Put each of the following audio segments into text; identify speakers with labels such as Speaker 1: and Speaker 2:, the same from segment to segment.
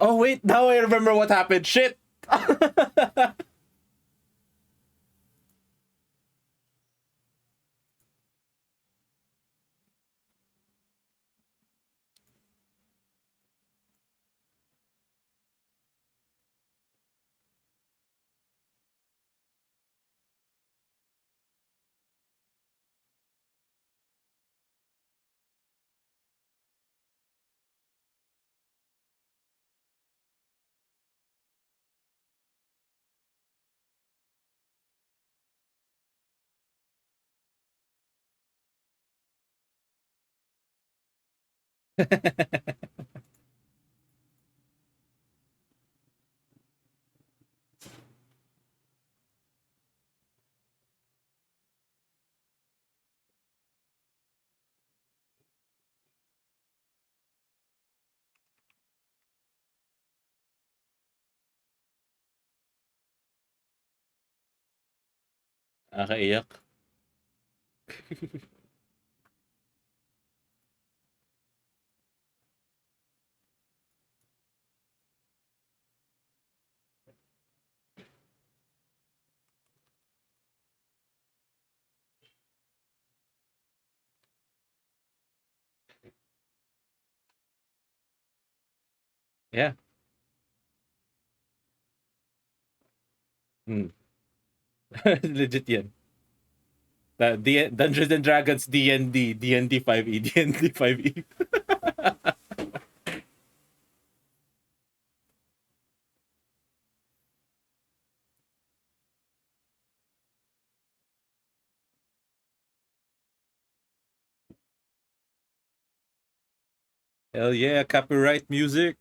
Speaker 1: Oh wait, now I remember what happened. Shit. Nakakaiyak. Yeah. Mm. Legit yan. Dungeons and Dragons D&D, D&D 5e, D&D 5e. Hell yeah, copyright music.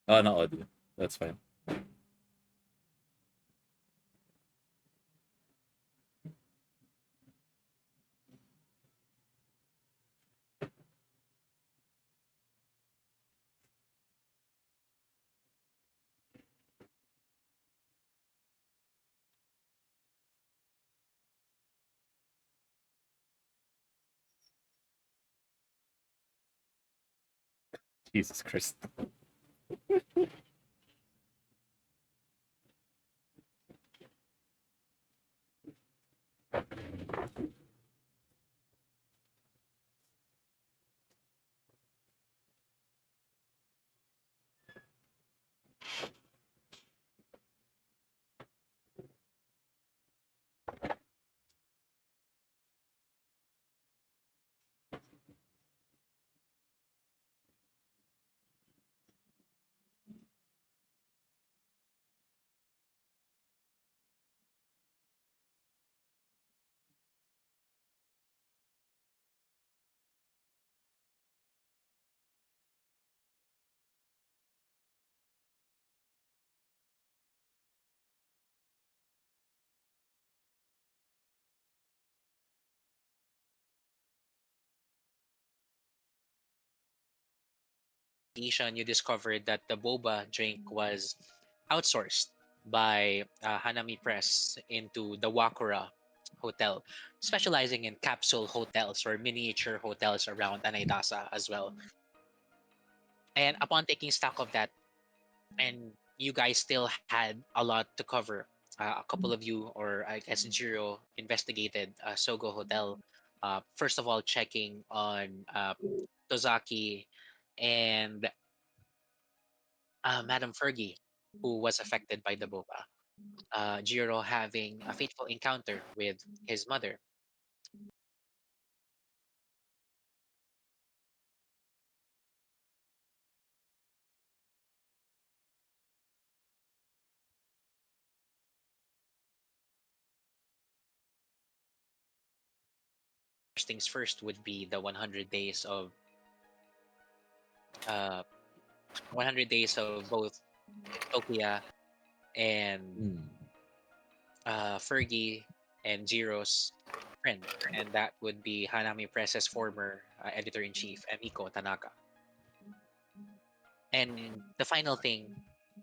Speaker 1: Oh, no audio. That's fine. Jesus Christ.
Speaker 2: You discovered that the boba drink was outsourced by Hanami Press into the Wakura Hotel, specializing in capsule hotels or miniature hotels around Anaidasa as well. And upon taking stock of that, and you guys still had a lot to cover. A couple of you, or I guess Jiro, investigated Sogo Hotel. First of all, checking on Tozaki and Madam Fergie, who was affected by the boba. Jiro having a fateful encounter with his mother. First things first would be the 100 days of uh, 100 days of both Tokia and
Speaker 1: Mm.
Speaker 2: Fergie and Jiro's friend, and that would be Hanami Press's former editor in chief, Emiko Tanaka. And the final thing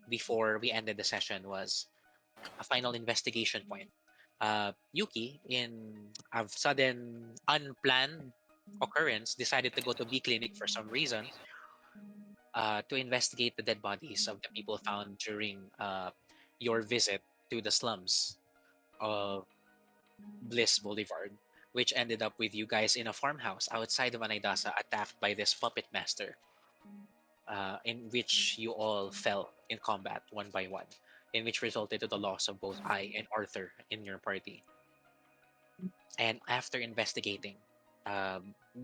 Speaker 2: before we ended the session was a final investigation point. Yuki, in a sudden, unplanned occurrence, decided to go to B Clinic for some reason to investigate the dead bodies of the people found during your visit to the slums of Bliss Boulevard, which ended up with you guys in a farmhouse outside of Anaydasa, attacked by this puppet master, in which you all fell in combat one by one, in which resulted to the loss of both I and Arthur in your party. And after investigating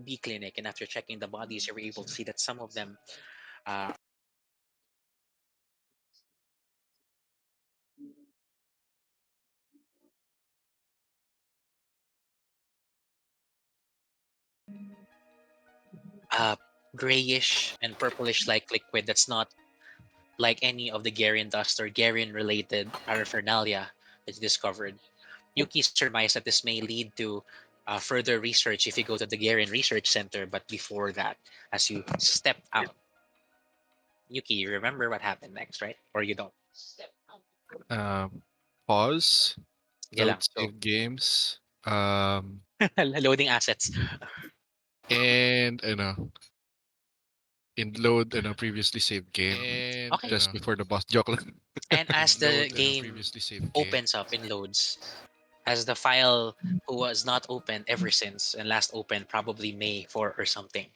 Speaker 2: B Clinic and after checking the bodies, you were able to see that some of them uh, uh, grayish and purplish like liquid that's not like any of the Garian dust or Garian related paraphernalia that you discovered. Yuki surmised that this may lead to further research if you go to the Garian Research Center, but before that, as you step out, Yuki, you remember what happened next, right? Or you don't?
Speaker 3: Um, Pause.
Speaker 2: Okay
Speaker 3: Load
Speaker 2: lang, go.
Speaker 3: save games. Um,
Speaker 2: Loading assets.
Speaker 3: and in load previously saved game
Speaker 2: Okay.
Speaker 3: just before the boss joke lang.
Speaker 2: And as the game opens up in loads, as the file who was not opened ever since and last opened probably May 4 or something.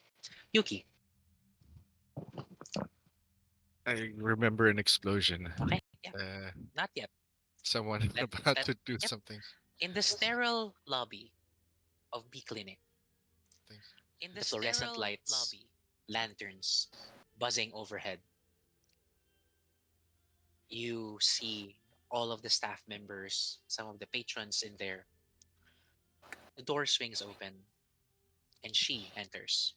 Speaker 2: Yuki.
Speaker 3: I remember an explosion.
Speaker 2: Okay. Yeah.
Speaker 3: Uh,
Speaker 2: Not yet.
Speaker 3: Someone
Speaker 2: Let
Speaker 3: about
Speaker 2: let
Speaker 3: to do
Speaker 2: yep.
Speaker 3: something.
Speaker 2: In the sterile lobby of B Clinic, the fluorescent lights, lanterns buzzing overhead, you see all of the staff members, some of the patrons in there. The door swings open and she enters.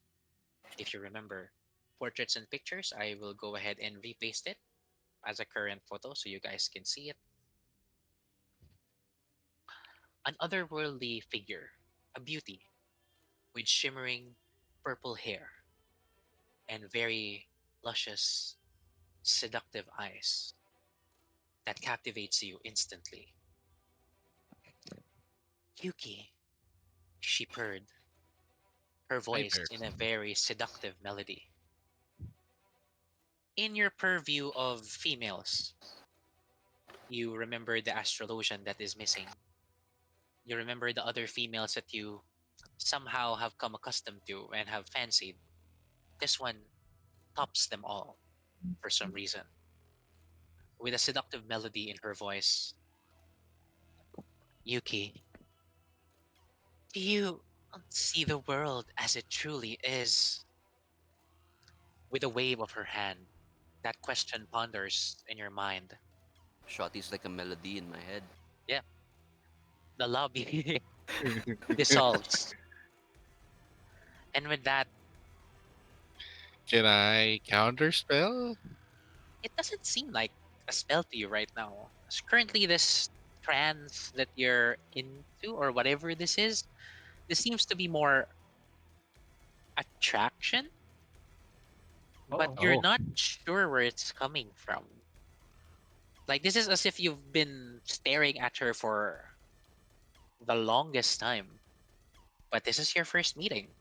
Speaker 2: If you remember portraits and pictures, I will go ahead and repaste it as a current photo so you guys can see it. An otherworldly figure, a beauty with shimmering purple hair and very luscious, seductive eyes that captivates you instantly. Yuki, she purred, her
Speaker 3: Hi
Speaker 2: voice
Speaker 3: there.
Speaker 2: in a very seductive melody. In your purview of females, you remember the astrologian that is missing. You remember the other females that you somehow have come accustomed to and have fancied. This one tops them all for some reason. With a seductive melody in her voice, Yuki, do you see the world as it truly is? With a wave of her hand, that question ponders in your mind.
Speaker 4: Shot is like a melody in my head.
Speaker 2: Yeah, the lobby dissolves. And with that,
Speaker 3: Can I counter spell?
Speaker 2: it doesn't seem like a spell to you right now. 'Cause currently, this trance that you're into, or whatever this seems to be more attraction, but
Speaker 1: Oh.
Speaker 2: you're
Speaker 3: Oh,
Speaker 2: not sure where it's coming from. Like, this is as if you've been staring at her for the longest time, but this is your first meeting.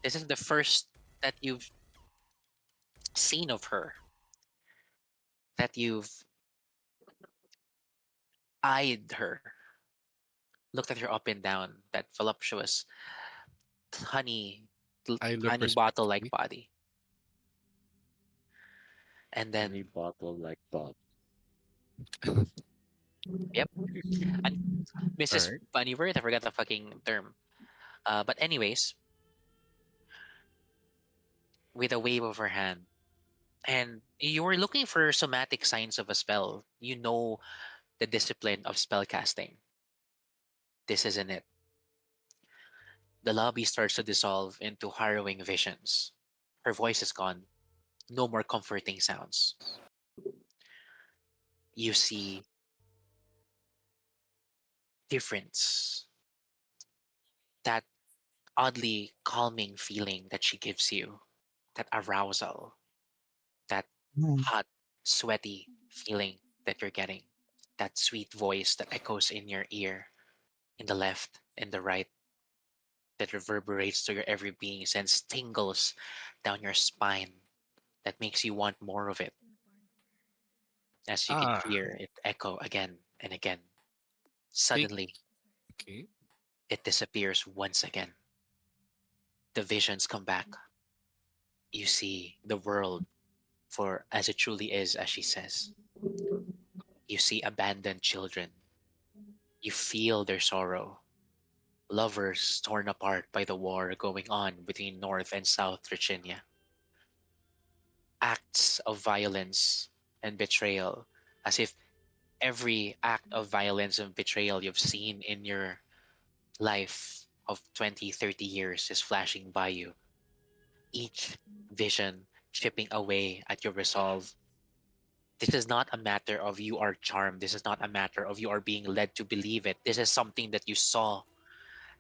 Speaker 2: This is the first that you've seen of her, that you've eyed her, looked at her up and down, that voluptuous honey
Speaker 3: I look
Speaker 2: honey bottle like
Speaker 3: respectfully.
Speaker 2: body. And
Speaker 1: Honey
Speaker 2: then,
Speaker 1: bottle like that.
Speaker 2: yep, and
Speaker 3: All
Speaker 2: Mrs.
Speaker 3: right.
Speaker 2: Bunnyworth, I forgot the fucking term. But anyways, with a wave of her hand, and you were looking for somatic signs of a spell. You know the discipline of spell casting. This isn't it. The lobby starts to dissolve into harrowing visions. Her voice is gone. No more comforting sounds. You see difference. That oddly calming feeling that she gives you. that arousal, that hot, sweaty feeling that you're getting, that sweet voice that echoes in your ear, in the left and the right, that reverberates through your every being, sends tingles down your spine, that makes you want more of it, as you can
Speaker 3: Ah,
Speaker 2: hear it echo again and again.
Speaker 3: think
Speaker 2: Suddenly,
Speaker 3: okay.
Speaker 2: it disappears once again. The visions come back. You see the world for as it truly is, as she says. You see abandoned children. You feel their sorrow. Lovers torn apart by the war going on between North and South Virginia. Acts of violence and betrayal, as if every act of violence and betrayal you've seen in your life of 20, 30 years is flashing by you. Each vision chipping away at your resolve. This is not a matter of you are charmed. This is not a matter of you are being led to believe it. This is something that you saw,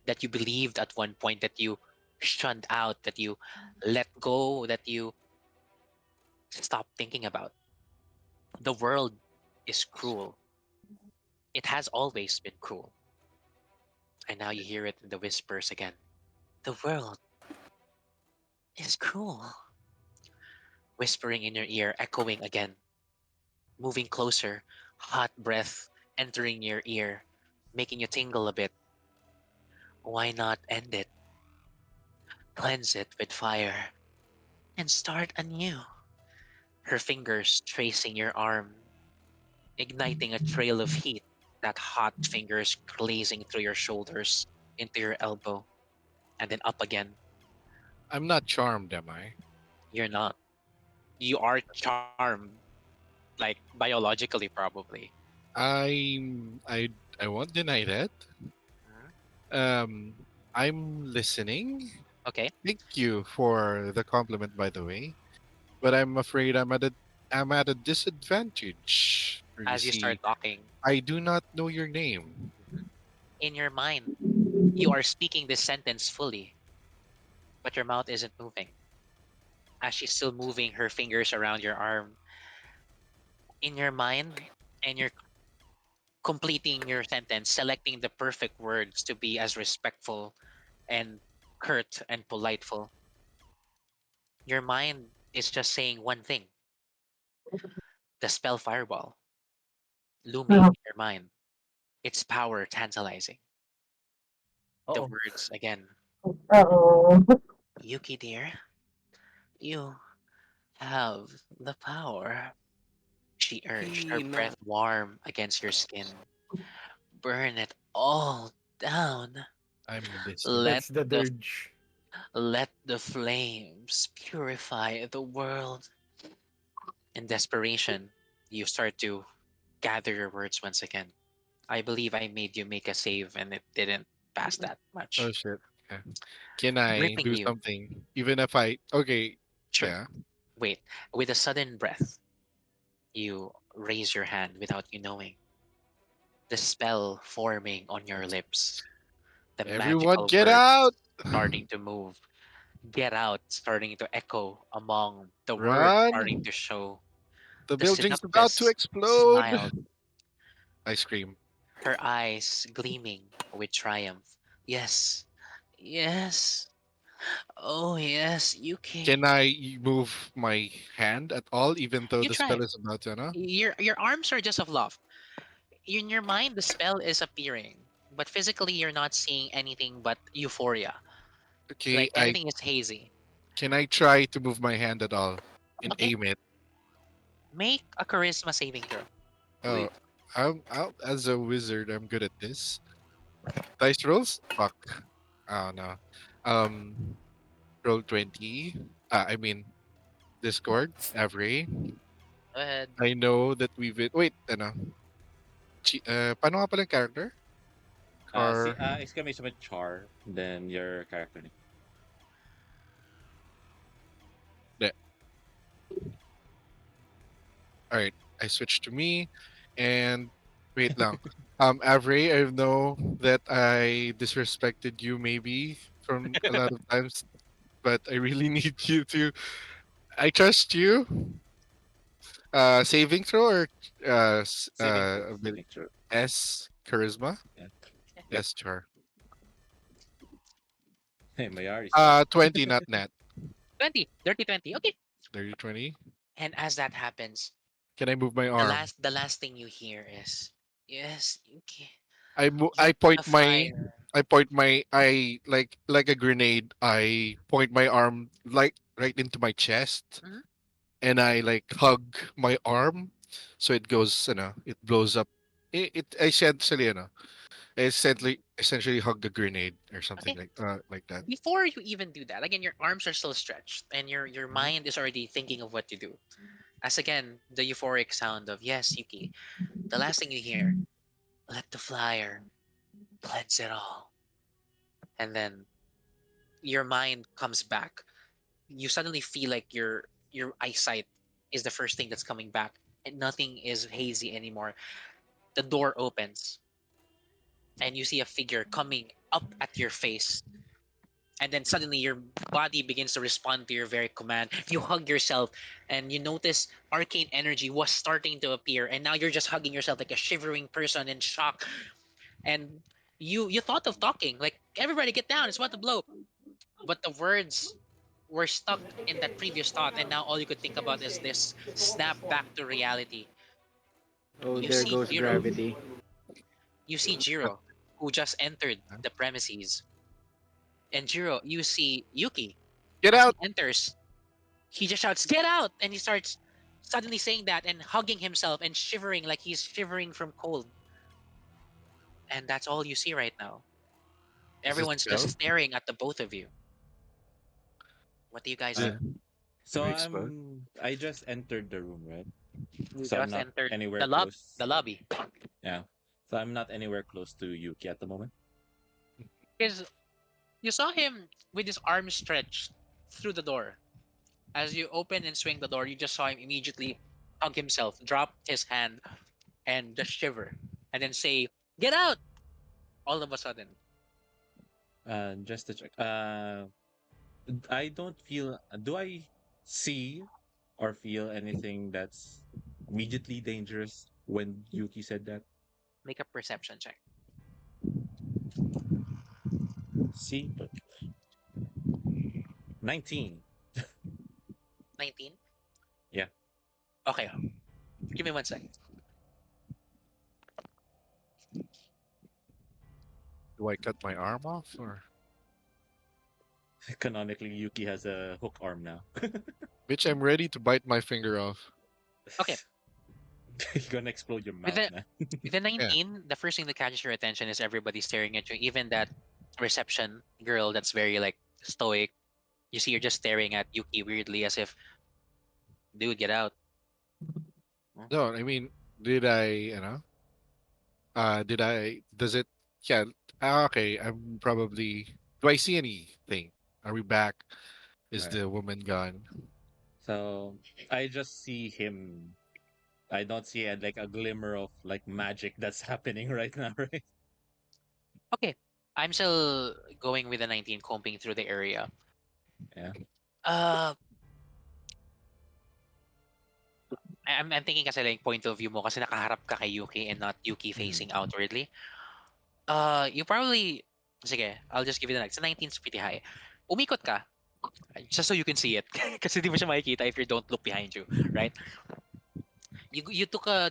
Speaker 2: that you believed at one point, that you shunned out, that you let go, that you stopped thinking about. The world is cruel. It has always been cruel. And now you hear it in the whispers again. The world is cruel. Whispering in your ear, echoing again, moving closer, hot breath entering your ear, making you tingle a bit. Why not end it? Cleanse it with fire and start anew. Her fingers tracing your arm, igniting a trail of heat, that hot fingers glazing through your shoulders into your elbow and then up again.
Speaker 3: I'm not charmed, am I?
Speaker 2: You're not. You are charmed, like biologically, probably.
Speaker 3: I won't deny that.
Speaker 2: Mhm.
Speaker 3: Um, I'm listening.
Speaker 2: Okay.
Speaker 3: Thank you for the compliment, by the way. But I'm afraid I'm at a disadvantage. You
Speaker 2: As you start
Speaker 3: see,
Speaker 2: talking,
Speaker 3: I do not know your name.
Speaker 2: mhm, in your mind, you are speaking this sentence fully, but your mouth isn't moving. As she's still moving her fingers around your arm, in your mind, and you're completing your sentence, selecting the perfect words to be as respectful and curt and politeful. Your mind is just saying one thing: the spell fireball looming in your mind, its power tantalizing. The
Speaker 1: Oh,
Speaker 2: words again: Yuki dear, you have the power. She urged, her
Speaker 4: Hina.
Speaker 2: breath warm against your skin. Burn it all down.
Speaker 3: I'm listening.
Speaker 2: Let
Speaker 1: that's the
Speaker 2: the
Speaker 1: dirge.
Speaker 2: let the flames purify the world. In desperation, you start to gather your words once again. I believe I made you make a save and it didn't pass that
Speaker 3: Oh
Speaker 2: much.
Speaker 3: shit. Yeah. Can I
Speaker 2: Gripping
Speaker 3: do
Speaker 2: you.
Speaker 3: something? Even if I okay,
Speaker 2: Sure.
Speaker 3: yeah.
Speaker 2: Wait. With a sudden breath, you raise your hand without you knowing. The spell forming on your lips. The
Speaker 3: Everyone
Speaker 2: magical
Speaker 3: get out!
Speaker 2: words starting to move. Get out starting to echo among the words starting
Speaker 3: Run!
Speaker 2: to show.
Speaker 3: The
Speaker 2: The
Speaker 3: building's about to
Speaker 2: synopsis
Speaker 3: explode!
Speaker 2: smiled,
Speaker 3: I scream.
Speaker 2: her eyes gleaming with triumph. Yes, yes, oh yes,
Speaker 3: Can
Speaker 2: Yuki.
Speaker 3: I move my hand at all, even though
Speaker 2: You
Speaker 3: the
Speaker 2: try.
Speaker 3: spell is about to, no?
Speaker 2: Your arms are just of love. In your mind, the spell is appearing, but physically, you're not seeing anything but euphoria.
Speaker 3: Okay,
Speaker 2: Like everything is hazy.
Speaker 3: can I try to move my hand at all and
Speaker 2: Okay,
Speaker 3: aim it?
Speaker 2: make a charisma saving throw.
Speaker 3: Oh, as a wizard, I'm good at this. Dice rolls? Fuck. Oh no. Um, roll 20. I mean, Discord, Avery.
Speaker 2: Go ahead.
Speaker 3: I know that wait, ano? Paano nga pala yung character?
Speaker 1: See,
Speaker 3: Car.
Speaker 1: exclamation with char, then your character name.
Speaker 3: De. Alright, I switched to me. And wait lang. Avery, I know that I disrespected you maybe from a lot of times. but I really need you to. I trust you. Saving throw or
Speaker 1: Saving throw.
Speaker 3: S charisma?
Speaker 1: Yeah. Yep.
Speaker 3: S char.
Speaker 1: Hey, Mayari's back.
Speaker 3: 20, not net.
Speaker 2: 20, dirty 20. Okay.
Speaker 3: 30, 20.
Speaker 2: And as that happens,
Speaker 3: Can I move my
Speaker 2: the
Speaker 3: arm?
Speaker 2: last thing you hear is, yes, Yuki,
Speaker 3: I
Speaker 2: let
Speaker 3: point
Speaker 2: the
Speaker 3: my
Speaker 2: fire.
Speaker 3: I like a grenade. I point my arm like right into my chest,
Speaker 2: Mhm.
Speaker 3: and I like hug my arm, so it goes, it blows up. It essentially, essentially hug a grenade or something
Speaker 2: Okay.
Speaker 3: like that.
Speaker 2: Before you even do that, again, your arms are still stretched and your
Speaker 3: Mhm.
Speaker 2: mind is already thinking of what to do. As again, the euphoric sound of yes, Yuki. The last thing you hear, let the flyer cleanse it all. And then your mind comes back. You suddenly feel like your eyesight is the first thing that's coming back and nothing is hazy anymore. The door opens and you see a figure coming up at your face, and then suddenly your body begins to respond to your very command. You hug yourself and you notice arcane energy was starting to appear, and now you're just hugging yourself like a shivering person in shock. And you thought of talking like, everybody get down, it's about to blow, but the words were stuck in that previous thought, and now all you could think about is this snap back to reality.
Speaker 5: Oh,
Speaker 2: You
Speaker 5: there
Speaker 2: see
Speaker 5: goes
Speaker 2: Jiro.
Speaker 5: gravity.
Speaker 2: You see Jiro, who just entered the premises. And Jiro, you see Yuki.
Speaker 3: Get
Speaker 2: As he
Speaker 3: out!
Speaker 2: enters, he just shouts, "Get out!" And he starts suddenly saying that and hugging himself and shivering like he's shivering from cold. And that's all you see right now.
Speaker 3: Is this
Speaker 2: Everyone's just
Speaker 3: spell?
Speaker 2: staring at the both of you. What do you guys
Speaker 3: Did,
Speaker 1: Uh,
Speaker 2: do?
Speaker 3: did
Speaker 1: so
Speaker 3: we explode?
Speaker 1: I just entered the room, right?
Speaker 2: You
Speaker 1: So I'm
Speaker 2: just
Speaker 1: not
Speaker 2: entered
Speaker 1: anywhere
Speaker 2: the
Speaker 1: close.
Speaker 2: the lobby.
Speaker 1: Yeah. So I'm not anywhere close to Yuki at the moment.
Speaker 2: Because you saw him with his arms stretched through the door. As you open and swing the door, you just saw him immediately hug himself, drop his hand, and just shiver, and then say, "Get out!" All of a sudden.
Speaker 1: Just to check. I don't feel. Do I see or feel anything that's immediately dangerous when Yuki said that?
Speaker 2: Make a perception check.
Speaker 1: See, but 19.
Speaker 2: 19?
Speaker 1: Yeah.
Speaker 2: Okay, give me 1 second.
Speaker 3: Do I cut my arm off or?
Speaker 1: Canonically, Yuki has a hook arm now.
Speaker 3: Bitch, I'm ready to bite my finger off.
Speaker 2: Okay,
Speaker 1: You're gonna explode your
Speaker 2: with
Speaker 1: mouth,
Speaker 2: the
Speaker 1: man.
Speaker 2: with the
Speaker 3: Yeah.
Speaker 2: 19, the first thing that catches your attention is everybody staring at you. Even that reception girl that's very like stoic. You see her just staring at Yuki weirdly as if, dude, get out. Hmm?
Speaker 3: No, I mean, did I, does it, yeah, okay, I'm probably, do I see anything? Are we back? Is
Speaker 1: Right.
Speaker 3: the woman gone?
Speaker 1: So I just see him. I don't see like a glimmer of like magic that's happening right now, right?
Speaker 2: Okay, I'm still going with the 19, combing through the area.
Speaker 1: Yeah.
Speaker 2: Uh, I'm thinking kasi like point of view mo kasi nakaharap ka kay Yuki and not Yuki
Speaker 1: Mhm.
Speaker 2: facing outwardly. You probably, sige, I'll just give you the next. 19 is pretty high. Umikot ka, just so you can see it. Kasi di mo siya makikita if you don't look behind you, right? You took a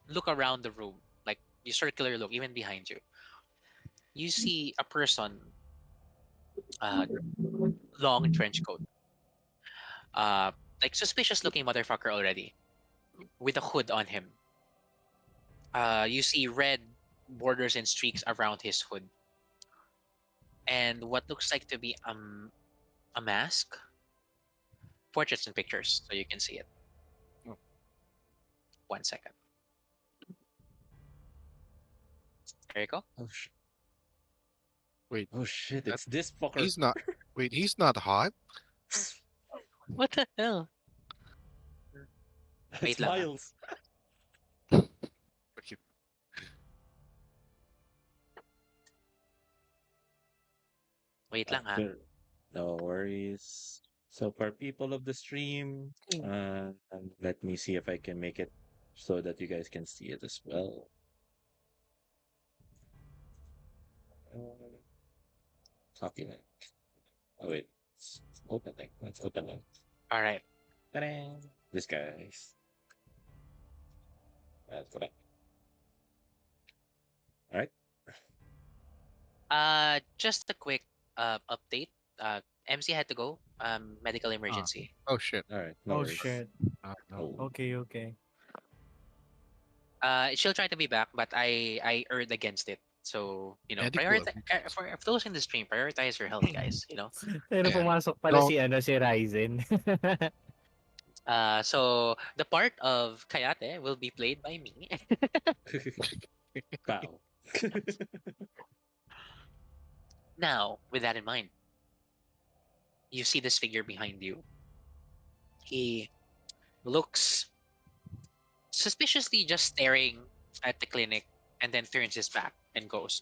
Speaker 2: look around the room, like you circular look, even behind you. You see a person, uh, long trench coat, uh, like suspicious looking motherfucker already, with a hood on him. You see red borders and streaks around his hood, and what looks like to be a mask. Portraits and pictures, so you can see it.
Speaker 3: Oh,
Speaker 2: 1 second. There you go.
Speaker 1: Oh,
Speaker 3: wait,
Speaker 1: oh shit!
Speaker 3: that
Speaker 1: It's this fucker.
Speaker 3: he's not, wait, he's not hot?
Speaker 2: What the hell?
Speaker 1: It's
Speaker 2: Wait lang ah.
Speaker 1: Miles.
Speaker 3: Okay.
Speaker 2: Wait lang ah.
Speaker 1: No worries. So for people of the stream, let me see if I can make it so that you guys can see it as well. Uh, Copy link. Oh wait, it's open link. Let's open link.
Speaker 2: All right.
Speaker 1: Ta-da! This guys. That's correct. All right.
Speaker 2: Just a quick update. MC had to go. Medical
Speaker 3: Ah.
Speaker 2: emergency.
Speaker 3: Oh shit.
Speaker 1: All right. No
Speaker 5: Oh
Speaker 1: worries.
Speaker 5: shit.
Speaker 3: No.
Speaker 1: Oh.
Speaker 5: Okay, okay.
Speaker 2: She'll try to be back, but I erred against it. So
Speaker 3: Medical
Speaker 2: for those in the stream, prioritize your health, guys.
Speaker 5: Pero
Speaker 3: Yeah.
Speaker 5: pumasok pala
Speaker 3: Don't
Speaker 5: si si Ryzen.
Speaker 2: So the part of Kayate will be played by me.
Speaker 1: Wow.
Speaker 2: Now, with that in mind, you see this figure behind you. He looks suspiciously just staring at the clinic and then turns his back and goes.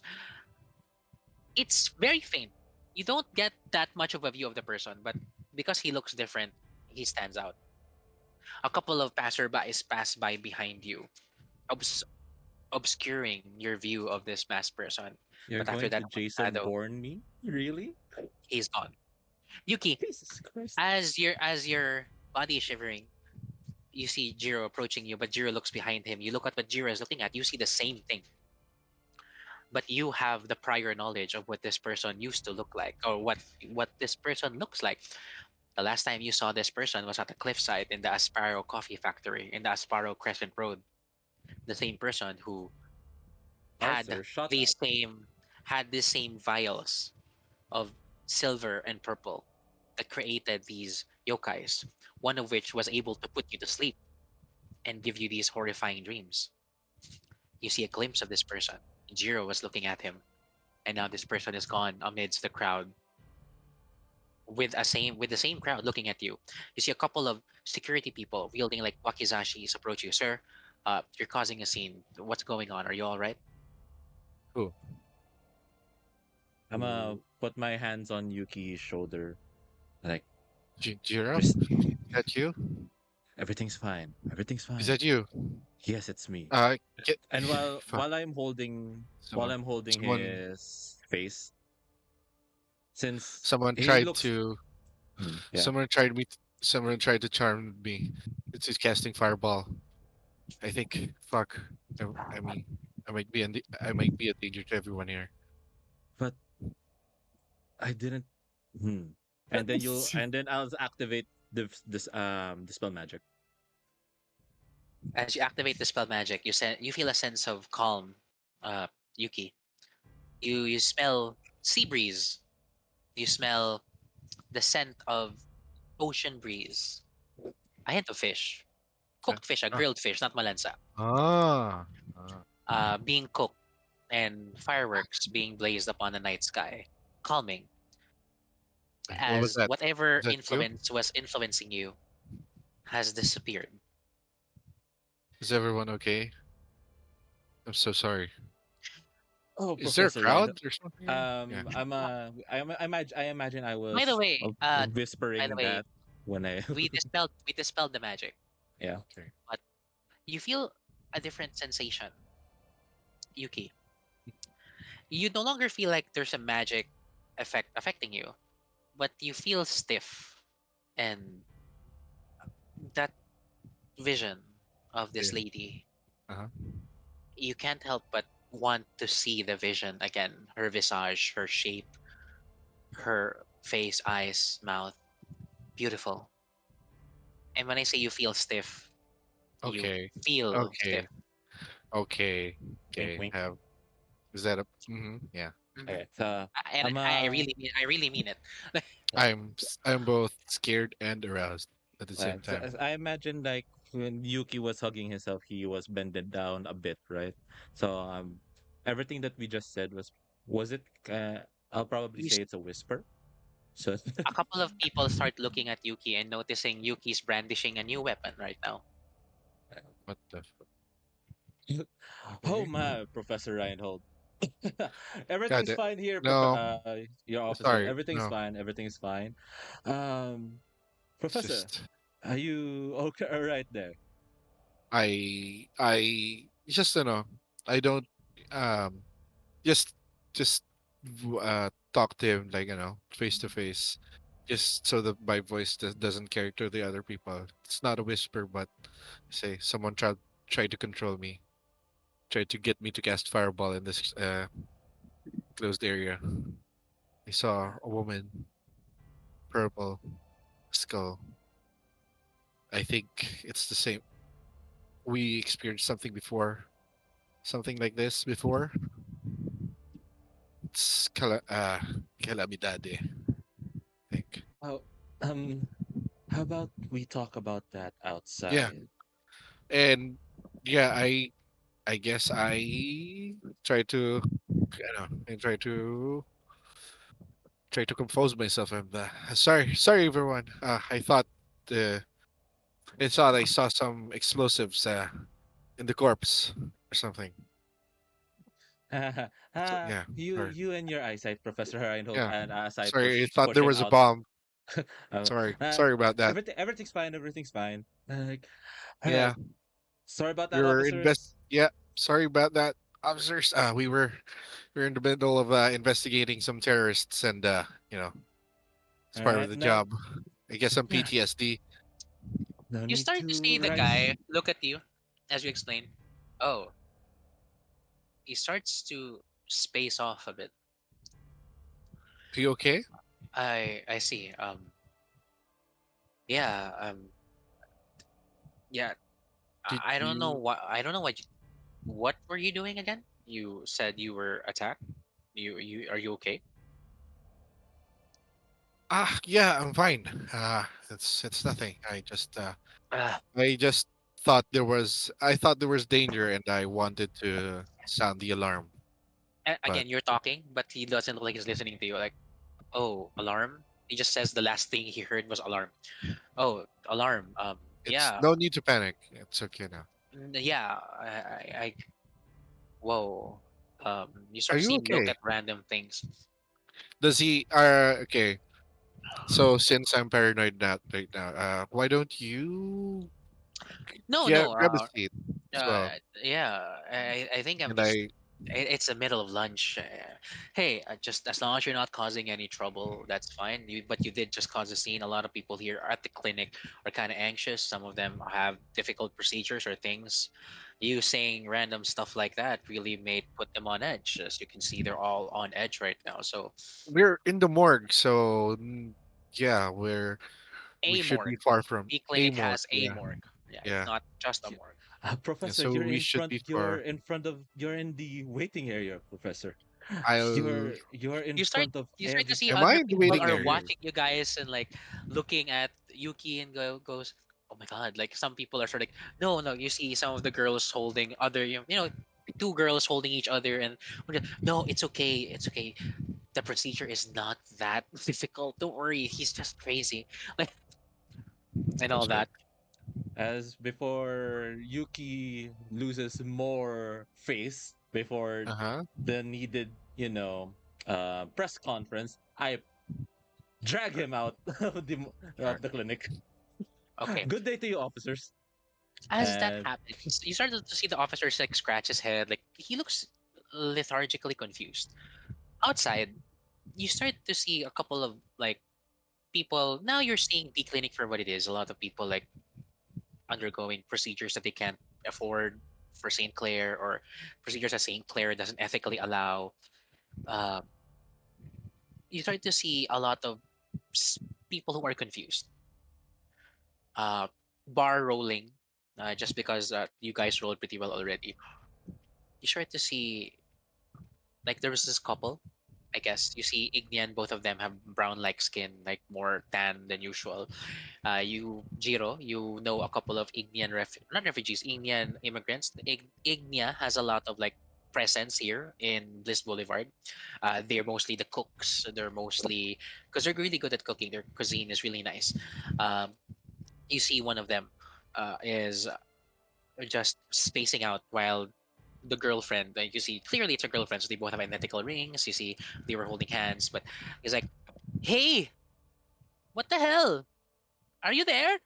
Speaker 2: It's very faint. You don't get that much of a view of the person, but because he looks different, he stands out. A couple of passerbys pass by behind you, obscuring your view of this masked person.
Speaker 1: You're
Speaker 2: But after
Speaker 1: going
Speaker 2: that
Speaker 1: to
Speaker 2: one
Speaker 1: Jason
Speaker 2: shadow,
Speaker 1: Bourne me? Really?
Speaker 2: he's gone. Yuki,
Speaker 1: Jesus Christ.
Speaker 2: as your body is shivering, you see Jiro approaching you, but Jiro looks behind him. You look at what Jiro is looking at, you see the same thing. But you have the prior knowledge of what this person used to look like, or what this person looks like. The last time you saw this person was at the cliffside in the Asparo Coffee Factory in the Asparo Crescent Road. The same person who had
Speaker 1: Arthur, shut
Speaker 2: these
Speaker 1: up.
Speaker 2: same had the same vials of silver and purple that created these yokais, one of which was able to put you to sleep and give you these horrifying dreams. You see a glimpse of this person. Jiro was looking at him, and now this person is gone amidst the crowd with the same crowd looking at you. You see a couple of security people wielding like wakizashis approach you. Sir, you're causing a scene. What's going on? Are you all right?
Speaker 3: Cool.
Speaker 1: I'm gonna put my hands on Yuki's shoulder. Like,
Speaker 3: Jiro,
Speaker 1: just
Speaker 3: is that you?
Speaker 1: everything's fine. Everything's
Speaker 3: Is
Speaker 1: fine.
Speaker 3: that you?
Speaker 1: Yes, it's me.
Speaker 3: Get.
Speaker 1: And while
Speaker 3: Fuck.
Speaker 1: while
Speaker 3: Someone.
Speaker 1: I'm holding
Speaker 3: Someone.
Speaker 1: his face, since
Speaker 3: Someone
Speaker 1: he
Speaker 3: tried
Speaker 1: looks
Speaker 3: to.
Speaker 1: yeah.
Speaker 3: Someone tried to charm me. It's just casting fireball. I think. Fuck. I mean, I might be a danger to everyone here.
Speaker 1: But I didn't and then I'll activate the spell magic.
Speaker 2: As you activate the spell magic, you feel a sense of calm, Yuki. You smell sea breeze. You smell the scent of ocean breeze. A hint of fish,
Speaker 3: Uh,
Speaker 2: cooked fish, a
Speaker 3: ah.
Speaker 2: grilled fish, not malansa,
Speaker 3: Ah. Ah.
Speaker 2: being cooked, and fireworks being blazed upon the night sky, calming.
Speaker 3: What was
Speaker 2: As
Speaker 3: that?
Speaker 2: whatever
Speaker 3: Is that you?
Speaker 2: influence was influencing you has disappeared.
Speaker 3: Is everyone okay? I'm so sorry.
Speaker 1: Oh,
Speaker 3: Is there a
Speaker 1: Professor Ryan.
Speaker 3: crowd or something? Yeah.
Speaker 1: I imagine I
Speaker 2: By the
Speaker 1: was
Speaker 2: way, by the
Speaker 1: whispering
Speaker 2: way,
Speaker 1: that when I
Speaker 2: we dispelled the magic,
Speaker 1: yeah.
Speaker 3: Okay.
Speaker 2: but you feel a different sensation, Yuki. You no longer feel like there's a magic effect affecting you, but you feel stiff, and that vision of this
Speaker 3: Yeah.
Speaker 2: lady,
Speaker 3: Uh-huh.
Speaker 2: you can't help but want to see the vision again, her visage, her shape, her face, eyes, mouth, beautiful. And when I say you feel stiff, you
Speaker 3: Okay.
Speaker 2: feel stiff.
Speaker 3: Okay. Okay.
Speaker 1: Wink
Speaker 3: Okay.
Speaker 1: wink.
Speaker 3: Is that a? Yeah.
Speaker 2: Mhm.
Speaker 1: Okay. So
Speaker 2: And
Speaker 1: I'm
Speaker 2: I really mean it.
Speaker 3: I'm both scared and aroused at the same
Speaker 1: so
Speaker 3: time.
Speaker 1: I imagine like when Yuki was hugging himself, he was bended down a bit, right? So everything that we just said was it I'll probably
Speaker 2: You
Speaker 1: say it's a whisper. So
Speaker 2: A couple of people start looking at Yuki and noticing Yuki's brandishing a new weapon right now.
Speaker 3: What the?
Speaker 1: oh
Speaker 3: Okay.
Speaker 1: my, Professor Reinhold.
Speaker 3: God,
Speaker 1: Everything's fine here,
Speaker 3: no,
Speaker 1: your officer.
Speaker 3: sorry,
Speaker 1: Everything's
Speaker 3: no.
Speaker 1: fine. Everything's fine. Um,
Speaker 3: It's
Speaker 1: Professor,
Speaker 3: just
Speaker 1: are you okay? All right there.
Speaker 3: I just I don't um just just talk to him like face to face, just so that my voice doesn't carry to the other people. It's not a whisper, but say someone tried to control me, tried to get me to cast fireball in this closed area. I saw a woman, purple skull. I think it's the same. We experienced something before, something like this before. It's calamidade, I think.
Speaker 1: Oh, um, how about we talk about that
Speaker 3: Yeah,
Speaker 1: outside?
Speaker 3: and yeah, I guess I try to, I try to compose myself. I'm sorry, everyone. Uh, I thought I saw some explosives in the corpse or something. So yeah, sorry.
Speaker 1: You and your eyesight, Professor Reinhold,
Speaker 3: Yeah,
Speaker 1: and eyesight
Speaker 3: sorry. I thought there
Speaker 1: pushing
Speaker 3: was a
Speaker 1: out.
Speaker 3: bomb.
Speaker 1: uh,
Speaker 3: Sorry about that.
Speaker 1: everything's fine. Everything's fine. Like, all right.
Speaker 3: Yeah,
Speaker 1: Sorry about
Speaker 3: we
Speaker 1: that,
Speaker 3: were
Speaker 1: officers.
Speaker 3: Yeah, sorry about that, officers. We were in the middle of investigating some terrorists, and it's
Speaker 1: All
Speaker 3: part of
Speaker 1: right.
Speaker 3: the
Speaker 1: No,
Speaker 3: job. I guess some PTSD.
Speaker 1: no
Speaker 2: You
Speaker 1: need
Speaker 2: start to
Speaker 1: to
Speaker 2: see the
Speaker 1: rise.
Speaker 2: guy look at you as you explain. Oh, he starts to space off a bit.
Speaker 3: Are you okay?
Speaker 2: I see. Yeah. Yeah.
Speaker 3: Did
Speaker 2: I don't know
Speaker 3: you?
Speaker 2: what. I don't know what. What were you doing again? You said you were attacked. You are you okay?
Speaker 3: Yeah, I'm fine. It's nothing.
Speaker 2: Uh,
Speaker 3: I just I thought there was danger, and I wanted to sound the alarm. But
Speaker 2: again, you're talking, but he doesn't look like he's listening to you. Like, oh, alarm. He just says the last thing he heard was alarm. Oh, alarm.
Speaker 3: it's
Speaker 2: Yeah.
Speaker 3: no need to panic. It's okay now.
Speaker 2: Yeah. Whoa. You
Speaker 3: Are
Speaker 2: start to
Speaker 3: you
Speaker 2: see him look
Speaker 3: okay?
Speaker 2: at random things.
Speaker 3: Does he? Okay. So since I'm paranoid now, right now, why don't you
Speaker 2: No, no.
Speaker 3: grab a seat as
Speaker 2: Uh,
Speaker 3: well?
Speaker 2: yeah. I think I'm
Speaker 3: And
Speaker 2: just. It's the middle of lunch. Hey, just as long as you're not causing any trouble, that's fine. But you did just cause a scene. A lot of people here at the clinic are kind of anxious. Some of them have difficult procedures or things. You saying random stuff like that really made put them on edge. As you can see, they're all on edge right now. So
Speaker 3: we're in the morgue, so yeah, we
Speaker 2: a
Speaker 3: should
Speaker 2: morgue.
Speaker 3: be far from
Speaker 2: The
Speaker 3: a
Speaker 2: clinic
Speaker 3: morgue.
Speaker 2: has a
Speaker 3: Yeah,
Speaker 2: morgue. Yeah, it's
Speaker 3: yeah,
Speaker 2: not just a
Speaker 1: Y-
Speaker 2: morgue.
Speaker 3: yeah.
Speaker 1: Professor,
Speaker 3: So we should be far.
Speaker 1: you're in the waiting area, Professor.
Speaker 3: I'll.
Speaker 1: You're in
Speaker 2: you start
Speaker 1: front of
Speaker 2: you start to
Speaker 1: every.
Speaker 2: see
Speaker 3: Am I
Speaker 2: other
Speaker 3: in the
Speaker 2: people
Speaker 3: waiting
Speaker 2: are
Speaker 3: area?
Speaker 2: watching you guys and like looking at Yuki and goes, oh my god, like some people are sort of like, no, you see some of the girls holding other, two girls holding each other and okay, no, it's okay, the procedure is not that difficult, don't worry, he's just crazy, like, and
Speaker 3: Oh,
Speaker 2: all
Speaker 3: sorry.
Speaker 2: that.
Speaker 1: As before Yuki loses more face before
Speaker 3: Uh huh.
Speaker 1: the needed, press conference, I drag him out of
Speaker 3: Sure.
Speaker 1: the clinic.
Speaker 2: Okay,
Speaker 1: Good day to you, officers.
Speaker 2: as that
Speaker 1: And
Speaker 2: happens, you start to see the officer like scratch his head, like he looks lethargically confused. Outside, you start to see a couple of like people. Now you're seeing the clinic for what it is. A lot of people like undergoing procedures that they can't afford for St. Clair, or procedures that St. Clair doesn't ethically allow. uh, you start to see a lot of s- people who are confused, uh, bar rolling, just because you guys rolled pretty well already. You start to see, like, there was this couple, I guess. You see Ignian, both of them have brown like skin, like more tan than usual. You, Jiro, you know a couple of Ignian not refugees, Ignian immigrants. Ignia has a lot of like presence here in Bliss Boulevard. They're mostly the cooks. They're mostly because they're really good at cooking. Their cuisine is really nice. Um, you see one of them is just spacing out while the girlfriend. Like you see, clearly it's a girlfriend. So they both have identical rings. You see, they were holding hands. But he's like, "Hey, what the hell? Are you there?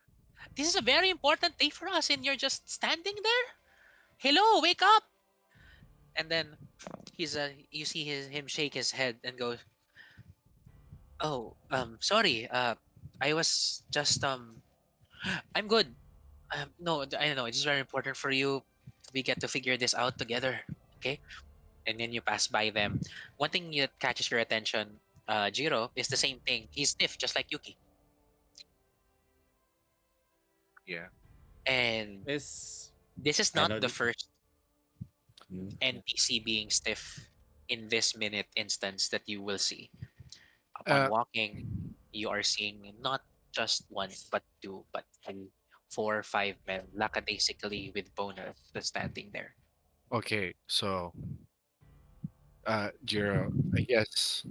Speaker 2: This is a very important day for us, and you're just standing there. Hello, wake up!" And then you see him shake his head and go, "Oh, sorry. I was just I'm good. No, I know it's very important for you. We get to figure this out together, okay?" And then you pass by them. One thing that catches your attention, Jiro, is the same thing. He's stiff, just like Yuki,
Speaker 3: Yeah.
Speaker 2: and
Speaker 1: Is
Speaker 2: this is
Speaker 1: I
Speaker 2: not
Speaker 1: know.
Speaker 2: the first
Speaker 1: Yeah.
Speaker 2: NPC being stiff in this minute instance that you will see. Upon
Speaker 3: Uh,
Speaker 2: walking, you are seeing not just one, but two, but three, four, five men, lackadaisically with boners just standing there.
Speaker 3: okay. So, Jiro, I guess.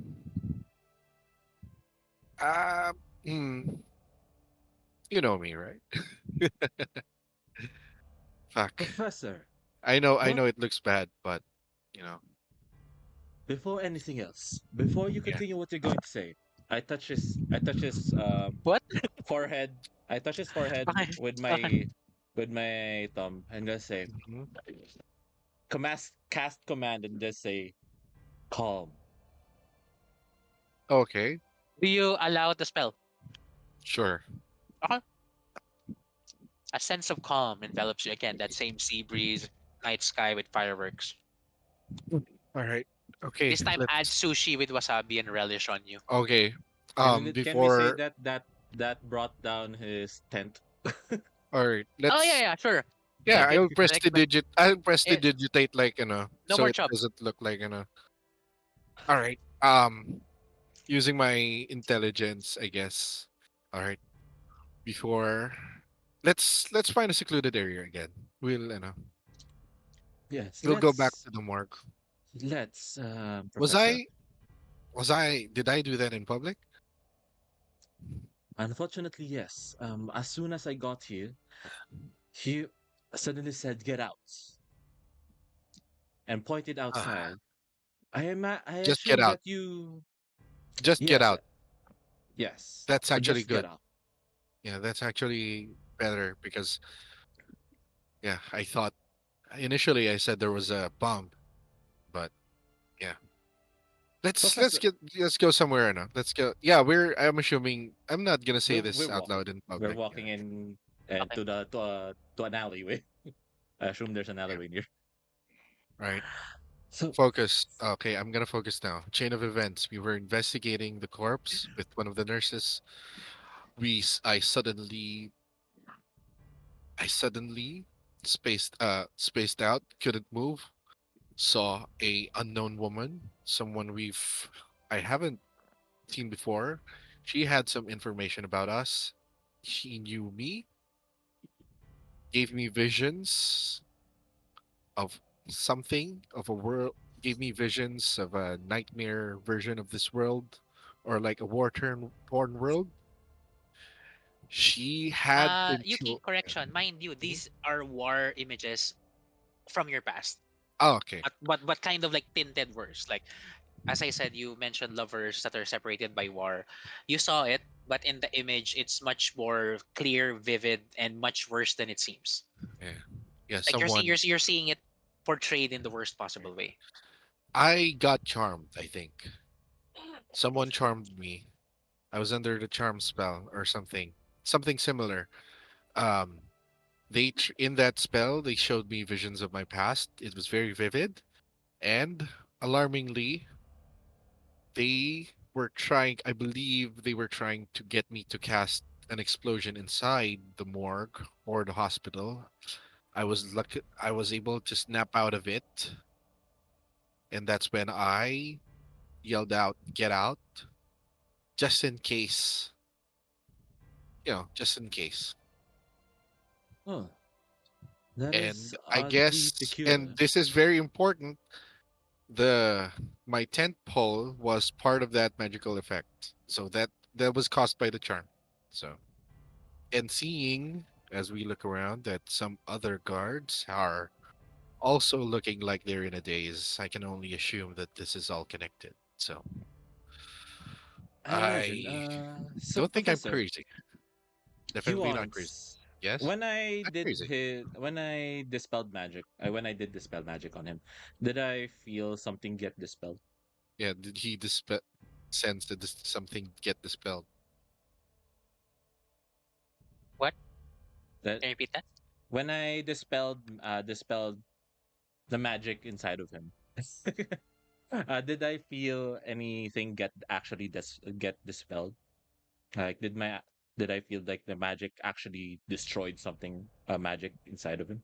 Speaker 3: Uh, mm, you know me, right? Fuck.
Speaker 1: Professor,
Speaker 3: I
Speaker 1: what
Speaker 3: know it looks bad, but you know,
Speaker 1: before anything else, before you
Speaker 3: yeah.
Speaker 1: continue what you're going to say, I touch his
Speaker 2: What?
Speaker 1: forehead. I touch his forehead
Speaker 2: Okay.
Speaker 1: with
Speaker 2: Okay.
Speaker 1: my thumb and just say
Speaker 3: Mhm.
Speaker 1: cast command and just say calm.
Speaker 3: Okay,
Speaker 2: Do you allow the spell?
Speaker 3: sure.
Speaker 2: Okay. A sense of calm envelops you again. That same sea breeze, night sky with fireworks.
Speaker 3: All right. Okay,
Speaker 2: This time, add
Speaker 3: let's.
Speaker 2: sushi with wasabi and relish on you.
Speaker 3: Okay.
Speaker 1: Can we say
Speaker 3: Before.
Speaker 1: that brought down his tent?
Speaker 3: All right.
Speaker 2: Oh yeah,
Speaker 3: Let's.
Speaker 2: yeah, sure.
Speaker 3: Yeah,
Speaker 2: Like,
Speaker 3: I'll press
Speaker 2: like,
Speaker 3: the
Speaker 2: like
Speaker 3: digit. I'll press the
Speaker 2: it,
Speaker 3: digitate like
Speaker 2: no
Speaker 3: so
Speaker 2: more
Speaker 3: it
Speaker 2: chub.
Speaker 3: doesn't look like All right. Using my intelligence, I guess. All right. Before. Let's find a secluded area again.
Speaker 1: Yes,
Speaker 3: We'll go back to the morgue.
Speaker 1: let's
Speaker 3: Was
Speaker 1: Professor.
Speaker 3: I did I do that in public?
Speaker 1: Unfortunately, yes. As soon as I got here, he suddenly said, "Get out," and pointed
Speaker 3: Ah,
Speaker 1: outside. I
Speaker 3: just get
Speaker 1: assume
Speaker 3: out.
Speaker 1: that you,
Speaker 3: Just get
Speaker 1: yes,
Speaker 3: out.
Speaker 1: yes,
Speaker 3: That's actually
Speaker 1: just get
Speaker 3: good.
Speaker 1: out.
Speaker 3: Yeah, that's actually better because yeah, I thought initially I said there was a bomb, but yeah.
Speaker 1: Professor,
Speaker 3: Let's go somewhere now. Let's go. Yeah, I'm assuming I'm not gonna say this
Speaker 1: we're
Speaker 3: out
Speaker 1: walking.
Speaker 3: loud in
Speaker 1: We're
Speaker 3: public.
Speaker 1: walking in and
Speaker 2: Okay.
Speaker 1: to an alleyway. I assume there's an alleyway near.
Speaker 3: Right.
Speaker 1: So,
Speaker 3: Focus. Okay, I'm gonna focus now. Chain of events. We were investigating the corpse with one of the nurses. I suddenly spaced out, couldn't move, saw a unknown woman, someone I haven't seen before. She had some information about us. She knew me, gave me visions of something, of a world, gave me visions of a nightmare version of this world, or like a torn world. She had
Speaker 2: Yuki,
Speaker 3: control.
Speaker 2: correction. Mind you,
Speaker 3: Mhm.
Speaker 2: these are war images from your past.
Speaker 3: Oh, okay.
Speaker 2: But kind of like tinted worse. Like as I said, you mentioned lovers that are separated by war. You saw it, but in the image, it's much more clear, vivid, and much worse than it seems.
Speaker 3: Yeah. Yeah,
Speaker 2: Like
Speaker 3: someone.
Speaker 2: you're seeing it portrayed in the worst possible way.
Speaker 3: I got charmed, I think. Someone charmed me. I was under the charm spell or something. Something similar. Um in that spell they showed me visions of my past. It was very vivid and alarmingly they were trying I believe they were trying to get me to cast an explosion inside the morgue or the hospital. I was able to snap out of it, and that's when I yelled out, "Get out!" just in case, just in case.
Speaker 1: oh, that is
Speaker 3: And I
Speaker 1: oddly
Speaker 3: guess, and
Speaker 1: peculiar.
Speaker 3: this is very important, the my tent pole was part of that magical effect. So that was caused by the charm. So, and seeing as we look around that some other guards are also looking like they're in a daze. I can only assume that this is all connected. So
Speaker 1: I imagine.
Speaker 3: I
Speaker 1: So
Speaker 3: don't think I'm
Speaker 1: Professor,
Speaker 3: crazy. Definitely not crazy.
Speaker 1: Huons,
Speaker 3: Yes,
Speaker 1: when I
Speaker 3: not
Speaker 1: did
Speaker 3: crazy.
Speaker 1: his, when I dispelled magic, when I did dispel magic on him, did I feel something get dispelled?
Speaker 3: Yeah, did he dispel sense that this something get dispelled?
Speaker 2: What?
Speaker 1: That
Speaker 2: Can you repeat that?
Speaker 1: when I dispelled the magic inside of him, did I feel anything get actually get dispelled? Like, did I feel like the magic actually destroyed something, magic inside of him?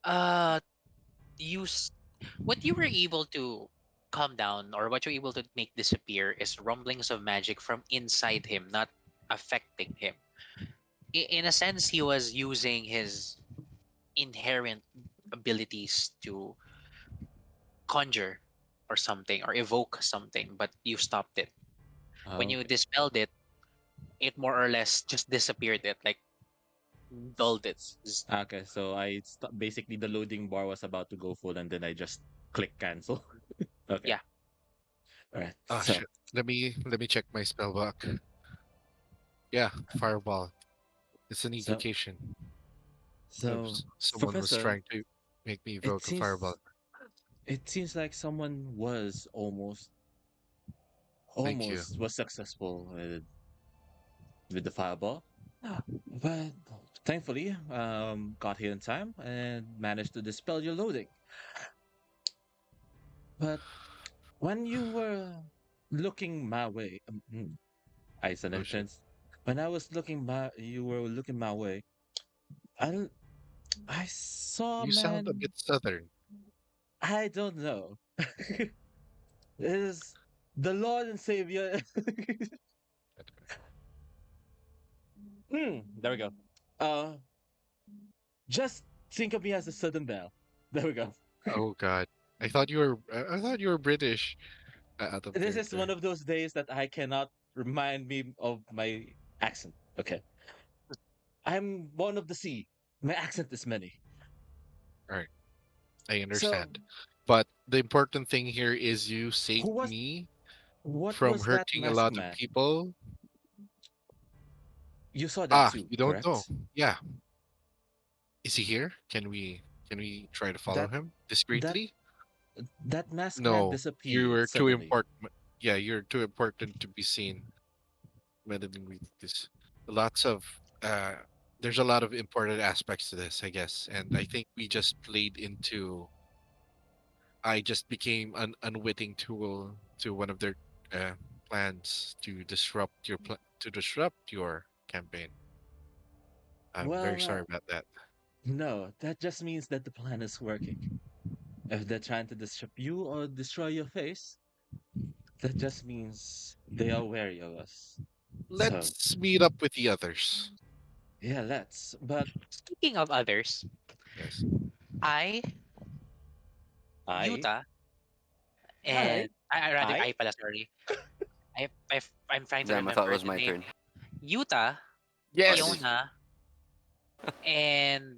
Speaker 2: Uh, you s- what you were able to calm down or what you're able to make disappear is rumblings of magic from inside him, not affecting him. In a sense, he was using his inherent abilities to conjure or something or evoke something, but you stopped it. When
Speaker 1: Oh,
Speaker 2: you
Speaker 1: okay.
Speaker 2: dispelled it, it more or less just disappeared. It like dulled it.
Speaker 1: Okay, so basically the loading bar was about to go full, and then I just click cancel. Okay,
Speaker 2: Yeah.
Speaker 1: all right.
Speaker 3: Ah,
Speaker 1: So,
Speaker 3: shit. Let me check my spell book. Yeah, fireball. It's an
Speaker 1: so,
Speaker 3: evocation.
Speaker 1: so,
Speaker 3: Oops, someone was
Speaker 1: Professor,
Speaker 3: trying to make me
Speaker 1: it
Speaker 3: evoke a fireball.
Speaker 1: seems it seems like someone was
Speaker 3: Thank you.
Speaker 1: almost was successful with the fireball. Ah, but thankfully, got here in time and managed to dispel your loading. But when you were looking my way, I said
Speaker 3: Oh shit.
Speaker 1: entrance. When I was you were looking my way. I l- I saw a
Speaker 3: You sound a bit
Speaker 1: man.
Speaker 3: southern.
Speaker 1: I don't know. It is the Lord and Savior. There we go. Uh, just think of me as a Southern Belle. There we go.
Speaker 3: Oh god. I thought you were British. Out of
Speaker 1: This is one
Speaker 3: character.
Speaker 1: of those days that I cannot remind me of my accent. Okay. I'm born of the sea. My accent is many.
Speaker 3: Alright, I
Speaker 1: So,
Speaker 3: understand. But the important thing here is you
Speaker 1: who
Speaker 3: saved
Speaker 1: was,
Speaker 3: me
Speaker 1: what
Speaker 3: from
Speaker 1: was that
Speaker 3: hurting a
Speaker 1: masked
Speaker 3: lot of
Speaker 1: man?
Speaker 3: people.
Speaker 1: You saw that
Speaker 3: Ah,
Speaker 1: too,
Speaker 3: you don't know.
Speaker 1: correct?
Speaker 3: Yeah. Is he here? Can we try to follow
Speaker 1: That,
Speaker 3: him
Speaker 1: that,
Speaker 3: discreetly?
Speaker 1: that masked man
Speaker 3: No. You
Speaker 1: disappeared
Speaker 3: are too
Speaker 1: suddenly.
Speaker 3: important. Yeah, you're too important to be seen meddling with this. Lots of uh there's a lot of important aspects to this, I guess. And I think we just played into I just became an unwitting tool to one of their uh, plans to disrupt your campaign. I'm very
Speaker 1: Well,
Speaker 3: sorry about that.
Speaker 1: no, that just means that the plan is working. If they're trying to disrupt you or destroy your face, that just means they are wary of us. So,
Speaker 3: Let's meet up with the others.
Speaker 1: yeah, let's. But
Speaker 2: Speaking of others,
Speaker 3: Yes.
Speaker 2: I,
Speaker 1: I,
Speaker 2: Utah,
Speaker 1: I,
Speaker 2: and I rather
Speaker 1: I,
Speaker 2: I pala, sorry. I'm trying to
Speaker 4: Damn, I thought it
Speaker 2: remember
Speaker 4: was
Speaker 2: the
Speaker 4: my
Speaker 2: name.
Speaker 4: turn.
Speaker 2: Utah,
Speaker 4: Already.
Speaker 3: Yes.
Speaker 2: Fiona, and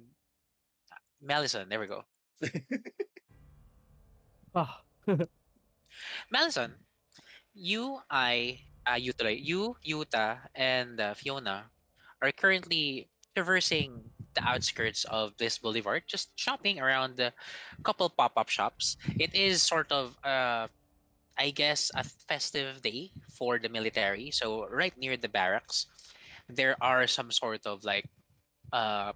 Speaker 2: Malison. There we go.
Speaker 5: Ah,
Speaker 2: Malison, Utah, and Fiona are currently traversing the outskirts of Bliss Boulevard, just shopping around a couple pop-up shops. It is sort of, I guess, a festive day for the military. So right near the barracks, there are some sort of like uh,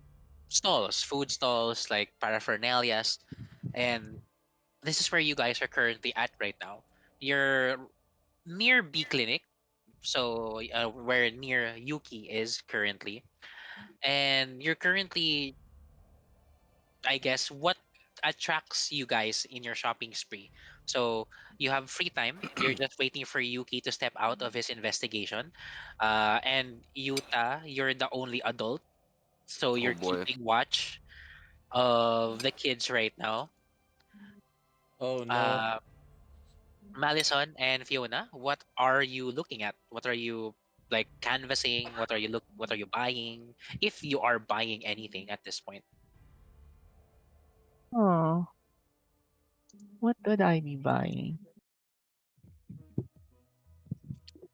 Speaker 2: stalls, food stalls, like paraphernalias, and this is where you guys are currently at right now. You're near B Clinic, so where near Yuki is currently, and you're currently, I guess, what attracts you guys in your shopping spree. So you have free time. You're just waiting for Yuki to step out of his investigation, and Yuta, you're the only adult, so
Speaker 4: Oh
Speaker 2: you're
Speaker 4: boy.
Speaker 2: keeping watch of the kids right now.
Speaker 1: oh no,
Speaker 2: Uh, Malison and Fiona, what are you looking at? What are you like canvassing? What are you buying? If you are buying anything at this point.
Speaker 5: Oh, what would I be buying?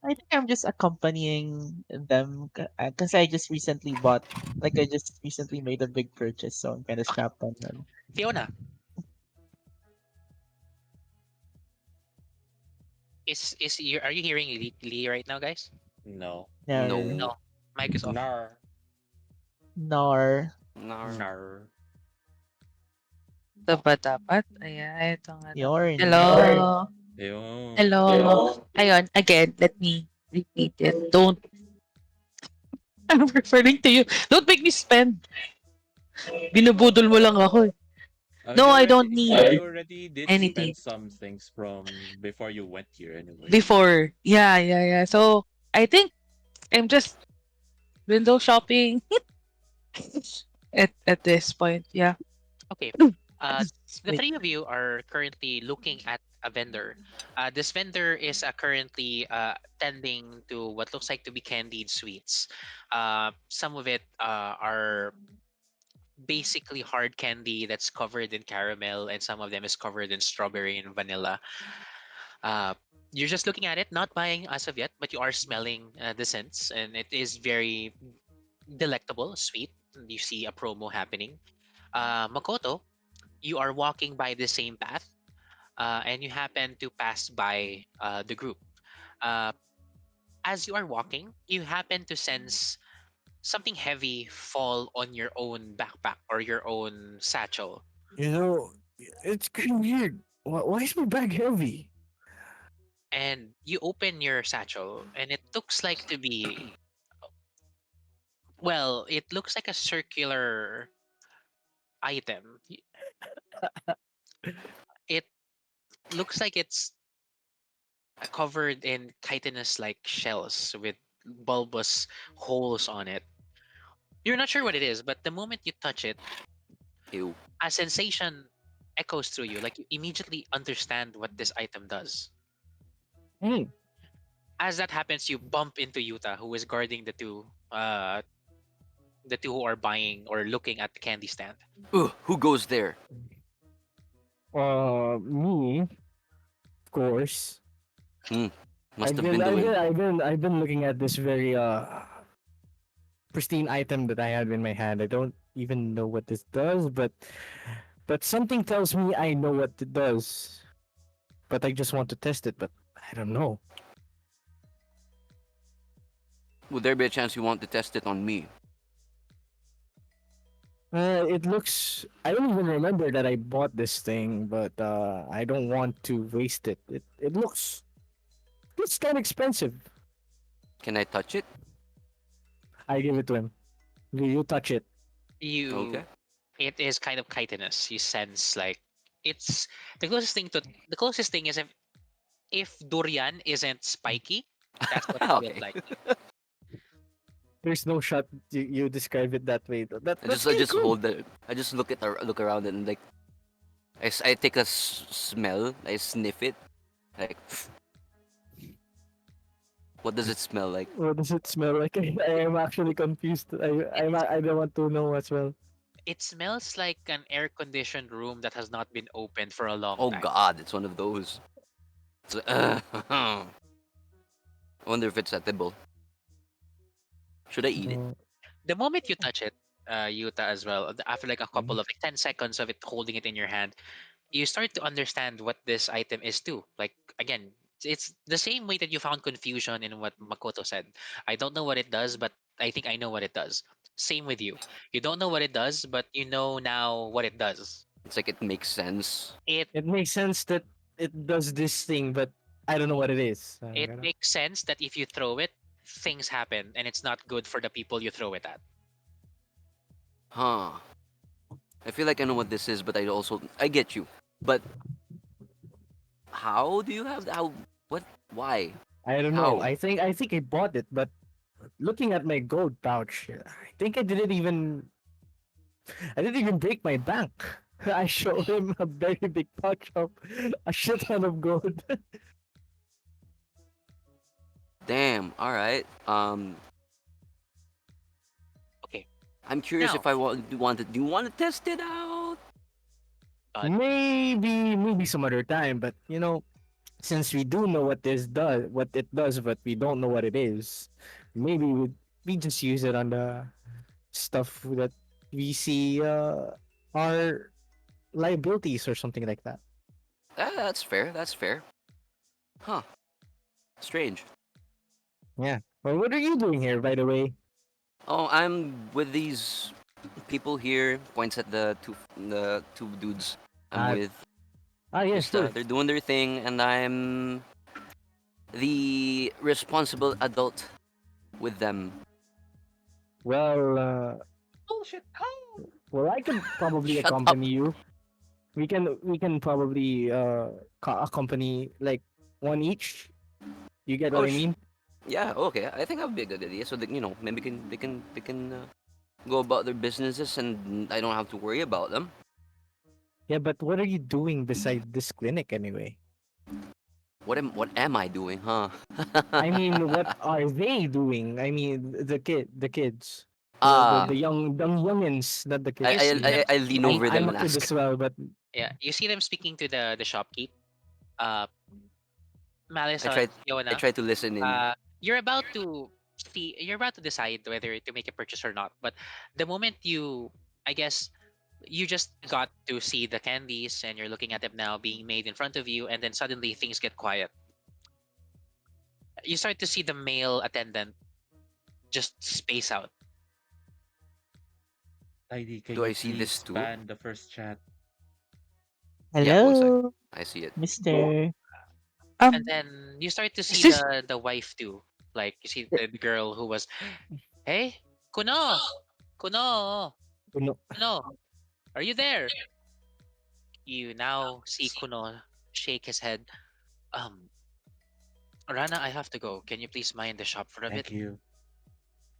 Speaker 5: I think I'm just accompanying them because I just recently bought, like I just recently made a big purchase, so I'm kind of
Speaker 2: Okay,
Speaker 5: strapped on them.
Speaker 2: Fiona, is you are you hearing Lee right now, guys?
Speaker 1: No.
Speaker 5: No,
Speaker 2: No,
Speaker 4: No.
Speaker 2: mic is off.
Speaker 1: Nar.
Speaker 5: nor.
Speaker 4: Nar.
Speaker 1: Nar.
Speaker 6: Ito ba dapat? Ayan, ito nga dapat.
Speaker 5: Yorn.
Speaker 6: Hello?
Speaker 1: Ayun.
Speaker 6: Hello? Ayun, again, let me repeat it. Don't, I'm referring to you. Don't make me spend. Binubudol mo lang ako eh. No, I don't
Speaker 1: You
Speaker 6: need
Speaker 1: already did
Speaker 6: anything
Speaker 1: spend some things from before you went here anyway.
Speaker 6: before. Yeah, yeah, yeah. So, I think I'm just window shopping at this point. Yeah.
Speaker 2: Okay. Uh,
Speaker 6: Just
Speaker 2: the
Speaker 6: wait.
Speaker 2: three of you are currently looking at a vendor. This vendor is currently tending to what looks like to be candied sweets. Some of it are basically hard candy that's covered in caramel, and some of them is covered in strawberry and vanilla. Uh, you're just looking at it, not buying as of yet, but you are smelling the scents, and it is very delectable, sweet. You see a promo happening. Makoto, you are walking by the same path, and you happen to pass by the group. Uh, as you are walking, you happen to sense something heavy fall on your own backpack or your own satchel,
Speaker 7: You know, it's kind of weird. Why is my bag heavy?
Speaker 2: and you open your satchel, and it looks like to be, well, it looks like a circular item. It looks like it's covered in chitinous like shells with bulbous holes on it. You're not sure what it is, but the moment you touch it,
Speaker 4: Ew.
Speaker 2: a sensation echoes through you. Like you immediately understand what this item does.
Speaker 7: Hmm.
Speaker 2: As that happens, you bump into Yuta, who is guarding the two who are buying or looking at the candy stand.
Speaker 4: Ugh, who goes there?
Speaker 7: Me, of course.
Speaker 4: Hmm. Must
Speaker 7: I've
Speaker 4: have
Speaker 7: been,
Speaker 4: been the
Speaker 7: I've
Speaker 4: wind.
Speaker 7: been, I've been, I've been looking at this very pristine item that I have in my hand. I don't even know what this does, but something tells me I know what it does. But I just want to test it, but I don't know.
Speaker 4: Would there be a chance you want to test it on me?
Speaker 7: It looks. I don't even remember that I bought this thing, but I don't want to waste it. It looks. It's kind of expensive.
Speaker 4: Can I touch it?
Speaker 7: I give it to him. You touch it.
Speaker 4: Okay.
Speaker 2: You, it is kind of chitinous. You sense like it's the closest thing to the closest thing is if durian isn't spiky, that's what it feels
Speaker 4: Okay.
Speaker 2: like.
Speaker 7: There's no shot you describe it that way though. That's
Speaker 4: I
Speaker 7: kind of
Speaker 4: just
Speaker 7: cool.
Speaker 4: hold it. I just look around it and like I take a smell. I sniff it. Like, what does it smell like?
Speaker 7: What does it smell like? I am actually confused.
Speaker 2: It
Speaker 7: I don't want to know as well.
Speaker 2: it smells like an air conditioned room that has not been opened for a long
Speaker 4: Oh
Speaker 2: time.
Speaker 4: God, it's one of those. It's like, I wonder if it's edible. Should I eat it?
Speaker 7: Uh,
Speaker 2: The moment you touch it, Yuta as well, after like a couple
Speaker 7: mhm.
Speaker 2: of like 10 seconds of it holding it in your hand, you start to understand what this item is too. Like again, it's the same way that you found confusion in what Makoto said. I don't know what it does, but I think I know what it does. Same with you. You don't know what it does, but you know now what it does.
Speaker 4: It's like it makes sense.
Speaker 2: It
Speaker 7: It makes sense that it does this thing, but I don't know what it is.
Speaker 2: it makes sense that if you throw it, things happen and it's not good for the people you throw it at.
Speaker 4: Huh. I feel like I know what this is, but I get you. But how do you have that? How? What? Why?
Speaker 7: I don't know.
Speaker 4: How?
Speaker 7: I think I bought it, but looking at my gold pouch, I think I didn't even break my bank. I showed him a very big pouch of a shit ton of gold.
Speaker 4: Damn. All right.
Speaker 2: Okay.
Speaker 4: I'm curious
Speaker 2: Now,
Speaker 4: if I want to. Do you want to test it out?
Speaker 2: Todd.
Speaker 7: Maybe some other time, but since we do know what it does, but we don't know what it is, maybe we just use it on the stuff that we see are liabilities or something like that.
Speaker 4: That's fair. That's fair. Huh. Strange.
Speaker 7: Yeah. Well, what are you doing here, by the way?
Speaker 4: Oh, I'm with these people here. Points at the two dudes I'm
Speaker 7: Uh,
Speaker 4: with.
Speaker 7: yeah,
Speaker 4: Just
Speaker 7: sure.
Speaker 4: they're doing their thing, and I'm the responsible adult with them.
Speaker 7: Well,
Speaker 1: Bullshit.
Speaker 7: well, I could probably
Speaker 4: Shut up.
Speaker 7: accompany you. We can probably accompany like one each. You get what
Speaker 4: Oh,
Speaker 7: I mean?
Speaker 4: yeah. Okay. I think that would be a good idea. So that maybe they can go about their businesses, and I don't have to worry about them.
Speaker 7: Yeah, but what are you doing beside this clinic anyway?
Speaker 4: What am I doing, huh?
Speaker 7: I mean, what are they doing? I mean, the kids, the
Speaker 4: Ah,
Speaker 7: youngins, not the
Speaker 2: You
Speaker 4: I,
Speaker 7: kids.
Speaker 2: see
Speaker 4: I
Speaker 2: them
Speaker 4: I I lean
Speaker 2: speaking.
Speaker 7: I'm
Speaker 4: over
Speaker 7: I'm
Speaker 4: them
Speaker 7: a
Speaker 4: and
Speaker 7: kid
Speaker 4: ask.
Speaker 7: as well, but
Speaker 2: Yeah, you see them speaking to the shopkeep. Uh, Malice
Speaker 4: I
Speaker 2: and
Speaker 4: try I
Speaker 2: Fiona.
Speaker 4: try to listen in.
Speaker 2: You're about to you're about to decide whether to make a purchase or not. But the moment I guess, you just got to see the candies and you're looking at them now being made in front of you, and then suddenly things get quiet. You start to see the male attendant just space out.
Speaker 1: ID, can
Speaker 4: Do
Speaker 1: you
Speaker 4: I see this
Speaker 1: please
Speaker 4: too?
Speaker 1: ban the first chat?
Speaker 4: Yeah, one sec.
Speaker 5: Hello,
Speaker 4: I see it.
Speaker 5: Mister.
Speaker 2: And
Speaker 6: Um,
Speaker 2: then you start to
Speaker 6: is
Speaker 2: see
Speaker 6: this
Speaker 2: the wife too. Like you see the girl who was, hey, Kuno, Kuno,
Speaker 7: no.
Speaker 2: Kuno, are you there? You now see Kuno shake his head. Um, Rana, I have to go. Can you please mind the shop for a bit?
Speaker 1: Thank you.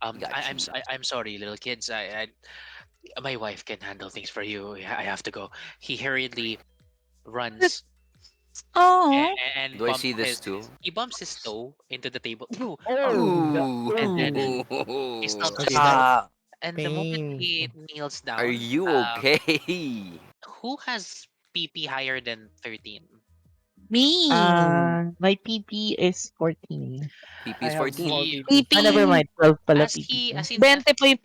Speaker 2: I,
Speaker 4: Got
Speaker 2: I'm s-
Speaker 4: you.
Speaker 2: I, am sorry, little kids. My wife can handle things for you. Yeah, I have to go. He hurriedly runs
Speaker 6: oh,
Speaker 2: and
Speaker 4: Do I see this too?
Speaker 2: he bumps his toe into the table. Ooh,
Speaker 7: Oh, the
Speaker 4: Ooh.
Speaker 2: and then
Speaker 7: ooh.
Speaker 2: he stumps his
Speaker 1: Okay,
Speaker 2: step.
Speaker 1: now
Speaker 4: Ah,
Speaker 2: And the moment he
Speaker 7: Painful.
Speaker 2: kneels
Speaker 4: are
Speaker 2: down,
Speaker 4: you okay?
Speaker 2: who has PP higher than 13?
Speaker 6: me.
Speaker 5: My PP is 14.
Speaker 4: PP
Speaker 7: I
Speaker 4: is
Speaker 7: have small
Speaker 4: 14.
Speaker 2: He
Speaker 7: PP.
Speaker 5: Ah, never
Speaker 6: PP.
Speaker 5: mind. 12 pala PP ko.
Speaker 2: as in as
Speaker 6: 20 po yung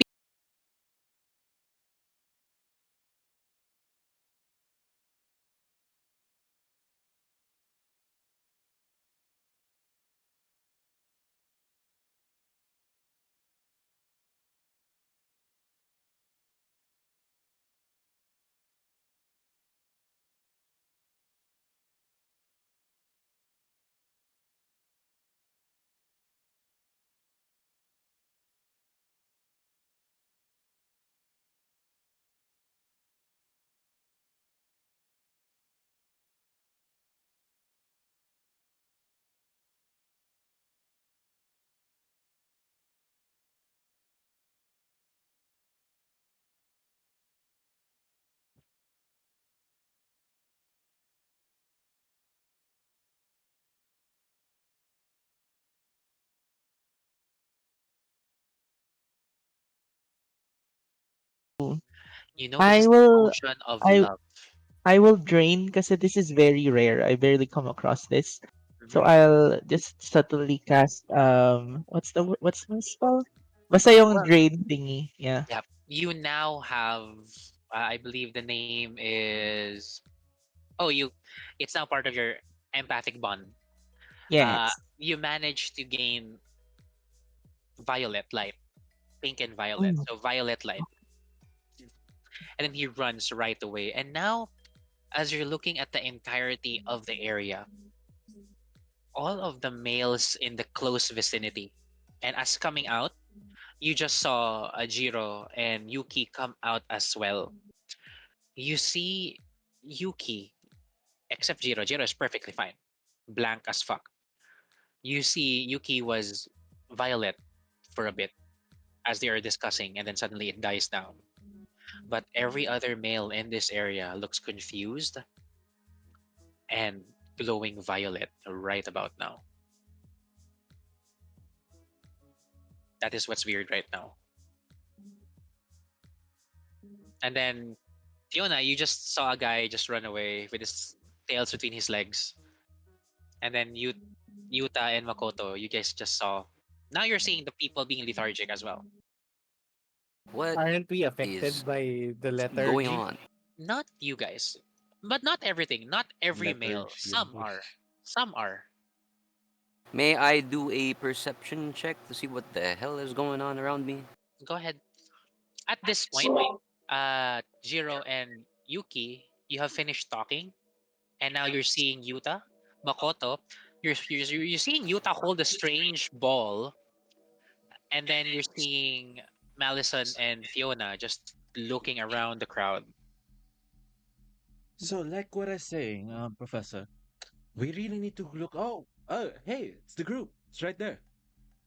Speaker 2: you know this
Speaker 5: I
Speaker 2: is the
Speaker 5: will
Speaker 2: potion of
Speaker 5: I
Speaker 2: love.
Speaker 5: I will drain because this is very rare. I barely come across this. So
Speaker 2: Mhm.
Speaker 5: I'll just subtly cast what's the spell? Basta yung
Speaker 2: Well,
Speaker 5: drain thingy. Yeah.
Speaker 2: yeah. You now have, I believe the name is. Oh, it's now part of your empathic bond.
Speaker 5: Yes.
Speaker 2: You manage to gain violet light, pink and violet.
Speaker 5: Mm.
Speaker 2: So violet light, and then he runs right away. And now, as you're looking at the entirety of the area, all of the males in the close vicinity, and as coming out, you just saw Jiro and Yuki come out as well. You see Yuki, except Jiro. Jiro is perfectly fine, blank as fuck. You see Yuki was violet for a bit as they are discussing, and then suddenly it dies down. But every other male in this area looks confused and glowing violet right about now. That is what's weird right now. And then Fiona, you just saw a guy just run away with his tails between his legs, and then Yuta and Makoto, you guys just saw. Now you're seeing the people being lethargic as well.
Speaker 4: What
Speaker 7: Aren't we
Speaker 4: is
Speaker 7: affected by the
Speaker 4: going
Speaker 7: lethargy?
Speaker 4: on?
Speaker 2: Not you guys, but not everything. Not every male.
Speaker 1: Lethargy.
Speaker 2: Some are. Some are.
Speaker 4: May I do a perception check to see what the hell is going on around me?
Speaker 2: Go ahead. At this point, Jiro and Yuki, you have finished talking, and now you're seeing Yuta, Makoto. You're seeing Yuta hold a strange ball, and then you're seeing Malison and Fiona just looking around the crowd.
Speaker 1: So, like what I was saying, Professor, we really need to look. Oh, hey, it's the group. It's right there.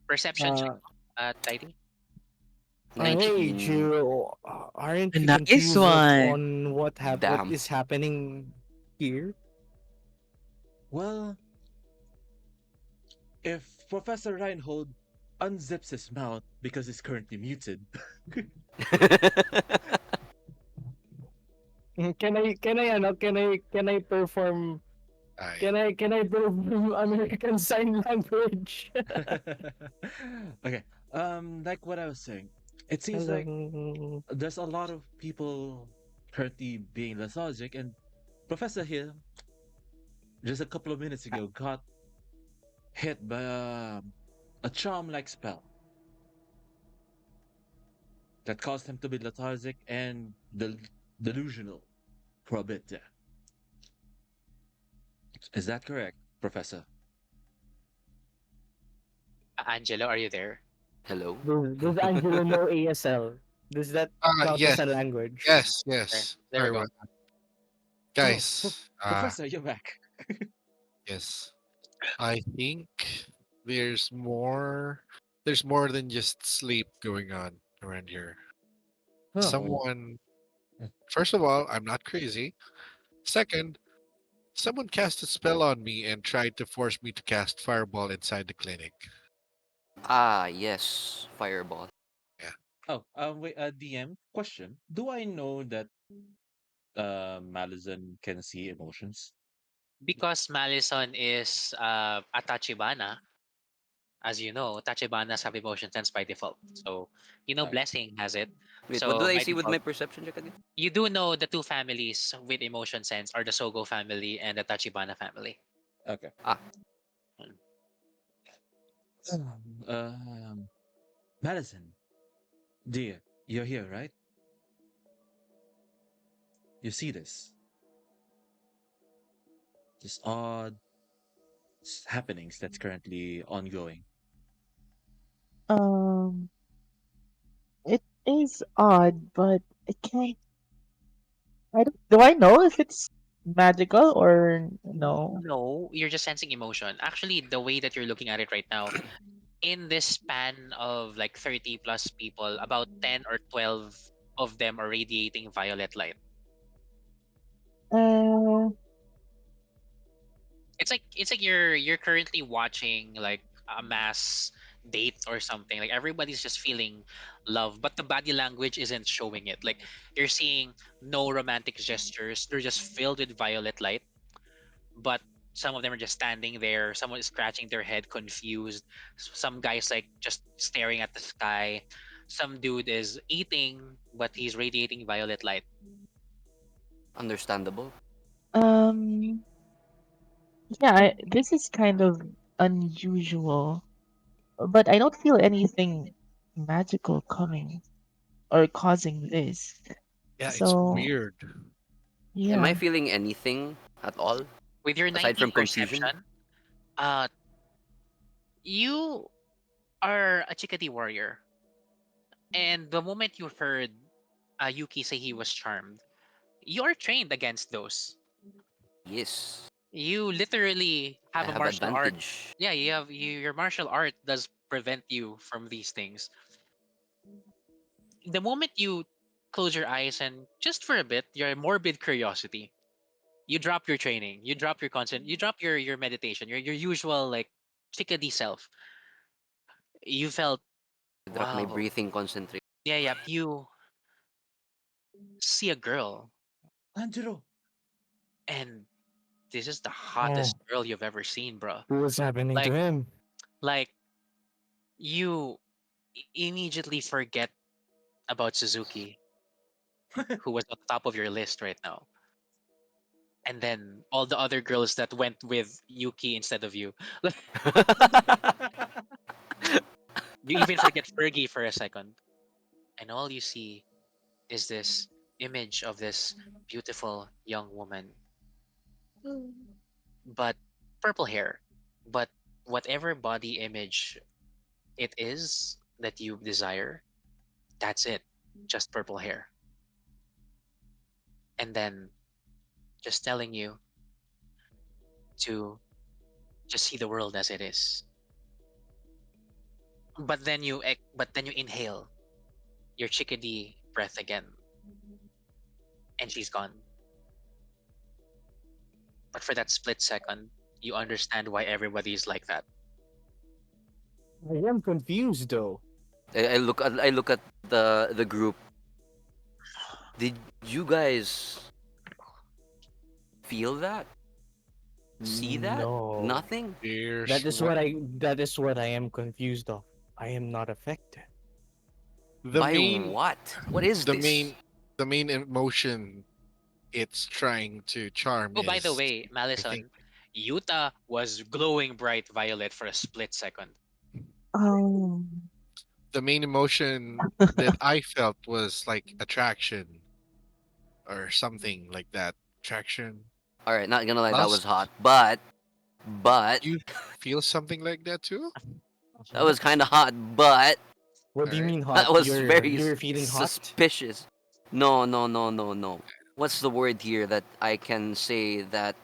Speaker 2: Perception check,
Speaker 7: Uh,
Speaker 2: Tidy.
Speaker 7: hey,
Speaker 4: 19.
Speaker 7: Jiro, aren't you
Speaker 6: Nice
Speaker 7: confused
Speaker 6: one.
Speaker 7: on what
Speaker 4: Damn.
Speaker 7: is happening here?
Speaker 1: Well, if Professor Reinhold unzips his mouth because he's currently muted,
Speaker 7: Can I perform
Speaker 3: I
Speaker 7: can I perform American Sign Language?
Speaker 1: okay. Like what I was saying, it seems like
Speaker 7: Hello.
Speaker 1: there's a lot of people currently being lethargic, and Professor here just a couple of minutes ago got hit by a charm-like spell that caused him to be lethargic and delusional for a bit there. Is that correct, Professor?
Speaker 2: Angelo, are you there?
Speaker 4: Hello?
Speaker 7: Does Angelo know ASL? Does that count as
Speaker 3: yes,
Speaker 7: a language?
Speaker 3: yes,
Speaker 2: There,
Speaker 3: yes.
Speaker 2: there we
Speaker 3: Sorry
Speaker 2: go.
Speaker 3: about that.
Speaker 1: Oh,
Speaker 3: Guys.
Speaker 1: Professor, you're back.
Speaker 3: Yes. I think there's more there's more than just sleep going on around here.
Speaker 7: Huh.
Speaker 3: Someone First of all, I'm not crazy. Second, someone cast a spell on me and tried to force me to cast fireball inside the clinic.
Speaker 4: Ah, yes. Fireball.
Speaker 3: Yeah.
Speaker 1: Oh, wait, DM question. Do I know that Malazan can see emotions?
Speaker 2: Because Malison is a Tachibana, as you know, Tachibanas have emotion sense by default. So,
Speaker 1: Uh,
Speaker 2: Blessing has it.
Speaker 4: Wait, what do
Speaker 2: So,
Speaker 4: I
Speaker 2: by
Speaker 4: see with my
Speaker 2: default,
Speaker 4: perception check again?
Speaker 2: you do know the two families with emotion sense are the Sogo family and the Tachibana family.
Speaker 1: okay.
Speaker 4: Ah,
Speaker 2: Mm.
Speaker 1: Madison, dear, you're here, right? You see this? This odd happenings that's currently ongoing.
Speaker 5: Um, it is odd, but I can't. I don't. Do I know if it's magical or no?
Speaker 2: No, you're just sensing emotion. Actually, the way that you're looking at it right now, in this span of like 30 plus people, about 10 or 12 of them are radiating violet light.
Speaker 5: Uh,
Speaker 2: It's like you're currently watching like a mass date or something. Like everybody's just feeling love, but the body language isn't showing it. Like you're seeing no romantic gestures. They're just filled with violet light, but some of them are just standing there. Someone is scratching their head confused. Some guys like just staring at the sky. Some dude is eating, but he's radiating violet light.
Speaker 4: understandable.
Speaker 5: um, yeah, this is kind of unusual, but I don't feel anything magical coming or causing this.
Speaker 3: Yeah, it's
Speaker 5: So,
Speaker 3: weird.
Speaker 4: Am I
Speaker 5: yeah.
Speaker 4: feeling anything at all
Speaker 2: With your
Speaker 4: aside
Speaker 2: 19
Speaker 4: from confusion?
Speaker 2: perception, uh you are a chickadee warrior. And the moment you heard Yuki say he was charmed, you're trained against those.
Speaker 4: Yes.
Speaker 2: You literally
Speaker 4: I
Speaker 2: have a
Speaker 4: have
Speaker 2: martial art.
Speaker 4: advantage.
Speaker 2: Yeah, your martial art does prevent you from these things. The moment you close your eyes and just for a bit, your morbid curiosity, you drop your training, you drop your consent, you drop your meditation, your usual like chickadee self. You felt
Speaker 4: I drop my
Speaker 2: wow.
Speaker 4: breathing concentration.
Speaker 2: Yeah, yeah. You see a girl
Speaker 1: Tanjiro.
Speaker 2: And this is the
Speaker 7: Oh,
Speaker 2: hottest girl you've ever seen, bro.
Speaker 7: what's happening to
Speaker 2: Like,
Speaker 7: him?
Speaker 2: like you immediately forget about Suzuki, who was on top of your list right now, and then all the other girls that went with Yuki instead of you. You even forget Fergie for a second, and all you see is this image of this beautiful young woman, but purple hair. But whatever body image it is that you desire, that's it. Just purple hair. And then just telling you to just see the world as it is. But then you inhale your chickadee breath again, and she's gone. But for that split second, you understand why everybody is like that.
Speaker 7: I am confused though.
Speaker 4: I look at the group. Did you guys feel that? See that?
Speaker 7: No.
Speaker 4: Nothing?
Speaker 3: There's one.
Speaker 7: That is what I am confused of. I am not affected.
Speaker 3: The
Speaker 4: By
Speaker 3: main
Speaker 4: what? What is
Speaker 3: the
Speaker 4: this?
Speaker 3: main the main emotion it's trying to charm
Speaker 2: Oh, by the
Speaker 3: is,
Speaker 2: way,
Speaker 3: I think,
Speaker 2: Malison, Yuta was glowing bright violet for a split second.
Speaker 5: Oh.
Speaker 3: the main emotion that I felt was like attraction or something like that. Attraction,
Speaker 4: All right, not gonna lie, that was hot,
Speaker 3: lust.
Speaker 4: but
Speaker 3: You feel something like that too?
Speaker 4: that was kind of hot, but
Speaker 7: What
Speaker 3: All
Speaker 7: do you
Speaker 3: right.
Speaker 7: mean hot?
Speaker 4: that was very
Speaker 7: You're feeling hot?
Speaker 4: suspicious. No, no, no, no, no. What's the word here that I can say that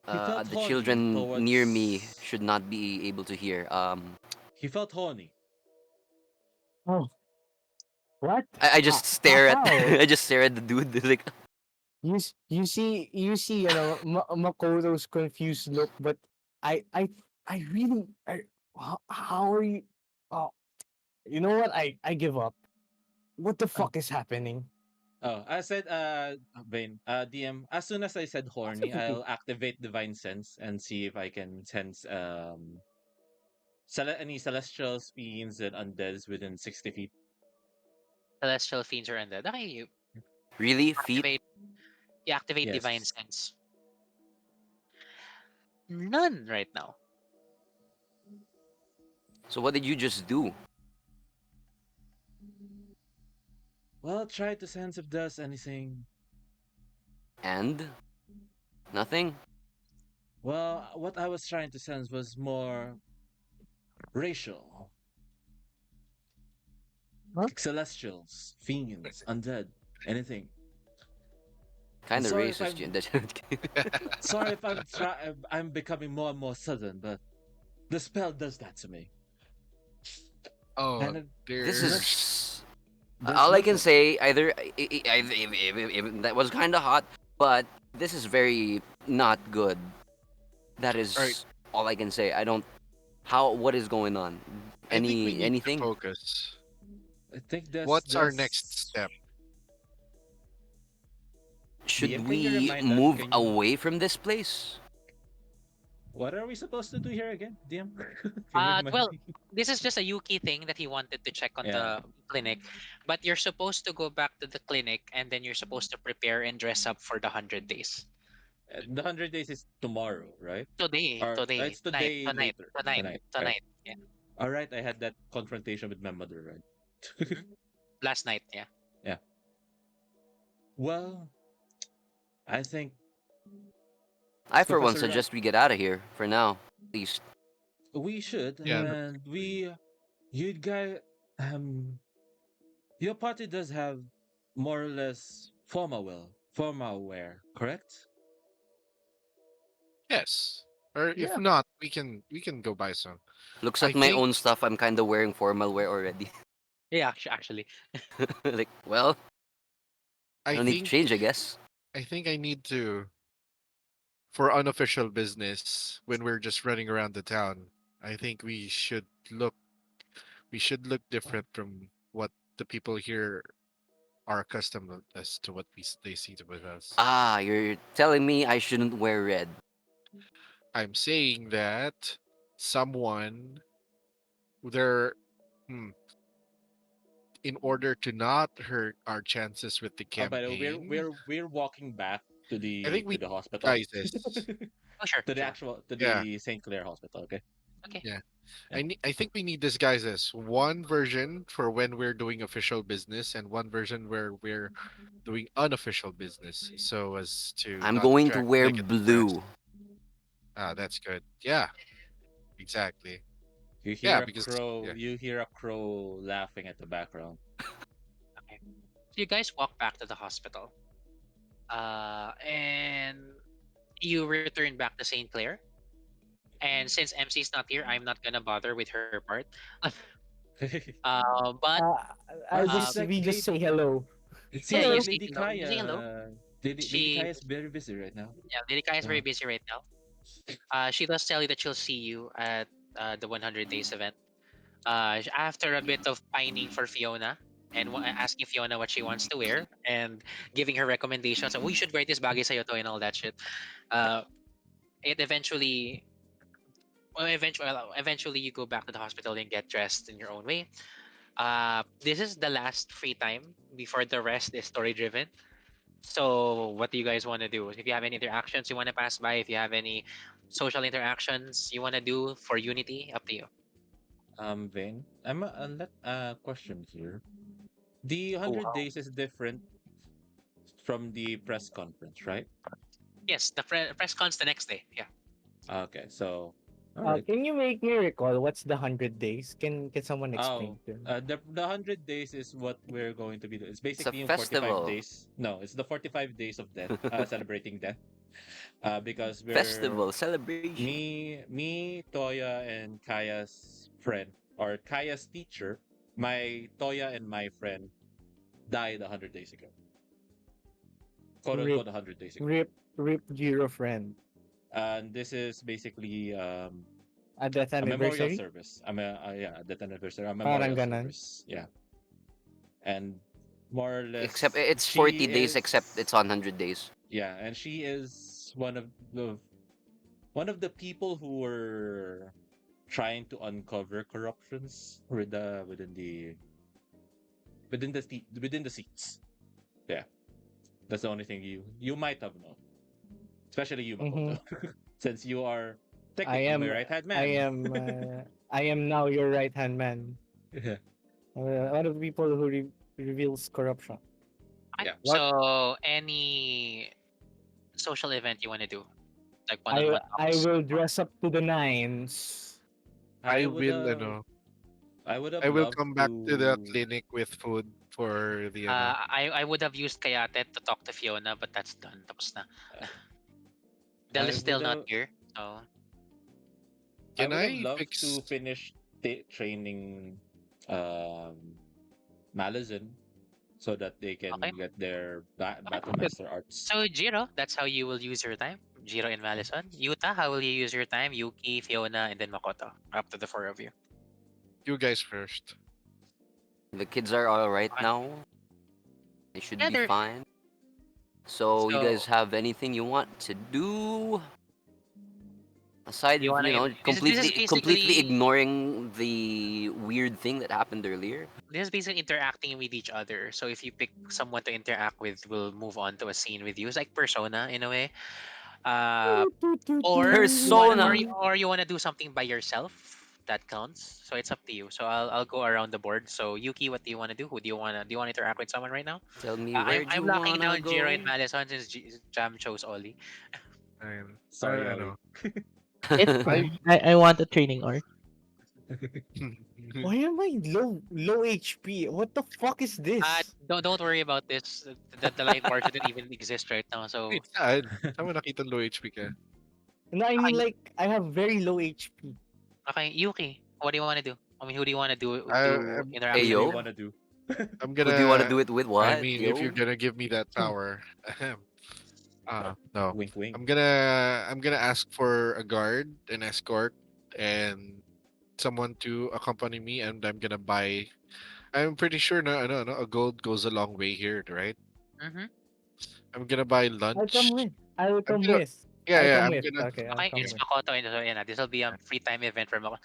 Speaker 1: He felt
Speaker 4: the
Speaker 1: horny
Speaker 4: children near me
Speaker 1: towards.
Speaker 4: should not be able to hear?
Speaker 1: He felt horny.
Speaker 7: Oh, what?
Speaker 4: I just stare at
Speaker 7: How?
Speaker 4: I just stare at the dude like
Speaker 7: You see, Makoto's confused look, but I, I, I really, how are you? Oh, you know what? I give up. What the
Speaker 1: Oh,
Speaker 7: fuck is happening?
Speaker 1: oh, I said, Vane, DM. As soon as I said horny, I'll activate Divine Sense and see if I can sense any celestial fiends and undeads within 60 feet.
Speaker 2: Celestial fiends are undead. Okay,
Speaker 4: really feet.
Speaker 2: activate you activate divine
Speaker 1: Yes.
Speaker 2: sense. None right now.
Speaker 4: So what did you just do?
Speaker 1: Well, try to sense if there's anything.
Speaker 4: And nothing.
Speaker 1: Well, what I was trying to sense was more racial.
Speaker 7: Huh?
Speaker 1: Celestials, fiends, undead, anything.
Speaker 4: Kind of
Speaker 1: Sorry if
Speaker 4: racist.
Speaker 1: I'm sorry if I'm becoming more and more southern, but the spell does that to me.
Speaker 3: Oh,
Speaker 1: And
Speaker 4: This
Speaker 3: there's
Speaker 4: is
Speaker 1: there's
Speaker 4: all I can
Speaker 1: nothing.
Speaker 4: say. Either if that was kind of hot, but this is very not good. That
Speaker 3: Alright.
Speaker 4: is all I can say. I don't. How? What is going on?
Speaker 3: I think we need to
Speaker 4: Anything?
Speaker 3: focus.
Speaker 1: I think that's
Speaker 3: What's our next
Speaker 1: that's
Speaker 3: step?
Speaker 4: Should
Speaker 1: DM, can you
Speaker 4: we
Speaker 1: remind us?
Speaker 4: move
Speaker 1: Can you
Speaker 4: away from this place?
Speaker 1: what are we supposed to do here again, DM? Can you remind
Speaker 2: Well,
Speaker 1: me?
Speaker 2: this is just a Yuki thing that he wanted to check on
Speaker 1: Yeah.
Speaker 2: the clinic, but you're supposed to go back to the clinic and then you're supposed to prepare and dress up for the 100 days.
Speaker 1: The 100 days is tomorrow, right?
Speaker 2: Today,
Speaker 1: Or
Speaker 2: today,
Speaker 1: it's
Speaker 2: tonight,
Speaker 1: today
Speaker 2: tonight,
Speaker 1: later.
Speaker 2: tonight,
Speaker 1: Tonight, right?
Speaker 2: tonight. Yeah.
Speaker 1: All right, I had that confrontation with my mother, right?
Speaker 2: Mhm. Last night, yeah.
Speaker 1: Yeah. Well, I think
Speaker 4: I, for one,
Speaker 1: Professor
Speaker 4: suggest we get out of here for now. At least.
Speaker 1: we should,
Speaker 3: Yeah.
Speaker 1: and you guys, your party does have more or less formal wear, correct?
Speaker 3: Yes. Or if
Speaker 1: Yeah.
Speaker 3: not, we can go buy some.
Speaker 4: Looks
Speaker 3: I
Speaker 4: at my
Speaker 3: think
Speaker 4: own stuff. I'm kind of wearing formal wear already.
Speaker 2: Yeah, actually.
Speaker 4: Like, well, I
Speaker 3: I
Speaker 4: don't need to
Speaker 3: think
Speaker 4: change, I guess.
Speaker 3: I think I need to, for unofficial business, when we're just running around the town, I think we should look different from what the people here are accustomed as to what they see with us.
Speaker 4: Ah, you're telling me I shouldn't wear red.
Speaker 3: I'm saying that someone there, hmm, in order to not hurt our chances with the
Speaker 1: By the way,
Speaker 3: campaign,
Speaker 1: we're walking back
Speaker 3: I think we
Speaker 1: to the hospital.
Speaker 3: disguises.
Speaker 2: Oh, sure,
Speaker 1: To the
Speaker 2: sure.
Speaker 1: actual to
Speaker 3: Yeah,
Speaker 1: the St. Clair Hospital, okay?
Speaker 2: Okay.
Speaker 3: yeah.
Speaker 1: Yeah.
Speaker 3: I think we need disguises. One version for when we're doing official business, and one version where we're doing unofficial business, so as to
Speaker 4: I'm
Speaker 3: not
Speaker 4: going to
Speaker 3: attract
Speaker 4: wear
Speaker 3: negative press.
Speaker 4: blue.
Speaker 3: Ah, that's good. Yeah, exactly.
Speaker 1: You
Speaker 3: Yeah,
Speaker 1: hear a
Speaker 3: because
Speaker 1: crow
Speaker 3: yeah,
Speaker 1: you hear a crow laughing at the background.
Speaker 2: Okay. So you guys walk back to the hospital. And you return back to St. Clair. And since MC's not here, I'm not gonna bother with her part. But
Speaker 7: Uh, I
Speaker 1: It
Speaker 2: uh,
Speaker 1: seems
Speaker 7: just
Speaker 1: like
Speaker 7: we just say hello.
Speaker 1: it
Speaker 2: yeah,
Speaker 1: seems
Speaker 2: you
Speaker 1: like
Speaker 7: Hello.
Speaker 2: say
Speaker 1: Lady
Speaker 2: hello. You say hello.
Speaker 1: Kaya Lady
Speaker 2: She,
Speaker 1: Kaya is very busy right now.
Speaker 2: yeah, Lady Kai is very
Speaker 1: Uh,
Speaker 2: busy right now. She does tell you that she'll see you at the 100 days event. After a bit of pining for Fiona and asking Fiona what she wants to wear and giving her recommendations, oh, you should wear this bagay sa'yo to and all that shit. Uh, it eventually, eventually you go back to the hospital and get dressed in your own way. This is the last free time before the rest is story driven. So, what do you guys want to do? If you have any interactions you want to pass by, if you have any social interactions you want to do for Unity, up to you.
Speaker 1: Vin, I'm question here. The
Speaker 2: Oh,
Speaker 1: 100
Speaker 2: wow.
Speaker 1: days is different from the press conference, right?
Speaker 2: Yes, the press con's the next day. Yeah.
Speaker 1: Okay, so all right.
Speaker 7: Can you make me recall what's the 100 days? Can someone explain
Speaker 1: Oh,
Speaker 7: to me?
Speaker 1: the 100 days is what we're going to be doing. It's
Speaker 4: It's a
Speaker 1: basically in 45
Speaker 4: festival.
Speaker 1: days. No, it's the 45 days of death, celebrating death. Because we're
Speaker 4: Festival celebration.
Speaker 1: Toya, and Kaya's friend, or Kaya's teacher, my Toya and my friend died 100 days ago. Quote
Speaker 7: Rip,
Speaker 1: unquote 100 days ago.
Speaker 7: rip, Jiro friend.
Speaker 1: And this is basically
Speaker 7: A death
Speaker 1: a memorial
Speaker 7: anniversary?
Speaker 1: service. Yeah, death anniversary, a
Speaker 7: Parang
Speaker 1: memorial
Speaker 7: ganon.
Speaker 1: service. Yeah. And more or
Speaker 4: Except
Speaker 1: less
Speaker 4: it's
Speaker 1: she
Speaker 4: 40 days, except
Speaker 1: is
Speaker 4: it's on 100 days.
Speaker 1: yeah, and she is one of the people who were trying to uncover corruptions within the seats. Yeah, that's the only thing you might have known, especially you,
Speaker 7: Mm-hmm.
Speaker 1: Makoto, since you are
Speaker 7: I
Speaker 1: technically my
Speaker 7: am,
Speaker 1: right hand
Speaker 7: I
Speaker 1: man.
Speaker 7: am, I am now your right hand man.
Speaker 1: Yeah,
Speaker 7: One of the people who reveals corruption.
Speaker 2: Okay.
Speaker 1: yeah.
Speaker 3: what
Speaker 2: So, any social event you want to do, like
Speaker 7: I
Speaker 2: one-on-one
Speaker 7: I
Speaker 2: talks.
Speaker 7: will dress up to the nines.
Speaker 1: I
Speaker 3: I
Speaker 1: would
Speaker 3: will,
Speaker 1: I would have
Speaker 3: I will
Speaker 1: loved
Speaker 3: come back to the
Speaker 1: to.
Speaker 3: clinic with food for the
Speaker 2: I would have used Kayate to talk to Fiona, but that's done. Tapos na.
Speaker 1: Uh,
Speaker 2: Del
Speaker 1: I
Speaker 2: is
Speaker 1: would
Speaker 2: still not
Speaker 1: have
Speaker 2: here, so
Speaker 1: I
Speaker 3: Can
Speaker 1: would have
Speaker 3: I
Speaker 1: loved to
Speaker 3: fix?
Speaker 1: finish training um Malazan so that they
Speaker 2: okay.
Speaker 1: can get their battle
Speaker 2: Okay.
Speaker 1: master arts.
Speaker 2: So Jiro, that's how you will use your time. Jiro and Malison. Yuta, how will you use your time? Yuki, Fiona, and then Makoto. Up to the four of you.
Speaker 3: You guys first.
Speaker 4: The kids are all right
Speaker 2: Okay.
Speaker 4: now. They should
Speaker 2: Yeah,
Speaker 4: be
Speaker 2: they're
Speaker 4: fine. So you guys
Speaker 2: so.
Speaker 4: have anything you want to do aside,
Speaker 2: You wanna? This is
Speaker 4: completely
Speaker 2: basically
Speaker 4: ignoring the weird thing that happened earlier?
Speaker 2: interacting with each other. So if you pick someone to interact with, we'll move on to a scene with you. It's like Persona in a way. Uh, or
Speaker 4: Persona.
Speaker 2: you wanna do something by yourself. That counts. So it's up to you. So I'll go around the board. So Yuki, what do you wanna do? Who do you wanna interact with someone right now?
Speaker 4: Tell me where'd
Speaker 2: I'm
Speaker 4: you
Speaker 2: locking
Speaker 4: wanna
Speaker 2: down Jiro
Speaker 4: go?
Speaker 2: and Madison since Jam chose Oli.
Speaker 1: Sorry,
Speaker 3: I know.
Speaker 1: Ollie.
Speaker 5: It's
Speaker 3: I
Speaker 5: fine. I want a training arc.
Speaker 7: Why am I low HP? What the fuck is this?
Speaker 2: Don't worry about this. The life bar shouldn't even exist right now. So
Speaker 3: Wait, saan? Saan mo nakita low HP ka?
Speaker 7: No, I mean
Speaker 2: okay,
Speaker 7: like I have very low HP.
Speaker 2: okay, Yuki, what do you wanna do? I mean, who do you wanna
Speaker 3: I,
Speaker 2: do
Speaker 3: I'm,
Speaker 1: Who
Speaker 2: interaction
Speaker 1: do you
Speaker 2: with?
Speaker 4: Ayo?
Speaker 1: want to do?
Speaker 3: I'm
Speaker 4: Who do you wanna
Speaker 3: gonna.
Speaker 4: do it with
Speaker 3: I
Speaker 4: what,
Speaker 3: mean, if you're
Speaker 4: yo?
Speaker 3: gonna give me that power, no.
Speaker 1: Wink, wink.
Speaker 3: I'm gonna ask for a guard, an escort, and someone to accompany me, and I'm gonna buy I'm pretty sure no, a gold goes a long way here, right?
Speaker 2: Mm-hmm.
Speaker 3: I'm gonna buy
Speaker 7: I'll come
Speaker 3: lunch.
Speaker 7: with. I'll
Speaker 3: I'm
Speaker 7: come
Speaker 3: gonna
Speaker 7: with.
Speaker 3: yeah,
Speaker 7: I'll
Speaker 3: yeah,
Speaker 7: come
Speaker 3: I'm
Speaker 7: with.
Speaker 3: gonna
Speaker 7: Okay, I'll
Speaker 2: Okay,
Speaker 7: come
Speaker 2: it's
Speaker 7: with.
Speaker 2: Makoto, and so yeah, this will be a free time event for Makoto.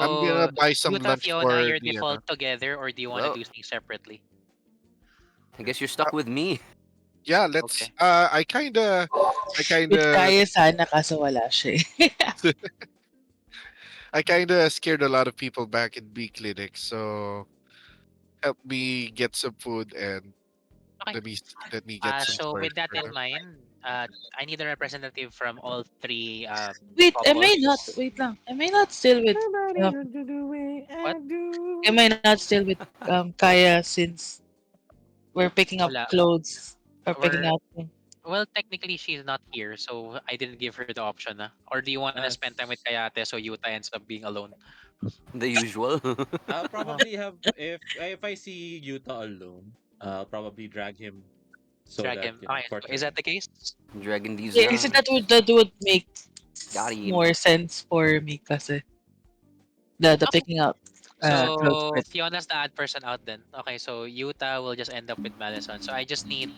Speaker 3: I'm gonna
Speaker 2: So,
Speaker 3: buy some
Speaker 2: Yuta,
Speaker 3: lunch
Speaker 2: Fiona,
Speaker 3: for
Speaker 2: you're
Speaker 3: Diana.
Speaker 2: default together, or do you want to
Speaker 4: Well,
Speaker 2: do things separately?
Speaker 4: I guess you're
Speaker 3: Uh,
Speaker 4: stuck with me.
Speaker 3: yeah,
Speaker 2: Okay.
Speaker 3: let's I
Speaker 6: With
Speaker 3: kinda
Speaker 6: Kaya sana kaso wala siya eh.
Speaker 3: I kinda scared a lot of people back in B clinic, so help me get some food and
Speaker 2: Okay.
Speaker 3: let me get some
Speaker 2: So
Speaker 3: storage
Speaker 2: with that
Speaker 3: for
Speaker 2: in
Speaker 3: them.
Speaker 2: mind, I need a representative from all three
Speaker 6: Wait, am I not?
Speaker 2: couples.
Speaker 6: Wait lang. Am I not still with?
Speaker 7: Nobody
Speaker 6: Um,
Speaker 7: got to do it.
Speaker 2: What?
Speaker 7: I do.
Speaker 6: am I not still with Kaya since we're picking up
Speaker 2: Wala.
Speaker 6: clothes or picking
Speaker 2: We're
Speaker 6: out?
Speaker 2: Well, technically she's not here, so I didn't give her the option. Or do you want to spend time with
Speaker 1: s-
Speaker 2: Kayate so Yuta ends up being alone?
Speaker 4: The usual.
Speaker 1: I'll
Speaker 6: Oh.
Speaker 1: probably have if I see Yuta alone, I'll probably drag him so
Speaker 2: Drag
Speaker 1: that
Speaker 2: him. Okay,
Speaker 1: for
Speaker 2: so is that
Speaker 1: training.
Speaker 2: the case?
Speaker 4: Dragging these
Speaker 6: Yeah, kasi
Speaker 4: young.
Speaker 6: that would make
Speaker 4: Got him.
Speaker 6: more sense for me kasi the
Speaker 2: Okay.
Speaker 6: picking up clothes
Speaker 2: So
Speaker 6: part.
Speaker 2: Fiona's the odd person out then. Okay, so Yuta will just end up with Malison. So I just need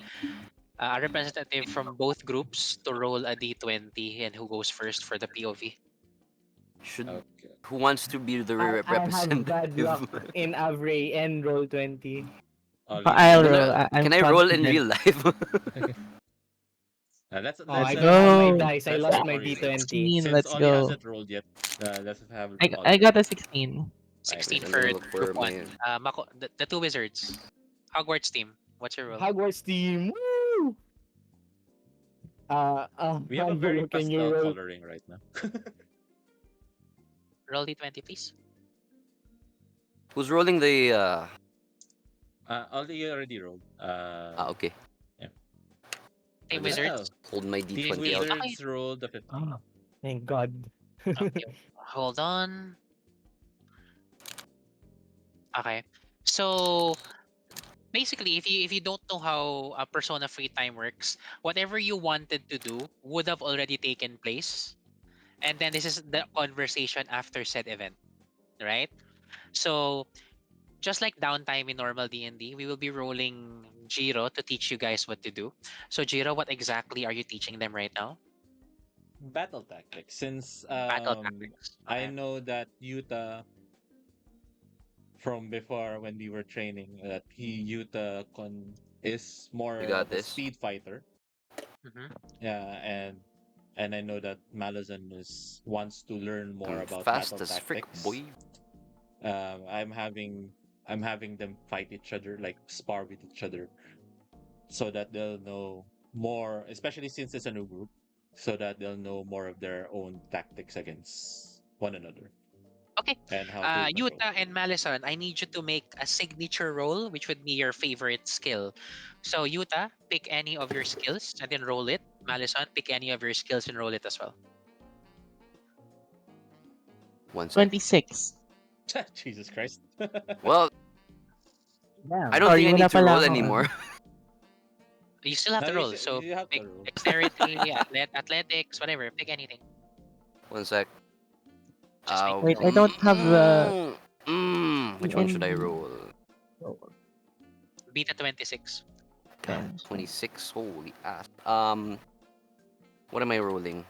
Speaker 2: a representative from both groups to roll a d20 and who goes first for the POV.
Speaker 4: Should
Speaker 1: Okay.
Speaker 4: who wants to be the
Speaker 7: I have bad
Speaker 4: representative?
Speaker 7: luck in Avray and roll 20.
Speaker 1: All you
Speaker 5: I'll
Speaker 1: need.
Speaker 5: roll.
Speaker 7: I'm
Speaker 4: Can I roll in
Speaker 5: confident.
Speaker 4: real life?
Speaker 7: Oh,
Speaker 5: Let's
Speaker 7: I
Speaker 1: Let's
Speaker 7: don't have my
Speaker 5: go.
Speaker 7: dice. I
Speaker 1: let's
Speaker 7: lost
Speaker 1: have
Speaker 7: my
Speaker 1: Ollie.
Speaker 7: D20.
Speaker 5: 16.
Speaker 1: Since
Speaker 5: Let's
Speaker 1: Ollie
Speaker 5: go.
Speaker 1: hasn't rolled yet, let's have
Speaker 5: I
Speaker 1: Ollie
Speaker 5: got
Speaker 1: roll.
Speaker 5: a 16.
Speaker 4: Wait,
Speaker 2: 16
Speaker 4: I'm
Speaker 2: for
Speaker 4: gonna look
Speaker 2: group
Speaker 4: for
Speaker 2: 1.
Speaker 4: my.
Speaker 2: The two wizards. Hogwarts team. What's your roll?
Speaker 7: Hogwarts team. Woo!
Speaker 1: We have a very
Speaker 7: Angelo, can you
Speaker 1: pastel
Speaker 7: roll?
Speaker 1: coloring right now.
Speaker 2: Roll d20, please.
Speaker 4: Who's rolling the?
Speaker 1: Ollie already rolled.
Speaker 4: Okay.
Speaker 1: Yeah.
Speaker 2: Team
Speaker 1: Well,
Speaker 2: wizards.
Speaker 4: Hold my
Speaker 1: Team
Speaker 4: D20 out.
Speaker 2: Okay.
Speaker 1: Wizards rolled a 15.
Speaker 7: Oh, thank God.
Speaker 2: Okay. Hold on. Okay. So basically, if you don't know how a Persona free time works, whatever you wanted to do would have already taken place, and then this is the conversation after said event, right? So just like downtime in normal D&D, we will be rolling Jiro to teach you guys what to do. So Jiro, what exactly are you teaching them right now?
Speaker 1: Battle tactics. Since
Speaker 2: Battle tactics.
Speaker 1: I
Speaker 2: Okay.
Speaker 1: know that Yuta from before when we were training that is
Speaker 4: We
Speaker 1: more
Speaker 4: got
Speaker 1: of a
Speaker 4: this.
Speaker 1: speed fighter.
Speaker 2: Mm-hmm.
Speaker 1: Yeah, and I know that Malazan wants to learn more
Speaker 4: I'm
Speaker 1: about
Speaker 4: fast
Speaker 1: battle
Speaker 4: as frick,
Speaker 1: tactics.
Speaker 4: boy.
Speaker 1: Um, I'm having I'm having them fight each other, like spar with each other, so that they'll know more, especially since it's a new group, so that they'll know more of their own tactics against one another
Speaker 2: Okay.
Speaker 1: and how to control.
Speaker 2: Yuta and Malison, I need you to make a signature roll, which would be your favorite skill. So Yuta, pick any of your skills and then roll it. Malison, pick any of your skills and roll it as well.
Speaker 4: 1 sec.
Speaker 5: 26.
Speaker 1: Jesus Christ.
Speaker 4: Well, I
Speaker 7: Damn.
Speaker 4: don't think
Speaker 5: Sorry,
Speaker 4: I
Speaker 5: wala
Speaker 4: need to
Speaker 5: pala
Speaker 4: roll
Speaker 5: akong
Speaker 4: anymore.
Speaker 2: You still have
Speaker 1: No,
Speaker 2: to roll. So
Speaker 1: you have to
Speaker 2: pick
Speaker 1: roll.
Speaker 2: dexterity, athletics, whatever. Pick anything.
Speaker 4: 1 sec.
Speaker 2: Just make
Speaker 5: Wait,
Speaker 2: a
Speaker 5: I
Speaker 2: note.
Speaker 5: don't have the
Speaker 4: Which one should I
Speaker 5: in
Speaker 4: roll?
Speaker 2: Beta 26.
Speaker 4: 26. Holy ass. What am I rolling?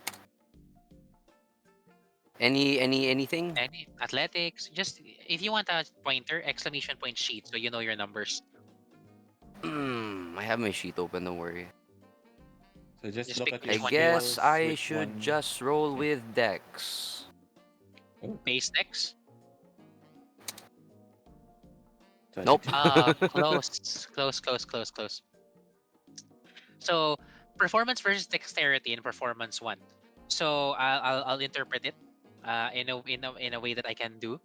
Speaker 4: Anything?
Speaker 2: Any athletics. Just if you want a pointer, exclamation point sheet, so you know your numbers.
Speaker 4: I have my sheet open. Don't worry.
Speaker 1: So just
Speaker 2: Just
Speaker 1: look
Speaker 2: pick
Speaker 1: at
Speaker 4: I
Speaker 1: your
Speaker 2: which one you want.
Speaker 4: guess
Speaker 1: skills,
Speaker 4: I
Speaker 1: which
Speaker 4: should
Speaker 1: one.
Speaker 4: just roll
Speaker 1: Yeah.
Speaker 4: with Dex.
Speaker 1: Oh,
Speaker 2: Base dex.
Speaker 4: Nope.
Speaker 1: 22.
Speaker 2: Close. So performance versus dexterity in performance one. So I'll interpret it in a way that I can do.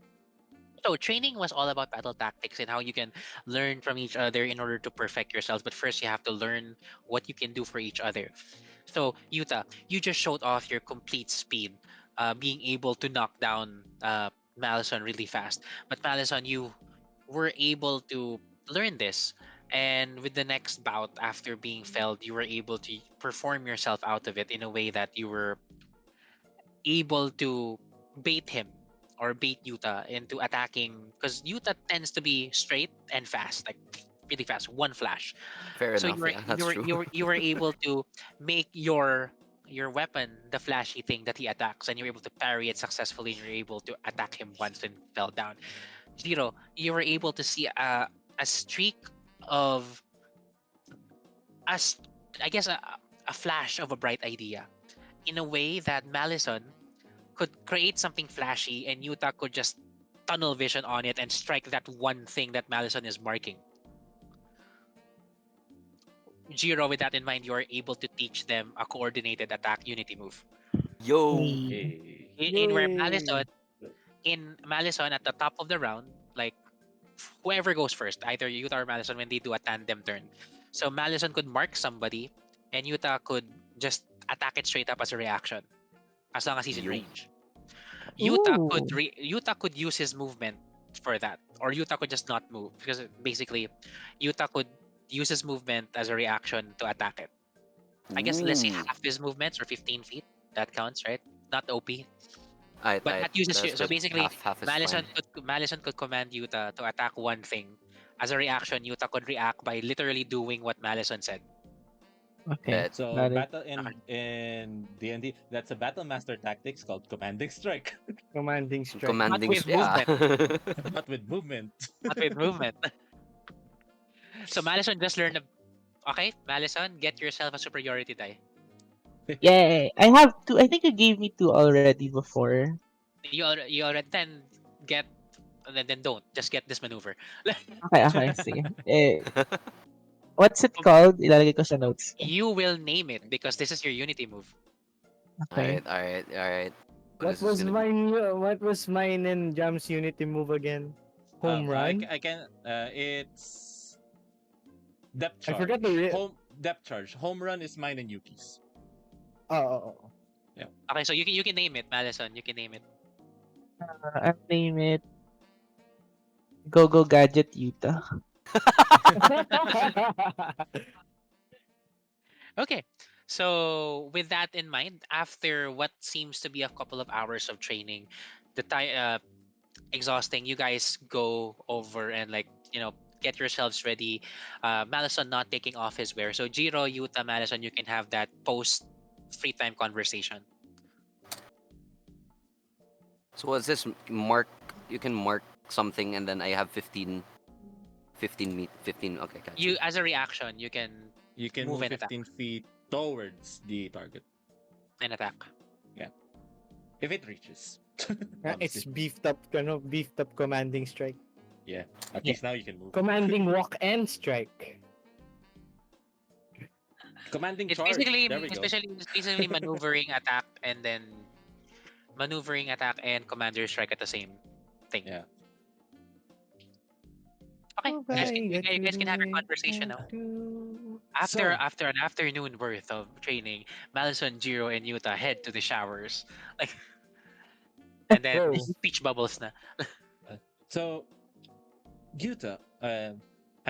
Speaker 2: So training was all about battle tactics and how you can learn from each other in order to perfect yourselves. But first, you have to learn what you can do for each other. So Yuta, you just showed off your complete speed, being able to knock down Malison really fast. But Malison, you were able to learn this. And with the next bout after being felled, you were able to perform yourself out of it in a way that you were able to bait him or bait Yuta into attacking, because Yuta tends to be straight and fast, like really fast, one flash.
Speaker 4: Fair
Speaker 2: So
Speaker 4: enough. Yeah, that's true.
Speaker 2: you were able to make your weapon the flashy thing that he attacks, and you're able to parry it successfully, and you're able to attack him once and fell down. Zero, you were able to see a streak of a s- I guess a flash of a bright idea, in a way that Malison could create something flashy and Yuta could just tunnel vision on it and strike that one thing that Malison is marking. Jiro, with that in mind, you are able to teach them a coordinated attack unity move.
Speaker 4: Yo.
Speaker 5: Hey.
Speaker 1: Hey.
Speaker 2: In where
Speaker 7: Yay!
Speaker 2: Malison at the top of the round, like whoever goes first, either Yuta or Malison, when they do a tandem turn. So Malison could mark somebody, and Yuta could just attack it straight up as a reaction, as long as he's in
Speaker 4: Yo.
Speaker 2: range.
Speaker 5: Ooh.
Speaker 2: Yuta could use his movement for that, or Yuta could just not move, because basically, Yuta could use his movement as a reaction to attack it. I guess let's say
Speaker 4: Ooh.
Speaker 2: half his movements or 15 feet. That counts, right? Not OP, but
Speaker 4: I
Speaker 2: that uses
Speaker 4: that's
Speaker 2: so
Speaker 4: good.
Speaker 2: basically
Speaker 4: Half is fine.
Speaker 2: Malison could command Yuta to attack one thing. As a reaction, Yuta could react by literally doing what Malison said.
Speaker 5: Okay.
Speaker 4: Bet.
Speaker 1: So
Speaker 5: Got it.
Speaker 1: battle
Speaker 2: Okay.
Speaker 1: in D&D, that's a battle master tactics called commanding strike,
Speaker 7: Commanding strike.
Speaker 2: Not
Speaker 4: Commanding.
Speaker 2: with
Speaker 4: Yeah.
Speaker 2: movement.
Speaker 1: but with movement.
Speaker 2: Not with movement. So Malison just learned. Okay, Malison, get yourself a superiority die.
Speaker 5: Yay. I have two. I think you gave me two already before.
Speaker 2: You already then get, and then don't just get this maneuver.
Speaker 5: Okay, okay. Sige. What's it called? Ilalagay ko sa notes ko.
Speaker 2: You will name it because this is your unity move.
Speaker 5: Okay.
Speaker 4: All right. What
Speaker 7: What
Speaker 4: is this
Speaker 7: was
Speaker 4: gonna be?
Speaker 7: mine? What was mine in Jam's Unity move again? Home run.
Speaker 1: I can. It's depth
Speaker 7: I forgot the
Speaker 1: charge.
Speaker 7: real.
Speaker 1: Depth charge. Home run is mine and Yuki's.
Speaker 7: Oh.
Speaker 2: Okay, so you can name it, Malison. You can name it.
Speaker 5: I'll name it Go Go Gadget Utah.
Speaker 2: Okay. So with that in mind, after what seems to be a couple of hours of training, the time exhausting, you guys go over and get yourselves ready. Malison not taking off his wear. So Jiro, Yuta, Malison, you can have that post free time conversation.
Speaker 4: So what's this mark? You can mark something, and then I have 15. Okay, gotcha.
Speaker 2: You, as a reaction, you can
Speaker 1: You can
Speaker 2: move
Speaker 1: move
Speaker 2: and attack.
Speaker 1: 15 feet towards the target.
Speaker 2: And attack.
Speaker 1: If it reaches.
Speaker 7: It's
Speaker 1: Obviously.
Speaker 7: beefed up commanding strike.
Speaker 1: Yeah. At
Speaker 5: Yeah.
Speaker 1: least now you can move.
Speaker 7: Commanding walk and strike.
Speaker 1: Commanding
Speaker 2: It's
Speaker 1: charge.
Speaker 2: basically
Speaker 1: There we go.
Speaker 2: it's basically maneuvering, attack, and then maneuvering, attack, and commander strike at the same thing.
Speaker 1: Yeah.
Speaker 2: Okay, you guys can have your conversation now. After
Speaker 1: So-
Speaker 2: after an afternoon worth of training, Malison, Jiro, and Yuta head to the showers, like, and then
Speaker 7: Whoa.
Speaker 2: speech bubbles na.
Speaker 1: So, Yuta, I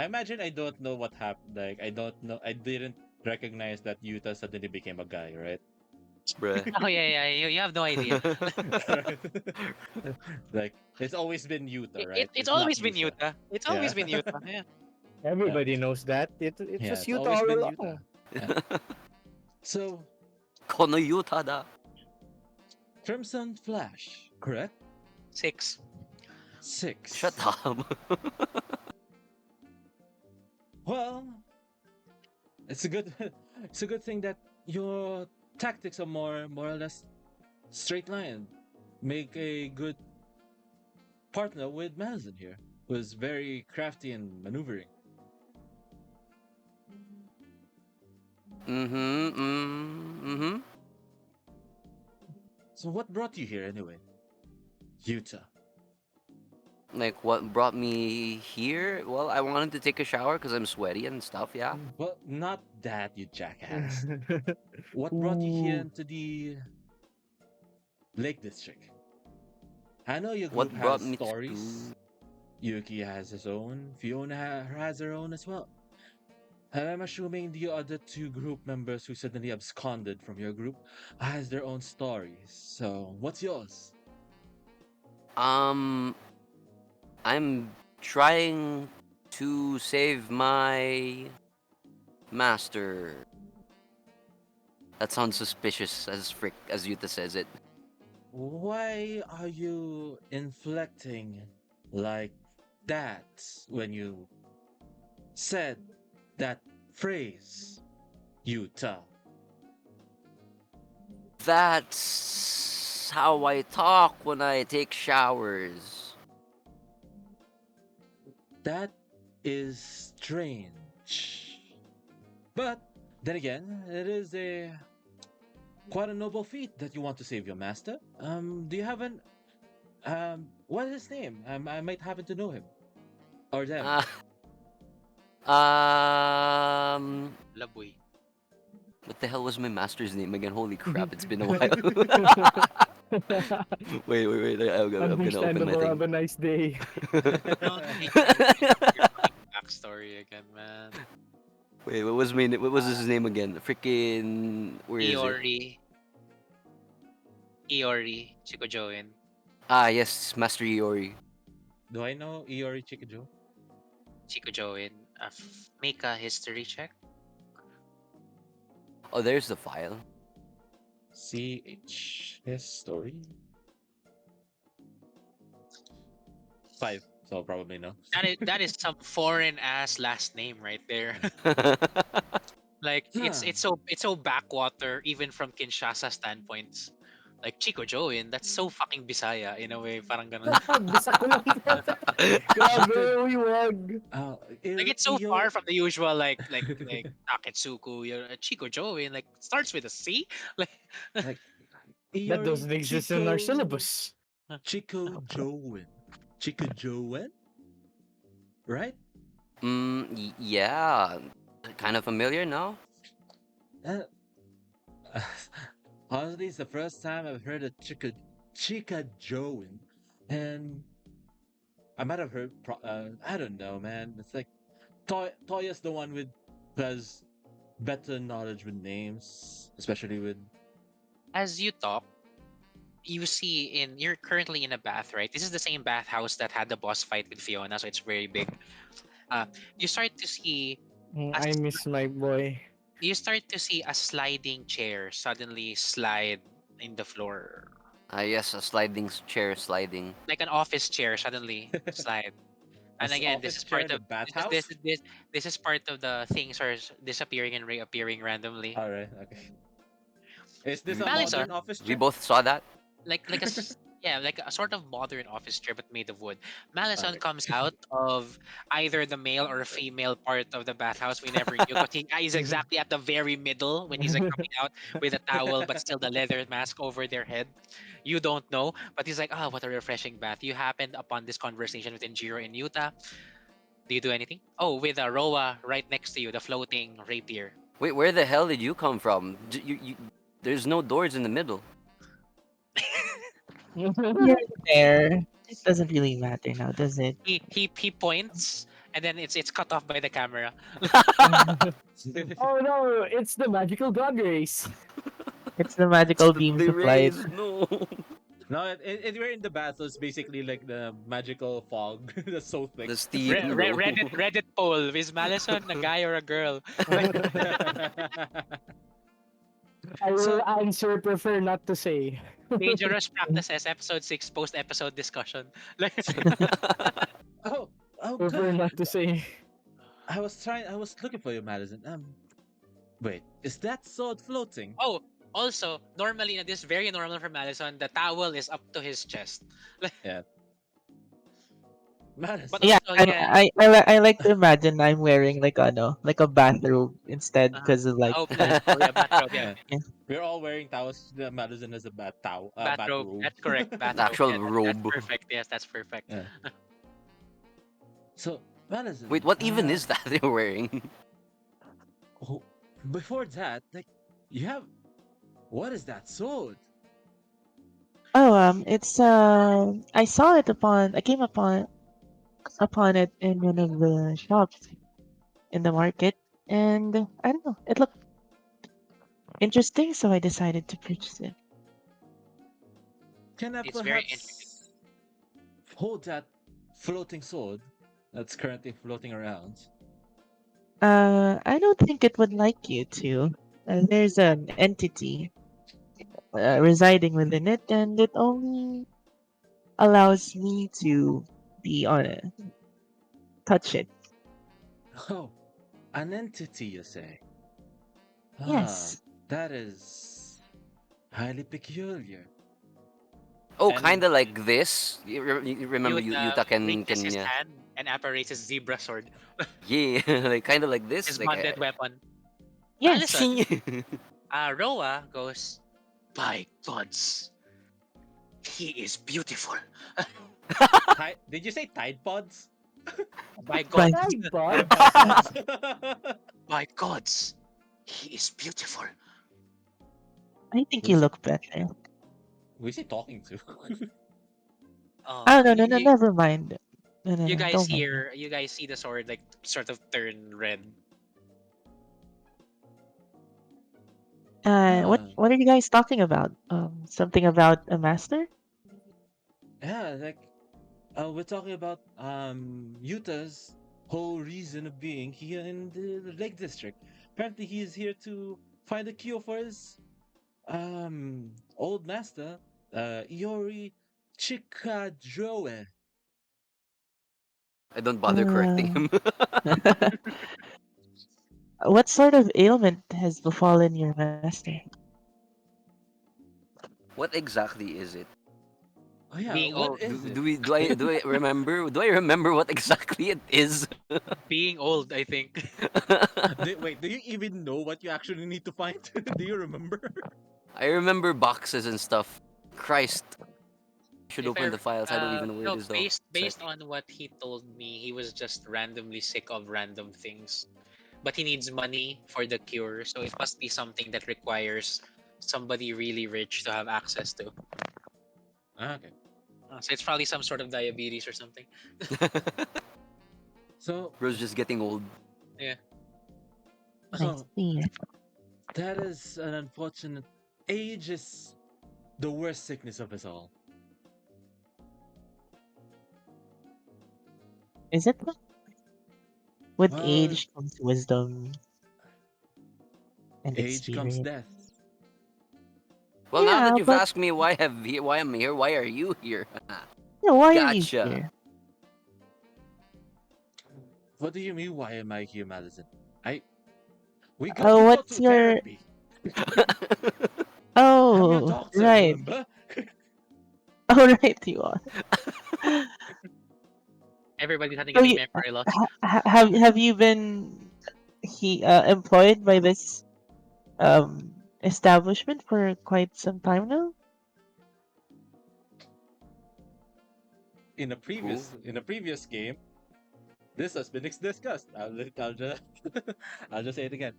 Speaker 1: imagine I don't know what happened. Like, I don't know. I didn't recognize that Yuta suddenly became a guy, right?
Speaker 4: Bruh.
Speaker 2: Oh yeah, you have no idea.
Speaker 1: Like, it's always been Yuta, right?
Speaker 2: It's
Speaker 1: not
Speaker 2: always been
Speaker 1: Yusha.
Speaker 2: Yuta. It's
Speaker 1: Yeah.
Speaker 2: always been Yuta. Yeah.
Speaker 7: Everybody knows that. It
Speaker 1: Yeah,
Speaker 7: was
Speaker 1: it's
Speaker 7: you
Speaker 1: always
Speaker 7: all
Speaker 1: been
Speaker 7: along.
Speaker 1: Yuta. Yeah. So,
Speaker 4: Kono Yuta da.
Speaker 1: Crimson Flash, correct?
Speaker 2: 6.
Speaker 1: 6.
Speaker 4: Shut up.
Speaker 1: Well, it's a good it's a good thing that your tactics are more or less straight line. Make a good partner with Malazan here, who's very crafty and maneuvering.
Speaker 4: Mm-hmm.
Speaker 1: So what brought you here anyway? Utah.
Speaker 4: Like what brought me here? Well, I wanted to take a shower because I'm sweaty and stuff. Yeah.
Speaker 1: Well, not that, you jackass. What brought you here
Speaker 7: Ooh.
Speaker 1: into the Lake District? I know your
Speaker 4: What
Speaker 1: group
Speaker 4: brought
Speaker 1: has
Speaker 4: me
Speaker 1: stories.
Speaker 4: to?
Speaker 1: Yuki has his own. Fiona has her own as well. And I'm assuming the other two group members who suddenly absconded from your group has their own stories. So, what's yours?
Speaker 4: Um, I'm trying to save my master. That sounds suspicious as frick, as Yuta says it.
Speaker 1: Why are you inflecting like that when you said that phrase, Utah?
Speaker 4: That's how I talk when I take showers.
Speaker 1: That is strange. But then again, it is a quite a noble feat that you want to save your master. Do you have an what is his name? I might happen to know him or them.
Speaker 4: Um,
Speaker 2: Laboy.
Speaker 4: what the hell was my master's name again? Holy crap, it's been a while. wait. I'm gonna open my
Speaker 7: Understandable. Have
Speaker 4: thing.
Speaker 7: a nice day.
Speaker 2: Don't make me hear your fucking backstory again, man.
Speaker 4: Wait, what was his name again? Freaking, where is it?
Speaker 2: Iori Chikojoin.
Speaker 4: Ah, yes, Master Iori.
Speaker 1: Do I know Iori Chikujo?
Speaker 2: Chikojoin. Make a history check.
Speaker 4: Oh, there's the file.
Speaker 1: CH history 5. So probably no.
Speaker 2: That is some foreign ass last name right there. Like it's so backwater even from Kinshasa standpoints. Like Chico Join, that's so fucking Bisaya in a way, parang ganun.
Speaker 7: Bisa ko lang. Grabe, uy, wag.
Speaker 2: Like it's so far from the usual like Taketsuku, Chico Join, like starts with a C. Like
Speaker 1: like
Speaker 7: That doesn't exist in our syllabus.
Speaker 1: Chico Joen. Chico Joen? Right?
Speaker 4: Yeah. Kind of familiar now?
Speaker 1: Uh, honestly, it's the first time I've heard of Chica Joen. And I might have heard, I don't know, man. It's like Toya's the one with who has better knowledge with names, especially with.
Speaker 2: as you talk, you see you're currently in a bath, right? This is the same bathhouse that had the boss fight with Fiona, so it's very big. You start to see
Speaker 7: I miss my boy.
Speaker 2: a sliding chair suddenly slide in the floor.
Speaker 4: Ah, yes, a sliding chair sliding.
Speaker 2: Like an office chair suddenly slide. And again, this
Speaker 1: Office
Speaker 2: is
Speaker 1: chair
Speaker 2: part
Speaker 1: in the
Speaker 2: of
Speaker 1: bathhouse?
Speaker 2: this is part of the things are disappearing and reappearing randomly.
Speaker 1: Alright, okay. Is this a
Speaker 2: Malison,
Speaker 1: modern office
Speaker 4: We
Speaker 1: chair?
Speaker 4: both saw that.
Speaker 2: like yeah, like a sort of modern office chair but made of wood. Malison
Speaker 1: Alright.
Speaker 2: comes out of either the male or female part of the bathhouse. We never knew, but he's exactly at the very middle when he's like coming out with a towel, but still the leather mask over their head. You don't know, but he's like, "Oh, what a refreshing bath." You happened upon this conversation with Jiro and Yuta. Do you do anything? Oh, with a Roa right next to you, the floating rapier.
Speaker 4: Wait, where the hell did you come from? There's no doors in the middle.
Speaker 5: Here and there. It doesn't really matter now, does it?
Speaker 2: He points, and then it's cut off by the camera.
Speaker 7: Oh no, it's the magical god race.
Speaker 5: It's the magical beams
Speaker 4: The
Speaker 5: of light.
Speaker 4: rays, no.
Speaker 1: No, we're in the bath, so it's basically like the magical fog that's so thick.
Speaker 4: The steep, no.
Speaker 2: Reddit poll: is Malison a guy or a girl?
Speaker 7: I will answer, prefer not to say.
Speaker 2: Dangerous practices, episode 6, post episode discussion. Like,
Speaker 1: oh,
Speaker 7: Prefer
Speaker 1: good.
Speaker 7: not to say.
Speaker 1: I was looking for you, Madison. Wait, is that sword floating?
Speaker 2: oh, also, normally, this is very normal for Malison, the towel is up to his chest.
Speaker 1: Madison.
Speaker 2: But
Speaker 5: Yeah,
Speaker 2: also, yeah.
Speaker 5: I like to imagine I'm wearing like a bathrobe instead because of like
Speaker 2: Oh, bathrobe, yeah.
Speaker 1: We're all wearing towels. Madison has a
Speaker 2: Bathrobe,
Speaker 1: bathrobe.
Speaker 2: that's correct. Bathrobe,
Speaker 4: actual
Speaker 2: yeah,
Speaker 4: robe.
Speaker 2: That's perfect, yes, that's perfect.
Speaker 1: Yeah. So, Madison.
Speaker 4: Wait, what even is that they're wearing?
Speaker 1: Oh, before that, like, you have. What is that sword?
Speaker 5: oh it's I saw it I came upon it in one of the shops in the market, and I don't know, it looked interesting, so I decided to purchase it.
Speaker 1: Can I
Speaker 2: It's very interesting.
Speaker 1: perhaps hold that floating sword that's currently floating around.
Speaker 5: I don't think it would like you to. There's an entity residing within it, and it only allows me to be on it, touch it.
Speaker 1: Oh, an entity, you say? Ah,
Speaker 5: Yes.
Speaker 1: that is highly peculiar.
Speaker 4: Oh,
Speaker 1: And
Speaker 4: kind of like this. You remember
Speaker 2: Yuta
Speaker 4: Yuta
Speaker 2: reaches
Speaker 4: can
Speaker 2: his
Speaker 4: yeah.
Speaker 2: hand and apparates his zebra sword,
Speaker 4: Yeah, like kind of like this.
Speaker 2: his
Speaker 4: Like
Speaker 2: bonded weapon.
Speaker 5: Yes.
Speaker 2: Listen, Roa goes, by gods, he is beautiful.
Speaker 1: Did you say Tide Pods?
Speaker 2: By
Speaker 5: By
Speaker 2: gods,
Speaker 1: Tide Pods.
Speaker 2: by gods, he is beautiful.
Speaker 5: I think you
Speaker 1: Who's
Speaker 5: look better.
Speaker 1: who's he talking to?
Speaker 5: Oh no no
Speaker 2: You,
Speaker 5: no!
Speaker 2: you,
Speaker 5: Never mind. No no
Speaker 2: you
Speaker 5: no!
Speaker 2: guys
Speaker 5: Don't mind.
Speaker 2: hear, you guys see the sword like sort of turn red.
Speaker 1: Ah,
Speaker 5: What are you guys talking about? Something about a master?
Speaker 1: yeah, like we're talking about Utah's whole reason of being here in the Lake District. Apparently, he is here to find a cure for his old master, Iori Chikadroe.
Speaker 4: I don't bother correcting
Speaker 5: Uh,
Speaker 4: him.
Speaker 5: what sort of ailment has befallen your master?
Speaker 4: What exactly is it?
Speaker 1: Oh yeah,
Speaker 2: Being
Speaker 1: what
Speaker 2: old,
Speaker 1: is it?
Speaker 4: Do I remember? Do I remember what exactly it is?
Speaker 2: being old, I think.
Speaker 1: Wait, do you even know what you actually need to find? Do you remember?
Speaker 4: I remember boxes and stuff. Christ, I should
Speaker 2: If
Speaker 4: open
Speaker 2: I
Speaker 4: the files. I don't even know where it
Speaker 2: no,
Speaker 4: is though.
Speaker 2: based on what he told me, he was just randomly sick of random things. But he needs money for the cure, so it must be something that requires somebody really rich to have access to.
Speaker 1: Okay.
Speaker 2: So it's probably some sort of diabetes or something.
Speaker 1: So,
Speaker 4: Bro's just getting old.
Speaker 2: Yeah.
Speaker 5: I
Speaker 1: oh,
Speaker 5: see.
Speaker 1: that is an unfortunate. Age is the worst sickness of us all.
Speaker 5: Is it? With
Speaker 1: Well,
Speaker 5: age comes wisdom and
Speaker 1: age comes
Speaker 5: experience.
Speaker 1: death.
Speaker 4: Well, now that
Speaker 5: Yeah,
Speaker 4: you've
Speaker 5: but
Speaker 4: asked me why I'm here, why are you here?
Speaker 5: yeah, why are you
Speaker 4: Gotcha.
Speaker 5: here?
Speaker 1: What do you mean? Why am I here, Madison? I we go
Speaker 5: What's
Speaker 1: to
Speaker 5: your?
Speaker 1: therapy. I'm your
Speaker 5: Oh,
Speaker 1: doctor.
Speaker 5: right.
Speaker 1: Remember?
Speaker 5: Oh, right, you are.
Speaker 2: Everybody's having
Speaker 5: So
Speaker 2: getting
Speaker 5: you,
Speaker 2: memory loss.
Speaker 5: have you been employed by this establishment for quite some time now?
Speaker 4: Who?
Speaker 1: In a previous game, this has been discussed. I'll just I'll just say it again.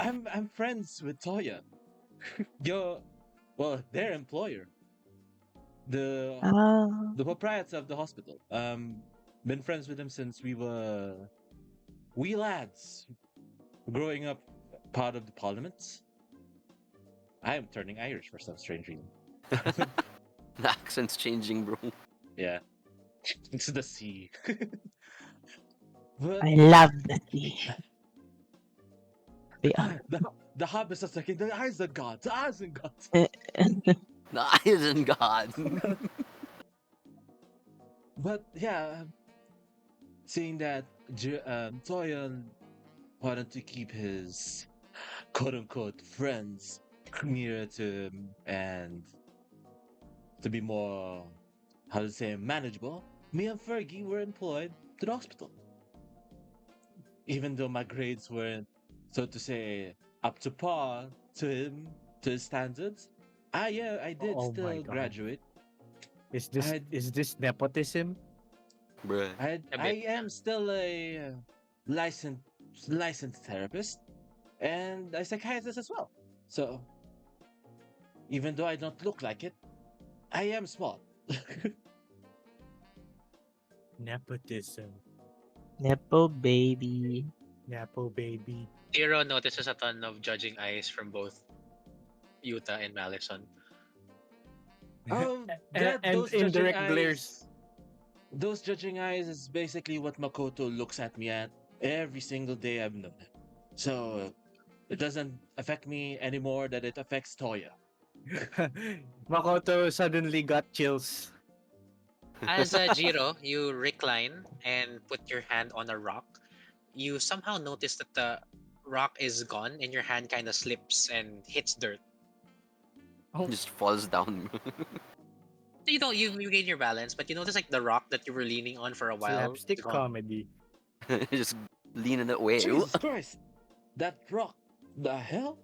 Speaker 1: I'm friends with Toya. Your their employer. The
Speaker 5: Ah,
Speaker 1: the proprietor of the hospital. Been friends with him since we were wee lads, growing up part of the parliament. I am turning Irish for some strange reason.
Speaker 4: The accent's changing, bro.
Speaker 1: Yeah, it's the sea. But
Speaker 5: I love the sea. The
Speaker 1: the the harvest is like in the eyes of God, the eyes of God.
Speaker 4: The Isengard.
Speaker 1: But yeah, seeing that Toya wanted to keep his quote unquote friends nearer to him and to be more, how to say, manageable, me and Fergie were employed to the hospital. Even though my grades weren't, so to say, up to par to him, to his standards, I did
Speaker 7: Oh my
Speaker 1: still
Speaker 7: god.
Speaker 1: graduate. I
Speaker 7: Is this nepotism?
Speaker 4: Bruh.
Speaker 2: A
Speaker 1: I
Speaker 2: bit.
Speaker 1: am still a licensed licensed therapist and a psychiatrist as well. So even though I don't look like it, I am smart.
Speaker 7: Nepotism.
Speaker 5: Nepo baby.
Speaker 7: Nepo baby.
Speaker 2: Tiro notices a ton of judging eyes from both Yuta and Malison.
Speaker 7: And
Speaker 1: Those judging
Speaker 7: indirect glares.
Speaker 1: eyes, those judging eyes is basically what Makoto looks at me at every single day I've known him. So it doesn't affect me anymore that it affects Toya.
Speaker 7: Makoto suddenly got chills.
Speaker 2: As Jiro, you recline and put your hand on a rock. You somehow notice that the rock is gone and your hand kind of slips and hits dirt.
Speaker 4: Just falls down.
Speaker 2: So you regain your balance, but you notice like the rock that you were leaning on for a while is
Speaker 7: Slapstick
Speaker 2: gone.
Speaker 7: comedy.
Speaker 4: Just leaning away.
Speaker 1: Jesus Christ! That rock! The hell?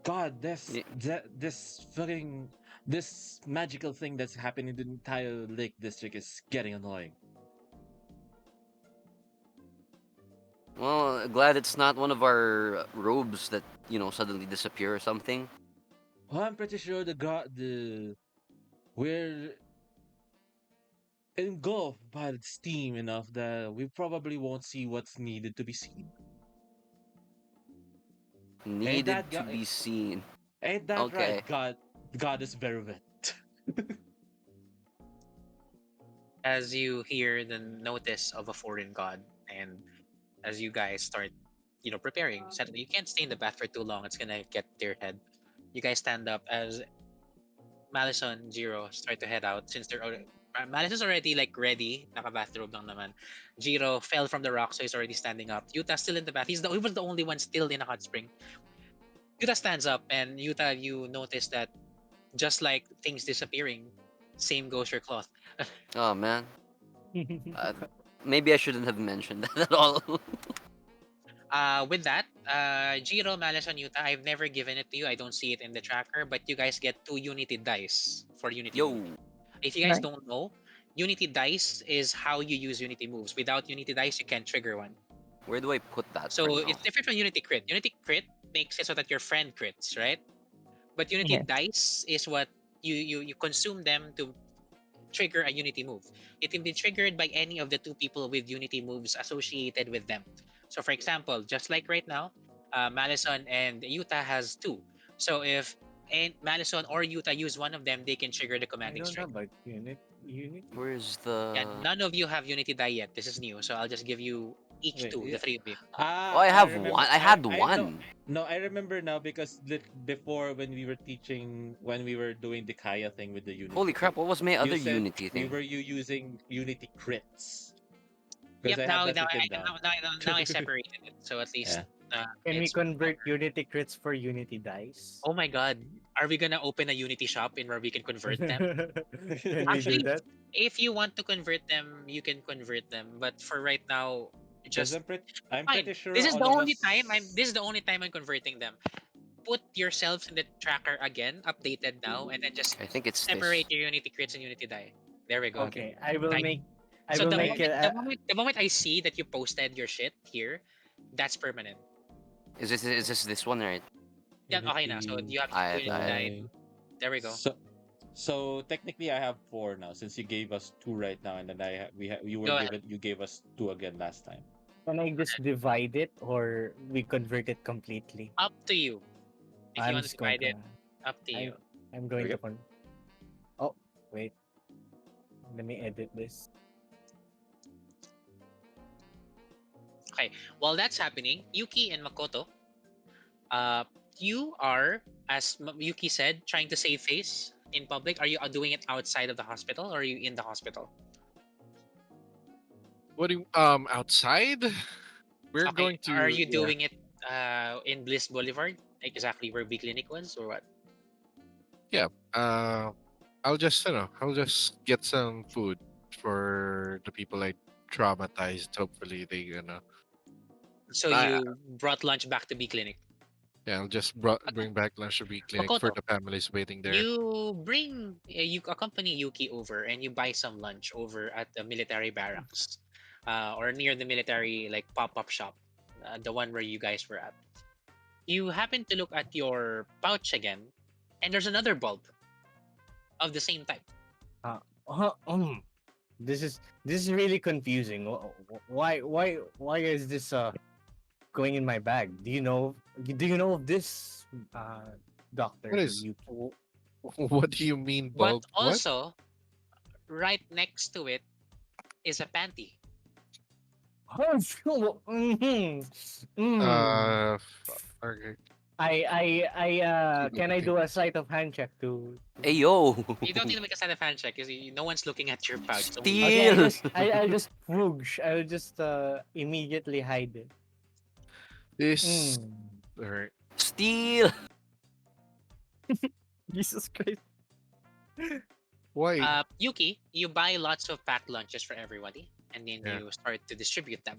Speaker 1: God,
Speaker 4: Yeah.
Speaker 1: this magical thing that's happening in the entire Lake District is getting annoying.
Speaker 4: Well, glad it's not one of our robes that, suddenly disappear or something.
Speaker 1: Well, I'm pretty sure we're engulfed by the steam enough that we probably won't see what's needed to be seen. Ain't
Speaker 4: Needed
Speaker 1: that
Speaker 4: to
Speaker 1: go-
Speaker 4: be seen.
Speaker 1: Ain't that
Speaker 4: Okay.
Speaker 1: right? God is very wet.
Speaker 2: As you hear the notice of a foreign god, and as you guys start, preparing, you can't stay in the bath for too long. It's gonna get to your head. You guys stand up as Malison, Jiro start to head out since they're already. Malison's already like ready, naka-bathrobe lang naman. Jiro fell from the rock, so he's already standing up. Yuta still in the bath. He was the only one still in a hot spring. Yuta stands up, and Yuta, you notice that just like things disappearing, same goes your cloth.
Speaker 4: Oh man. Maybe I shouldn't have mentioned that at all.
Speaker 2: With that, Jiro, Malison, Yuta, I've never given it to you. I don't see it in the tracker, but you guys get 2 Unity dice for Unity
Speaker 4: Yo.
Speaker 2: move. If you guys
Speaker 5: Right.
Speaker 2: don't know, Unity dice is how you use Unity moves. Without Unity dice, you can't trigger one.
Speaker 4: Where do I put that
Speaker 2: So
Speaker 4: for now?
Speaker 2: it's different from Unity crit. Unity crit makes it so that your friend crits, right? But Unity
Speaker 5: Yes.
Speaker 2: dice is what you consume them to trigger a Unity move. It can be triggered by any of the 2 people with Unity moves associated with them. So, for example, just like right now, Malison and Yuta has 2. So if Malison or Yuta use one of them, they can trigger the
Speaker 7: I
Speaker 2: commanding
Speaker 7: don't
Speaker 2: strike.
Speaker 7: have a unit.
Speaker 4: Where's
Speaker 2: Yeah,
Speaker 4: the?
Speaker 2: none of you have Unity die yet. This is new, so I'll just give you each
Speaker 1: Wait,
Speaker 2: 2, the 3 of you.
Speaker 4: Oh, I have
Speaker 1: remember.
Speaker 4: one. I had
Speaker 1: I no,
Speaker 4: one.
Speaker 1: no, I remember now because before when we were teaching, when we were doing the Kaya thing with the Unity.
Speaker 4: Holy crap! What was my
Speaker 1: You
Speaker 4: other
Speaker 1: said
Speaker 4: Unity thing?
Speaker 1: you using Unity crits? Because
Speaker 2: Yep,
Speaker 1: I have that written down.
Speaker 2: now I separated it, so at least
Speaker 7: Can we
Speaker 2: it's
Speaker 7: convert Unity crits for Unity dice?
Speaker 2: Oh my god. Are we gonna open a Unity shop in where we can convert them?
Speaker 7: Can we do
Speaker 2: Actually,
Speaker 7: that?
Speaker 2: if you want to convert them, you can convert them. But for right now,
Speaker 1: Because
Speaker 2: just
Speaker 1: I'm
Speaker 2: fine.
Speaker 1: pretty sure
Speaker 2: This is the
Speaker 1: all of
Speaker 2: only
Speaker 1: us.
Speaker 2: time I'm converting them. Put yourselves in the tracker again, updated now, and then just
Speaker 4: I think it's this.
Speaker 2: separate your Unity crits and Unity die. There we go.
Speaker 7: Okay, I will
Speaker 2: Right.
Speaker 7: make. I
Speaker 2: So
Speaker 7: will
Speaker 2: the
Speaker 7: make
Speaker 2: moment,
Speaker 7: it.
Speaker 2: the moment I see that you posted your shit here, that's permanent.
Speaker 4: Is this one right?
Speaker 2: Yeah, okay na. So
Speaker 1: Unity
Speaker 2: you have
Speaker 4: I-
Speaker 2: Unity
Speaker 4: I-
Speaker 2: die. There we go.
Speaker 1: So technically, I have 4 now since you gave us 2 right now, and then
Speaker 2: Go ahead.
Speaker 1: you gave us 2 again last time.
Speaker 7: Can I just divide it or we convert it completely?
Speaker 2: Up to you. If you
Speaker 7: I'm
Speaker 2: want to
Speaker 7: just going
Speaker 2: divide it,
Speaker 7: to.
Speaker 2: up to you.
Speaker 7: I'm going
Speaker 1: Okay.
Speaker 7: to. Oh wait. Let me edit this.
Speaker 2: While that's happening, Yuki and Makoto, you are, as Yuki said, trying to save face in public. Are you doing it outside of the hospital or are you in the hospital?
Speaker 3: What do you, outside? We're
Speaker 2: Okay,
Speaker 3: going to.
Speaker 2: are you
Speaker 3: Yeah.
Speaker 2: doing it in Bliss Boulevard, exactly where B Clinic was, or what?
Speaker 3: I'll just I'll just get some food for the people I traumatized. Hopefully they
Speaker 2: So
Speaker 3: I
Speaker 2: you brought lunch back to B Clinic.
Speaker 3: yeah, I'll just
Speaker 2: Okay.
Speaker 3: bring back lunch to B clinic for
Speaker 2: Makoto,
Speaker 3: the families waiting there.
Speaker 2: you accompany Yuki over and you buy some lunch over at the military barracks, or near the military like pop-up shop, the one where you guys were at. You happen to look at your pouch again, and there's another bulb of the same type.
Speaker 7: Uh, um, this is really confusing. Why is this going in my bag? Do you know of this doctor?
Speaker 3: What is-
Speaker 7: Yuki?
Speaker 3: What do you mean,
Speaker 2: But
Speaker 3: bulb? What?
Speaker 2: also, right next to it is a panty.
Speaker 7: Oh, sure.
Speaker 3: Okay.
Speaker 7: Can I do a sleight of hand check
Speaker 4: Hey yo.
Speaker 2: You don't need to make a side of hand check because no one's looking at your pouch. It's only you.
Speaker 7: Okay,
Speaker 4: Steal.
Speaker 7: I'll just whoosh. I'll just immediately hide it.
Speaker 3: This.
Speaker 7: Mm.
Speaker 3: Alright.
Speaker 4: Steal.
Speaker 7: Jesus Christ.
Speaker 3: Why?
Speaker 2: Yuki, you buy lots of packed lunches for everybody, and then
Speaker 3: Yeah.
Speaker 2: you start to distribute them.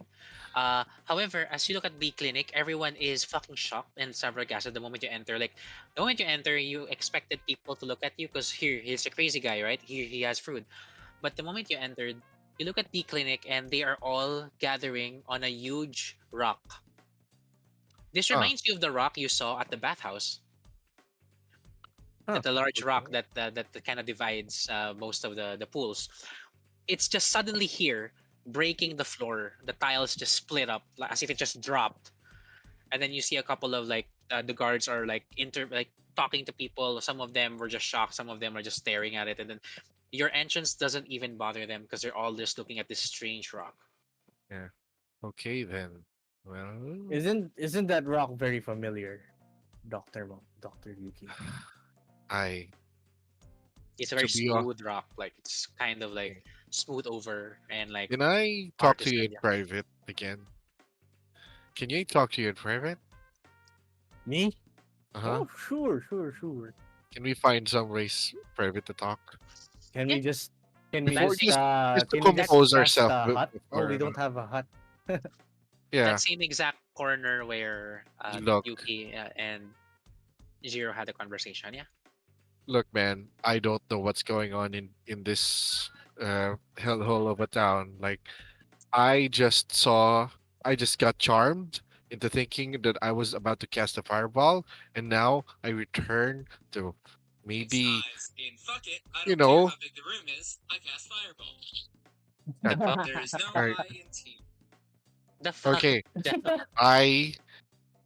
Speaker 2: However, as you look at the clinic, everyone is fucking shocked and flabbergasted the moment you enter. Like, the moment you enter, you expected people to look at you because here, he's a crazy guy, right? Here, he has food. But the moment you entered, you look at the clinic, and they are all gathering on a huge rock. This
Speaker 3: Ah.
Speaker 2: reminds you of the rock you saw at the bathhouse.
Speaker 7: Huh.
Speaker 2: The large rock
Speaker 7: Okay.
Speaker 2: that kind of divides most of the pools. It's just suddenly here, breaking the floor. The tiles just split up as if it just dropped. And then you see a couple of like the guards are like talking to people. Some of them were just shocked. Some of them are just staring at it. And then your entrance doesn't even bother them because they're all just looking at this strange rock.
Speaker 3: Yeah. Okay then. Well,
Speaker 7: Isn't that rock very familiar, Doctor Yuki?
Speaker 3: I
Speaker 2: It's a
Speaker 3: to
Speaker 2: very
Speaker 3: be honest,
Speaker 2: smooth rock. Like it's kind of like smooth over and like
Speaker 3: can I
Speaker 2: hard
Speaker 3: talk
Speaker 2: to
Speaker 3: to you
Speaker 2: spread.
Speaker 3: in
Speaker 2: Yeah.
Speaker 3: private again? Can you talk to you in private?
Speaker 7: Me?
Speaker 3: Uh huh.
Speaker 7: Oh, sure.
Speaker 3: Can we find some ways private to talk
Speaker 7: Can
Speaker 2: Yeah.
Speaker 7: we just
Speaker 3: before
Speaker 2: That's
Speaker 3: just to
Speaker 7: can we just
Speaker 3: compose
Speaker 7: pass
Speaker 3: ourselves
Speaker 7: the hut? Oh,
Speaker 3: before?
Speaker 7: we don't have a hut.
Speaker 3: Yeah.
Speaker 2: that same exact corner where
Speaker 3: Look,
Speaker 2: Yuki and Jiro had a conversation. Yeah.
Speaker 3: look, man. I don't know what's going on in this hellhole of a town. Like, I just got charmed into thinking that I was about to cast a fireball, and now I return to maybe, you know, God,
Speaker 2: The fuck.
Speaker 3: all right.
Speaker 2: The fuck.
Speaker 3: Okay, I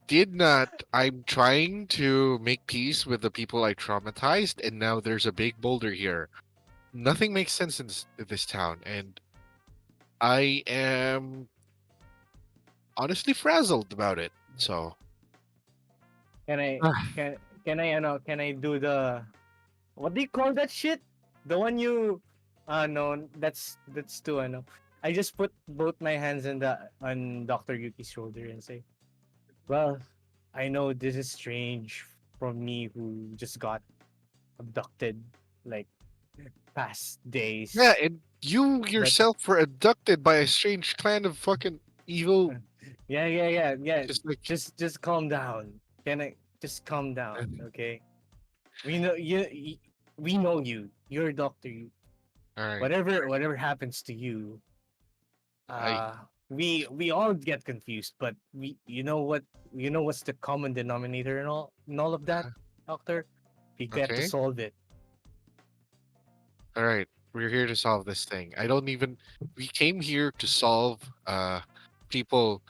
Speaker 3: did not. I'm trying to make peace with the people I traumatized, and now there's a big boulder here. Nothing makes sense in this town, and I am honestly frazzled about it. So,
Speaker 7: Can I can I do the what do you call that shit? The one you no, that's too I just put both my hands on Dr. Yuki's shoulder and say, "Well, I know this is strange from me who just got abducted like past
Speaker 3: yeah,
Speaker 7: days,
Speaker 3: and you
Speaker 7: but
Speaker 3: yourself were abducted by a strange kind of fucking evil.
Speaker 7: yeah.
Speaker 3: Just like,
Speaker 7: Just calm down. Can I just calm down, okay? We know we know you. You're a doctor.
Speaker 3: all right,
Speaker 7: Whatever happens to you,
Speaker 3: I
Speaker 7: uh we all get confused, but we you know what's the common denominator in all of that, doctor? We get to
Speaker 3: okay.
Speaker 7: solve it.
Speaker 3: All right, we're here to solve this thing. I don't even. We came here to solve people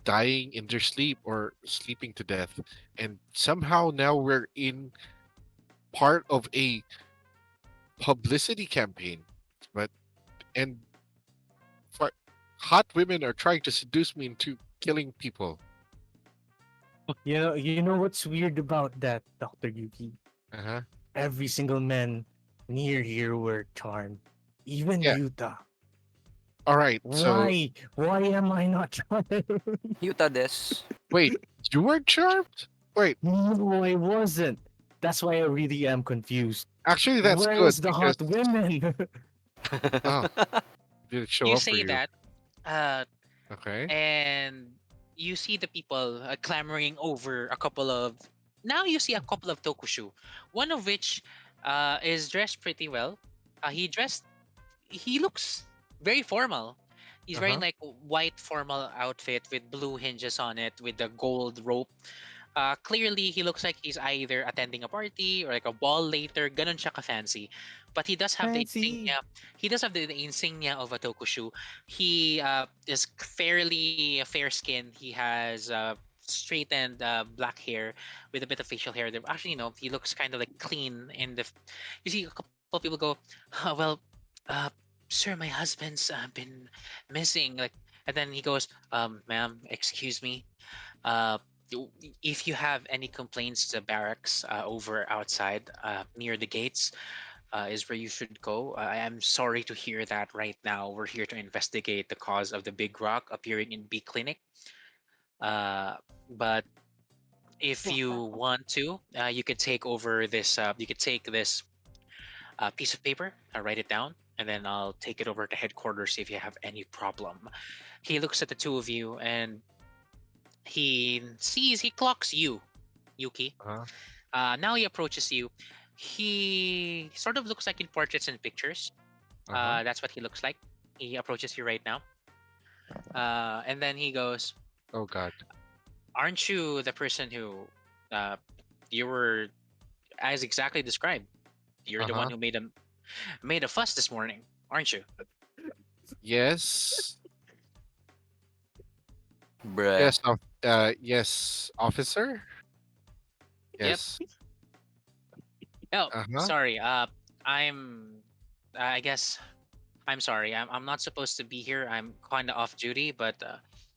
Speaker 3: dying in their sleep or sleeping to death, and somehow now we're in part of a publicity campaign. But and fi- hot women are trying to seduce me into killing people.
Speaker 7: You know what's weird about that, Doctor Yuki?
Speaker 3: Uh huh.
Speaker 7: Every single man near here were charmed, even
Speaker 3: Yeah.
Speaker 7: Yuta.
Speaker 3: All right. So
Speaker 7: Why am I not charmed?
Speaker 4: Yuta des.
Speaker 3: wait, you weren't charmed. Wait,
Speaker 7: No, I wasn't. That's why I really am confused.
Speaker 3: actually, that's good
Speaker 7: Where's the
Speaker 3: because
Speaker 7: hot women?
Speaker 3: oh, did it show
Speaker 2: You
Speaker 3: up for
Speaker 2: say
Speaker 3: you?
Speaker 2: that, uh,
Speaker 3: Okay.
Speaker 2: and you see the people clamoring over a couple of. Now you see a couple of tokushu, one of which is dressed pretty well. He dressed. He looks very formal. He's
Speaker 3: Uh
Speaker 2: wearing
Speaker 3: huh.
Speaker 2: like a white formal outfit with blue hinges on it with the gold rope. Clearly, he looks like he's either attending a party or like a ball later. Ganon siya ka-fancy. But he does have the
Speaker 7: Fancy.
Speaker 2: insignia. He does have the insignia of a tokushu. He is fairly fair skinned. He has straight and black hair with a bit of facial hair. Actually, he looks kind of like clean. You see a couple people go, well, uh, sir, my husband's been missing. Like, and then he goes, ma'am, excuse me. Uh, if you have any complaints to barracks over outside near the gates, is where you should go. I am sorry to hear that right now. We're here to investigate the cause of the big rock appearing in B Clinic. Uh, but if you want to, you could take over this. You could take this piece of paper, write it down, and then I'll take it over to headquarters if you have any problem. He looks at the two of you and he clocks you, Yuki.
Speaker 3: Uh-huh.
Speaker 2: Now he approaches you. He sort of looks like in portraits and pictures.
Speaker 3: Uh-huh.
Speaker 2: That's what he looks like. He approaches you right now, and then he goes,
Speaker 3: Oh God.
Speaker 2: "Aren't you the person who uh, you were as exactly described? You're the one
Speaker 3: Uh-huh.
Speaker 2: who made a fuss this morning, aren't you?"
Speaker 3: Yes.
Speaker 4: Bruh.
Speaker 3: Yes. Yes, officer.
Speaker 2: Yep.
Speaker 3: Yes.
Speaker 2: Oh,
Speaker 3: Uh-huh.
Speaker 2: sorry. I'm. I guess I'm sorry. I'm not supposed to be here. I'm kind of off duty, but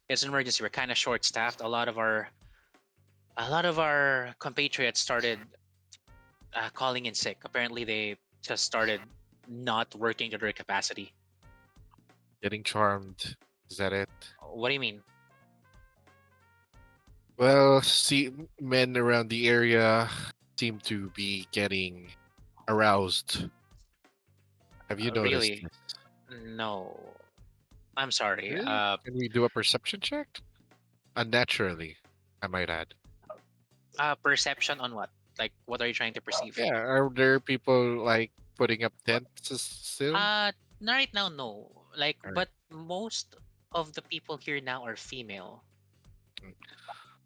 Speaker 2: it's an emergency. We're kind of short-staffed. A lot of our compatriots started calling in sick. Apparently, they just started not working to their capacity.
Speaker 3: Getting charmed. Is that it?
Speaker 2: What do you mean?
Speaker 3: Well, see, men around the area seem to be getting aroused. Have you noticed
Speaker 2: Really?
Speaker 3: this?
Speaker 2: No. I'm sorry.
Speaker 3: Really? Can we do a perception check? Unnaturally, I might add.
Speaker 2: Perception on what? Like, what are you trying to perceive?
Speaker 3: Yeah, are there people like putting up tents still?
Speaker 2: Right now, no. Like,
Speaker 3: All right.
Speaker 2: but most of the people here now are female.
Speaker 3: Mm.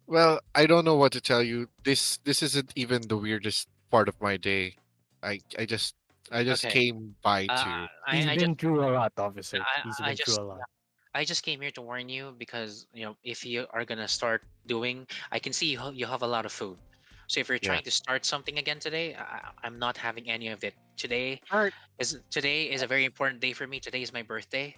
Speaker 3: Well, I don't know what to tell you. This isn't even the weirdest part of my day. I just
Speaker 2: Okay.
Speaker 3: came by
Speaker 2: Uh,
Speaker 3: to.
Speaker 7: He's
Speaker 2: I, I just,
Speaker 7: been through a lot, officer. He's
Speaker 2: I
Speaker 7: been through
Speaker 2: just,
Speaker 7: a lot.
Speaker 2: I just came here to warn you because if you are gonna start doing, I can see you have a lot of food. So if you're
Speaker 3: Yeah.
Speaker 2: trying to start something again today, I'm not having any of it.
Speaker 3: All right.
Speaker 2: Today is a very important day for me. Today is my birthday.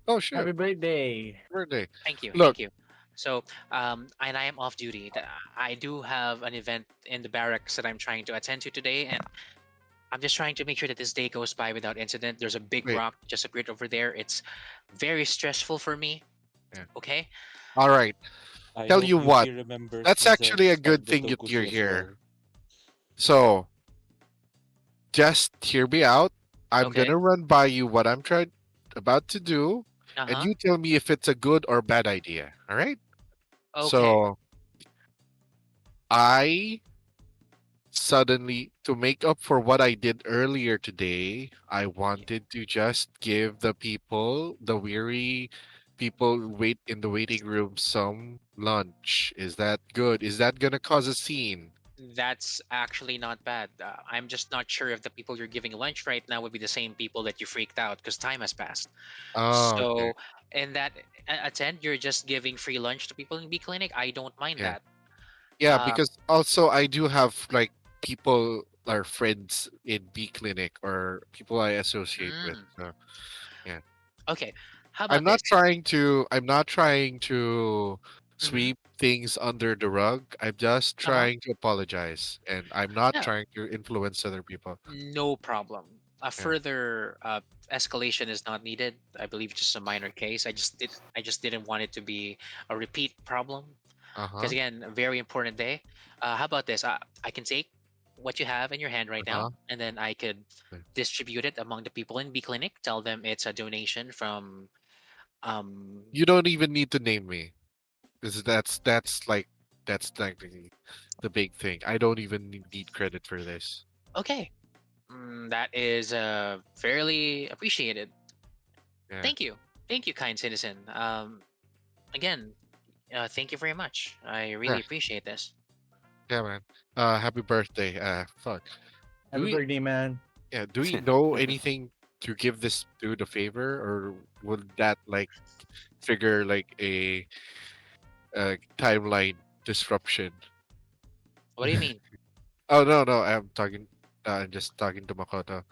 Speaker 3: Oh shit.
Speaker 7: Happy birthday.
Speaker 3: Birthday.
Speaker 2: Thank you,
Speaker 3: Look.
Speaker 2: thank you. So, and I am off duty. I do have an event in the barracks that I'm trying to attend to today, and I'm just trying to make sure that this day goes by without incident. There's a big
Speaker 3: Wait.
Speaker 2: rock just appeared over there. It's very stressful for me.
Speaker 3: Yeah.
Speaker 2: Okay.
Speaker 3: All right.
Speaker 1: I
Speaker 3: Tell
Speaker 1: hope
Speaker 3: you what.
Speaker 1: Yuki remembers
Speaker 3: That's
Speaker 1: his
Speaker 3: actually a good
Speaker 1: Spagdo
Speaker 3: thing you're
Speaker 1: Tokushi as
Speaker 3: here.
Speaker 1: well.
Speaker 3: So just hear me out. I'm
Speaker 2: Okay.
Speaker 3: gonna run by you what I'm trying about to do,
Speaker 2: Uh
Speaker 3: and
Speaker 2: huh.
Speaker 3: you tell me if it's a good or bad idea. All right?
Speaker 2: Okay.
Speaker 3: So I suddenly, to make up for what I did earlier today, I wanted to just give the people, the weary people wait in the waiting room some lunch. Is that good? Is that gonna cause a scene?
Speaker 2: That's actually not bad. I'm just not sure if the people you're giving lunch right now would be the same people that you freaked out because time has passed.
Speaker 3: Oh, okay.
Speaker 2: So, in that attend, you're just giving free lunch to people in B Clinic. I don't mind
Speaker 3: Yeah.
Speaker 2: that.
Speaker 3: Yeah,
Speaker 2: Uh,
Speaker 3: because also I do have like people or friends in B Clinic or people I associate with.
Speaker 2: mm,
Speaker 3: So yeah.
Speaker 2: okay. How
Speaker 3: I'm
Speaker 2: about
Speaker 3: not
Speaker 2: this?
Speaker 3: trying to
Speaker 2: Hmm.
Speaker 3: sweep things under the rug. I'm just
Speaker 2: Uh huh.
Speaker 3: trying to apologize, and I'm not
Speaker 2: Yeah.
Speaker 3: trying to influence other people.
Speaker 2: No problem. A
Speaker 3: Yeah.
Speaker 2: further escalation is not needed. I believe just a minor case. I just didn't want it to be a repeat problem because
Speaker 3: Uh-huh.
Speaker 2: again, a very important day. How about this? I can take what you have in your hand right now,
Speaker 3: Uh-huh.
Speaker 2: and then I could
Speaker 3: Yeah.
Speaker 2: distribute it among the people in B Clinic. Tell them it's a donation from. Um.
Speaker 3: You don't even need to name me. Because that's like the big thing. I don't even need credit for this.
Speaker 2: Okay. That is fairly appreciated.
Speaker 3: Yeah.
Speaker 2: Thank you. Thank you, kind citizen. Again, thank you very much. I
Speaker 3: Yeah.
Speaker 2: really appreciate this.
Speaker 3: Yeah, man. Happy birthday. Fuck. Do
Speaker 7: Happy
Speaker 3: we
Speaker 7: birthday, man.
Speaker 3: Yeah, do we know anything to give this dude a favor, or would that like trigger like a timeline disruption.
Speaker 2: What do you mean?
Speaker 3: Oh no, I'm talking. I'm just talking to Makoto.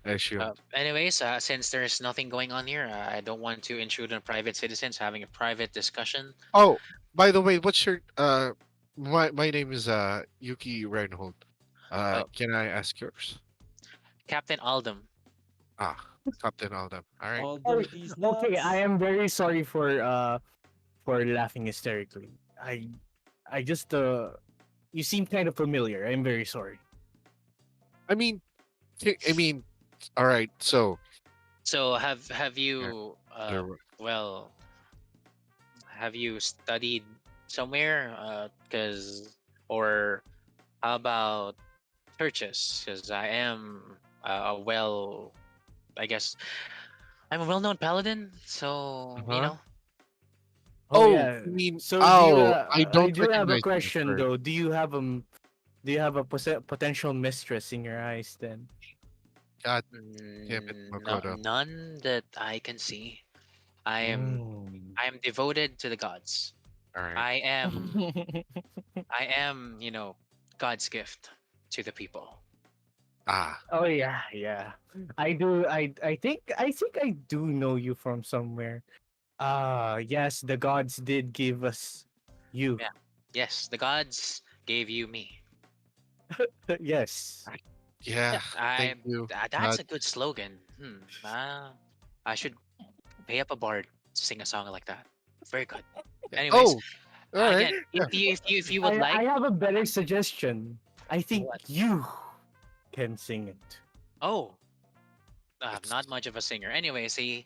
Speaker 3: I assumed.
Speaker 2: Anyways, since there's nothing going on here, I don't want to intrude on private citizens having a private discussion.
Speaker 3: Oh, by the way, what's your my name is Yuki Reinhold.
Speaker 2: Oh,
Speaker 3: Can I ask yours?
Speaker 2: Captain Aldum.
Speaker 3: Ah, Captain Aldam. All right.
Speaker 1: All them
Speaker 7: Sorry.
Speaker 1: these
Speaker 7: Okay, I
Speaker 1: nuts.
Speaker 7: am very sorry for laughing hysterically. I just you seem kind of familiar. I'm very sorry.
Speaker 3: I mean, I mean, all right. So
Speaker 2: So have
Speaker 3: yeah,
Speaker 2: you
Speaker 3: there were-
Speaker 2: well have you studied somewhere? Or how about churches? Because I am a well, I guess I'm a well-known paladin. So
Speaker 3: huh?
Speaker 7: Oh
Speaker 3: Oh,
Speaker 7: yeah.
Speaker 3: you mean
Speaker 7: So do you?
Speaker 3: I
Speaker 7: I
Speaker 3: don't
Speaker 7: do have a
Speaker 3: recognize you.
Speaker 7: question
Speaker 3: Sorry.
Speaker 7: though. Do you have a potential mistress in your eyes then?
Speaker 3: God damn it, Makoto.
Speaker 2: None that I can see. I am
Speaker 7: Mm.
Speaker 2: I am devoted to the gods.
Speaker 3: All right.
Speaker 2: I am I am, God's gift to the people.
Speaker 3: Ah,
Speaker 7: Oh yeah, yeah. I do. I think I do know you from somewhere. Yes, the gods did give us you.
Speaker 2: Yeah. Yes, the gods gave you me.
Speaker 7: Yes.
Speaker 3: yeah.
Speaker 2: Yeah,
Speaker 3: Thank you.
Speaker 2: that's a good slogan. I should pay up a bard to sing a song like that. Very good.
Speaker 3: Yeah.
Speaker 2: Anyways,
Speaker 3: Oh, all right.
Speaker 2: again,
Speaker 3: Yeah.
Speaker 2: if you would
Speaker 7: I
Speaker 2: like,
Speaker 7: have a better suggestion. I think
Speaker 2: what?
Speaker 7: you can sing it.
Speaker 2: Oh,
Speaker 3: It's
Speaker 2: not much of a singer. Anyways, he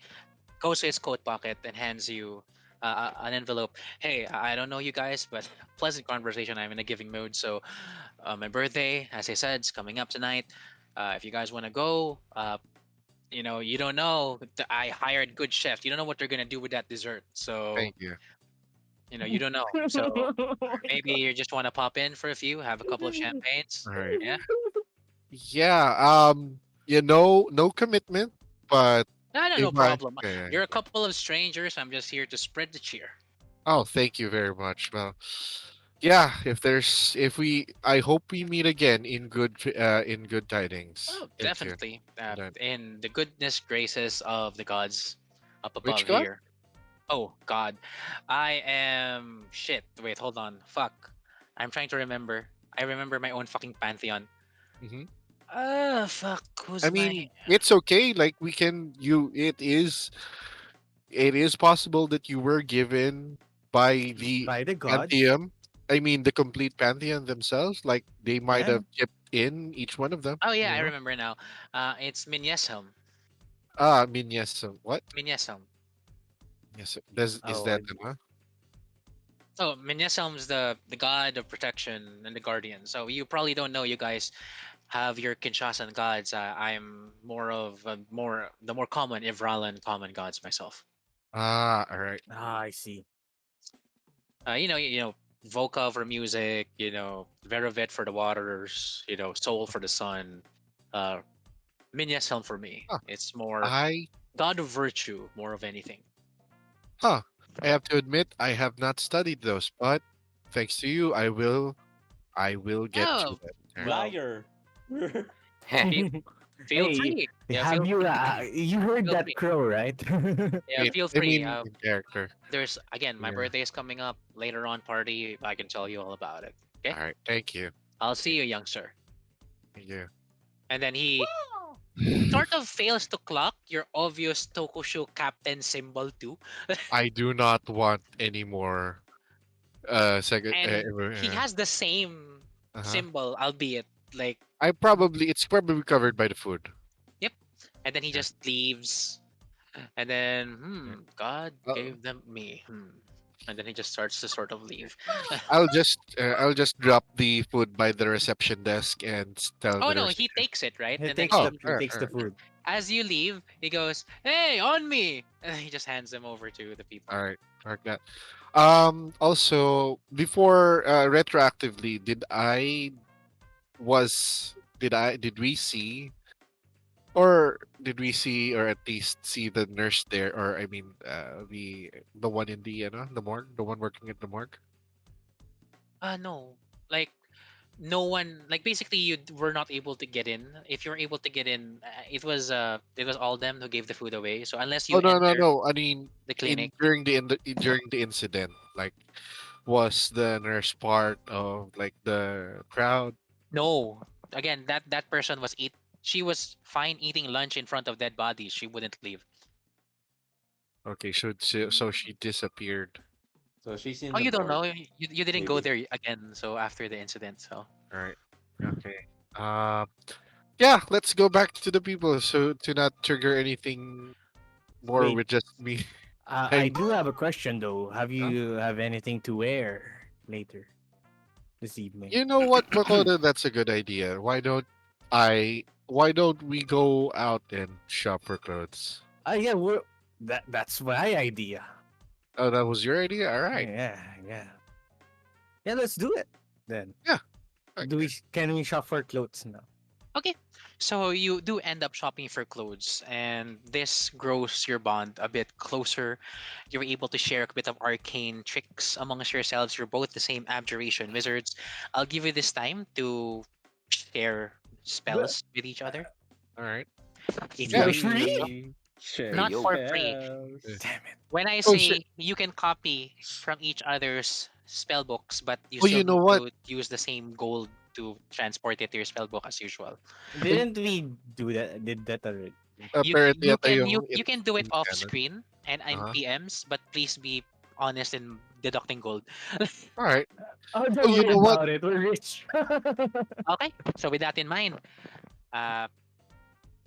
Speaker 2: goes to his coat pocket and hands you an envelope. Hey, I don't know you guys, but pleasant conversation. I'm in a giving mood. So, my birthday, as I said, is coming up tonight. If you guys want to go, you don't know. I hired good chef. You don't know what they're gonna do with that dessert. So,
Speaker 3: thank you.
Speaker 2: you don't know. So, or maybe you just want to pop in for a few, have a couple of champagnes.
Speaker 3: All right.
Speaker 2: Yeah.
Speaker 3: Yeah. No commitment, but
Speaker 2: No, no,
Speaker 3: if
Speaker 2: no
Speaker 3: I
Speaker 2: problem.
Speaker 3: yeah, yeah,
Speaker 2: You're a
Speaker 3: yeah.
Speaker 2: couple of strangers. I'm just here to spread the cheer.
Speaker 3: Oh, thank you very much. Well, yeah. If we, I hope we meet again in good tidings.
Speaker 2: Oh,
Speaker 3: Thank you.
Speaker 2: definitely.
Speaker 3: And then,
Speaker 2: In the goodness graces of the gods up
Speaker 3: which
Speaker 2: above
Speaker 3: god?
Speaker 2: here. Oh God, I am shit. Wait, hold on. Fuck. I'm trying to remember. I remember my own fucking pantheon.
Speaker 3: Hmm.
Speaker 2: Fuck.
Speaker 3: I
Speaker 2: Who's my?
Speaker 3: mean, it's okay. Like we can. It is possible that you were given by the
Speaker 7: By the gods.
Speaker 3: pantheon. I mean, the complete pantheon themselves. Like they might
Speaker 7: Yeah.
Speaker 3: have chipped in each one of them.
Speaker 2: Oh yeah,
Speaker 3: You
Speaker 2: I
Speaker 3: know.
Speaker 2: remember now. It's Minyeshelm.
Speaker 3: Ah, I mean, yes. What?
Speaker 2: Minyeshelm.
Speaker 3: Yes. Does is
Speaker 7: Oh,
Speaker 3: that enough?
Speaker 2: Oh, Minyeshelm's the god of protection and the guardian. So you probably don't know. You guys have your Kinshasan gods. I'm more of the more common Ivralan common gods myself.
Speaker 3: Ah, all right.
Speaker 7: I see.
Speaker 2: Voka for music, Verovit for the waters, Soul for the sun, uh, Minyas for me.
Speaker 3: Huh.
Speaker 2: It's more
Speaker 3: I
Speaker 2: God of virtue, more of anything.
Speaker 3: huh. I have to admit, I have not studied those, but thanks to you, I will get to
Speaker 2: Oh,
Speaker 3: that. All right.
Speaker 2: well,
Speaker 1: Liar.
Speaker 4: Heh.
Speaker 2: feel, feel
Speaker 7: Hey,
Speaker 2: free. Yeah,
Speaker 7: have
Speaker 2: feel
Speaker 7: you
Speaker 2: free.
Speaker 7: you heard
Speaker 2: Feel
Speaker 7: that
Speaker 2: free.
Speaker 7: crow, right?
Speaker 2: Yeah, feel
Speaker 3: I
Speaker 2: free.
Speaker 3: mean, in character.
Speaker 2: There's again, my
Speaker 3: Yeah.
Speaker 2: birthday is coming up later on. Party. I can tell you all about it. Okay,
Speaker 3: All right. Thank you.
Speaker 2: I'll see you, youngster.
Speaker 3: Thank you.
Speaker 2: And then he sort of fails to clock your obvious Tokusho captain symbol too.
Speaker 3: I do not want any more. Second.
Speaker 2: And he has the same
Speaker 3: Uh-huh.
Speaker 2: symbol, albeit like,
Speaker 3: It's probably covered by the food.
Speaker 2: yep. And then he
Speaker 3: Yeah.
Speaker 2: just leaves. And then,
Speaker 3: Yeah.
Speaker 2: God
Speaker 3: Uh,
Speaker 2: gave them me. And then he just starts to sort of leave.
Speaker 3: I'll just drop the food by the reception desk and tell
Speaker 2: Oh
Speaker 3: the
Speaker 2: no, he
Speaker 3: reception.
Speaker 2: takes it, right?
Speaker 7: he
Speaker 2: And then
Speaker 7: takes
Speaker 3: Oh,
Speaker 7: the
Speaker 3: all
Speaker 7: he
Speaker 3: right,
Speaker 7: takes
Speaker 3: all
Speaker 7: the
Speaker 3: right,
Speaker 7: food.
Speaker 2: as you leave, he goes, "Hey, on me!" And then he just hands them over to the people.
Speaker 3: all right. Like that. Also, before retroactively, did we see or at least see the nurse there, or I mean the one in the the morgue, the one working at the morgue?
Speaker 2: No. Like no one, like basically were not able to get in. If you were able to get in, it was all them who gave the food away. So unless
Speaker 3: Oh
Speaker 2: you
Speaker 3: no no
Speaker 2: enter
Speaker 3: no! I mean,
Speaker 2: the
Speaker 3: in
Speaker 2: clinic,
Speaker 3: during the incident, like, was the nurse part of like the crowd?
Speaker 2: no. Again, that person was eat. She was fine eating lunch in front of dead bodies. She wouldn't leave.
Speaker 3: Okay, so she disappeared.
Speaker 1: So she's in
Speaker 2: Oh,
Speaker 1: the
Speaker 2: you don't know.
Speaker 1: morgue,
Speaker 2: You didn't go
Speaker 1: maybe.
Speaker 2: there again. So after the incident, so
Speaker 3: All right. Okay. Um. Yeah. Let's go back to the people. So to not trigger anything more
Speaker 7: Wait,
Speaker 3: with just me.
Speaker 7: I
Speaker 3: I'm.
Speaker 7: do have a question though. Have
Speaker 3: Huh?
Speaker 7: you have anything to wear later this evening?
Speaker 3: You know what, Makoto? That's a good idea. Why don't we go out and shop for clothes?
Speaker 7: Yeah, that's my idea.
Speaker 3: Oh, that was your idea. All right.
Speaker 7: Yeah, yeah, yeah. Let's do it then.
Speaker 3: Yeah.
Speaker 7: Can we shop for clothes now?
Speaker 2: okay. So you do end up shopping for clothes, and this grows your bond a bit closer. You're able to share a bit of arcane tricks amongst yourselves. You're both the same abjuration wizards. I'll give you this time to share
Speaker 7: But
Speaker 2: spells with each other.
Speaker 3: All right.
Speaker 2: If
Speaker 3: Yeah.
Speaker 2: you
Speaker 7: for free?
Speaker 1: Share
Speaker 2: not
Speaker 4: Yo.
Speaker 2: for free.
Speaker 1: spells.
Speaker 7: Damn it!
Speaker 2: When I
Speaker 3: Oh shit.
Speaker 2: say you can copy from each other's spell books, but you
Speaker 3: Oh, you
Speaker 2: still
Speaker 3: know
Speaker 2: need
Speaker 3: what?
Speaker 2: to use the same gold to transport it to your spell book as usual.
Speaker 7: Didn't we do that? Did that already?
Speaker 3: Apparently, ito yung
Speaker 2: You can do it
Speaker 3: in
Speaker 2: off
Speaker 3: canon.
Speaker 2: screen and in
Speaker 3: Uh-huh.
Speaker 2: PMs, but please be honest in deducting gold.
Speaker 3: All right.
Speaker 7: Oh,
Speaker 3: Oh,
Speaker 7: don't
Speaker 3: you
Speaker 7: worry
Speaker 3: know what?
Speaker 7: about it. We're rich.
Speaker 2: Okay, so with that in mind, uh,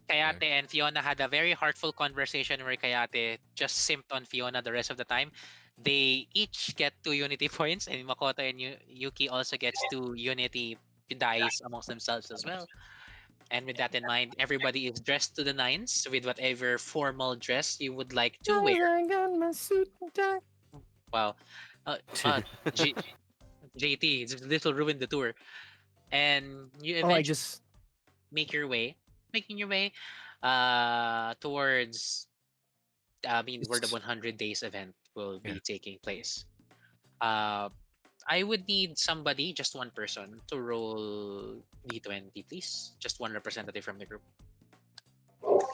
Speaker 3: Okay.
Speaker 2: Kayate and Fiona had a very heartful conversation where Kayate just simped on Fiona the rest of the time. They each get 2 unity points, and Makoto and Yuki also gets 2 unity dice amongst themselves as well. And with that in mind, everybody is dressed to the nines with whatever formal dress you would like to wear.
Speaker 7: I got my suit and tie.
Speaker 2: Wow. Uh, uh, G- JT, this will ruin the tour. And you
Speaker 7: Oh, I
Speaker 2: eventually
Speaker 7: just
Speaker 2: make your way, making your way towards where the
Speaker 3: It's
Speaker 2: 100 days event will
Speaker 3: yeah.
Speaker 2: be taking place. Uh, I would need somebody, just one person, to roll D20, please. Just one representative from the group.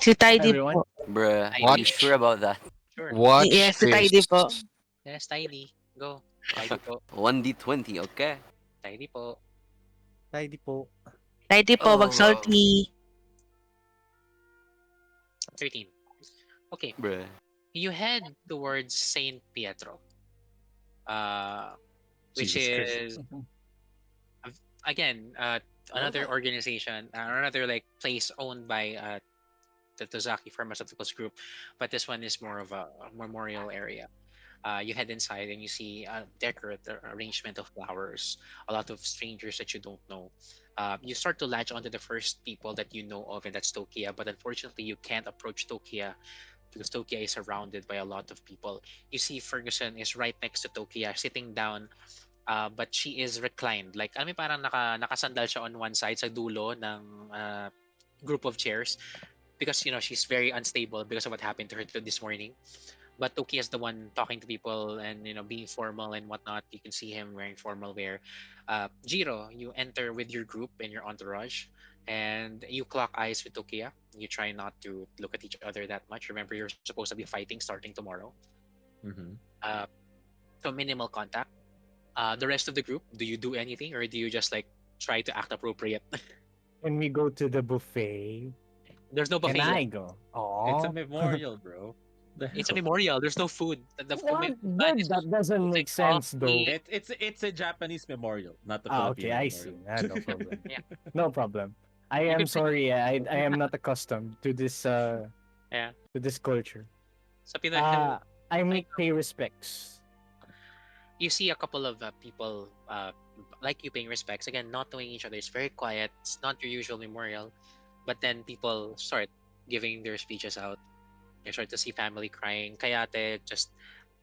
Speaker 6: Si Tidy
Speaker 7: everyone.
Speaker 6: po.
Speaker 4: Bruh, are you
Speaker 2: Tidy,
Speaker 3: Watch
Speaker 4: sure about that?
Speaker 2: sure.
Speaker 3: watch
Speaker 6: Yes, si
Speaker 3: this.
Speaker 6: Tidy po.
Speaker 2: Yes, Tidy. Go. Tidy po.
Speaker 4: 1d20, okay.
Speaker 2: Tidy po.
Speaker 7: Tidy po.
Speaker 6: Tidy po, wag
Speaker 4: Oh,
Speaker 6: salty.
Speaker 2: 13. Okay.
Speaker 4: bruh.
Speaker 2: You head towards Saint Pietro. Uh, which
Speaker 1: Jesus Christ.
Speaker 2: is again another organization, another like place owned by the Tozaki Pharmaceuticals Group, but this one is more of a memorial area. You head inside and you see a decorate arrangement of flowers, a lot of strangers that you don't know. You start to latch onto the first people that you know of, and that's Tokia. But unfortunately, you can't approach Tokia because Tokia is surrounded by a lot of people. You see Ferguson is right next to Tokia, sitting down, but she is reclined. Like, alam mo, parang nakasandal siya on one side sa dulo ng group of chairs because she's very unstable because of what happened to her this morning. But Toki is the one talking to people and being formal and whatnot. You can see him wearing formal wear. Jiro, you enter with your group and your entourage, and you clock eyes with Tokia. You try not to look at each other that much. Remember, you're supposed to be fighting starting tomorrow.
Speaker 1: Mm-hmm.
Speaker 2: Uh, so minimal contact. The rest of the group, do you do anything or do you just like try to act appropriate?
Speaker 7: When we go to the buffet,
Speaker 2: There's no
Speaker 7: can
Speaker 2: buffet yet.
Speaker 7: I go?
Speaker 1: It's a
Speaker 7: Oh.
Speaker 1: memorial, bro. The
Speaker 2: It's a
Speaker 1: hell?
Speaker 2: memorial. There's no food. The
Speaker 7: What?
Speaker 2: plan is
Speaker 7: That doesn't
Speaker 2: like
Speaker 7: make sense though.
Speaker 2: coffee.
Speaker 1: It's a Japanese memorial, not a
Speaker 7: Okay,
Speaker 1: Filipino
Speaker 7: I see.
Speaker 1: memorial.
Speaker 7: No problem.
Speaker 2: Yeah,
Speaker 7: No problem. I
Speaker 2: you
Speaker 7: am
Speaker 2: could bring.
Speaker 7: sorry. I am not accustomed to this
Speaker 2: Yeah.
Speaker 7: to this culture.
Speaker 2: Sa Pinoy,
Speaker 7: I make pay respects.
Speaker 2: you see a couple of people like you paying respects again, not knowing each other. It's very quiet. It's not your usual memorial, but then people start giving their speeches out. You start to see family crying. Kayate just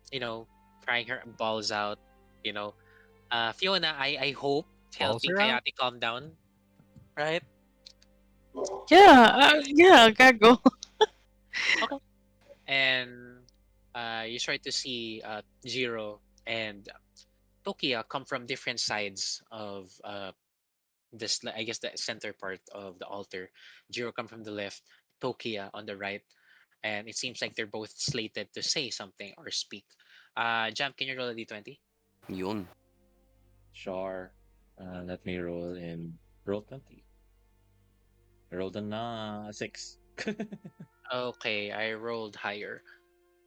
Speaker 2: you know crying her balls out. You know, Fiona, I hope
Speaker 3: Balls
Speaker 2: helping
Speaker 3: around?
Speaker 2: Kayate calm down, right?
Speaker 6: Yeah, gago.
Speaker 2: Okay. And you start to see Jiro and Tokia come from different sides of this, I guess, the center part of the altar. Jiro come from the left, Tokia on the right, and it seems like they're both slated to say something or speak. Jam, can you roll a d20?
Speaker 4: Yun.
Speaker 1: Sure. Let me roll in roll 20. I rolled a 6.
Speaker 2: Okay, I rolled higher.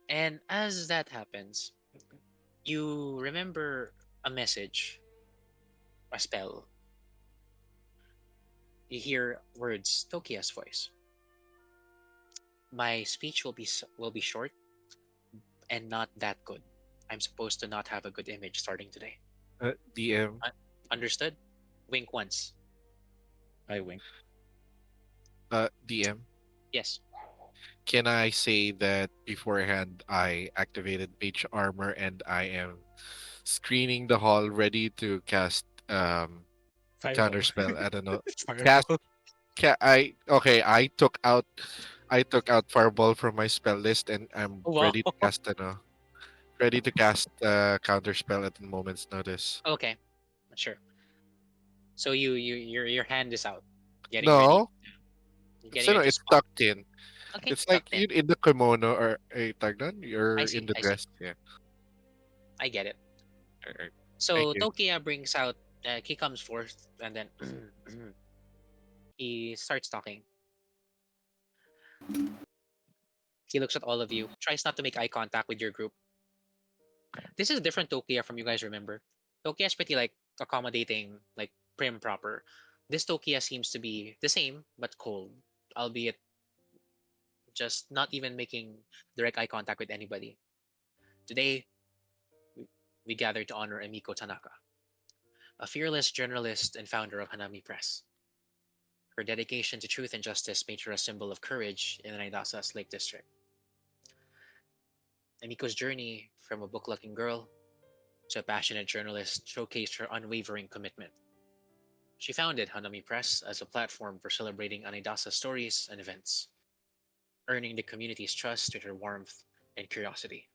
Speaker 2: And as that happens, you remember a message, a spell. You hear words, Tokia's voice. My speech will be short and not that good. I'm supposed to not have a good image starting today.
Speaker 3: DM.
Speaker 2: Un- Understood? Wink once.
Speaker 1: I wink.
Speaker 3: DM.
Speaker 2: Yes.
Speaker 3: Can I say that beforehand I activated Mage Armor and I am screening the hall ready to cast
Speaker 1: Fireball.
Speaker 3: counterspell? I don't know. Cast
Speaker 1: Fireball.
Speaker 3: I took out Fireball from my spell list and I'm
Speaker 2: Wow.
Speaker 3: ready to cast counterspell at the moment's notice.
Speaker 2: Okay. Sure. So your hand is out, getting ready.
Speaker 3: No,
Speaker 2: You're getting
Speaker 3: so no,
Speaker 2: ready to
Speaker 3: it's
Speaker 2: swap.
Speaker 3: tucked in.
Speaker 2: Okay,
Speaker 3: It's like
Speaker 2: tucked in.
Speaker 3: you in the kimono or a tagdan,
Speaker 2: I
Speaker 3: you're in
Speaker 2: see.
Speaker 3: the
Speaker 2: I see.
Speaker 3: dress. Yeah.
Speaker 2: I get it.
Speaker 3: Alright. Thank
Speaker 2: So
Speaker 3: you.
Speaker 2: Tokia brings out. He comes forth and then he starts talking. He looks at all of you. Tries not to make eye contact with your group. This is a different Tokia from you guys remember. Tokia is pretty like accommodating, like prim proper. This Tokia seems to be the same but cold, albeit just not even making direct eye contact with anybody. Today, we, we gather to honor Emiko Tanaka, a fearless journalist and founder of Hanami Press. Her dedication to truth and justice made her a symbol of courage in Naidasa's Lake District. Emiko's journey from a book-loving girl to a passionate journalist showcased her unwavering commitment. She founded Hanami Press as a platform for celebrating Anidasa stories and events, earning the community's trust with her warmth and curiosity.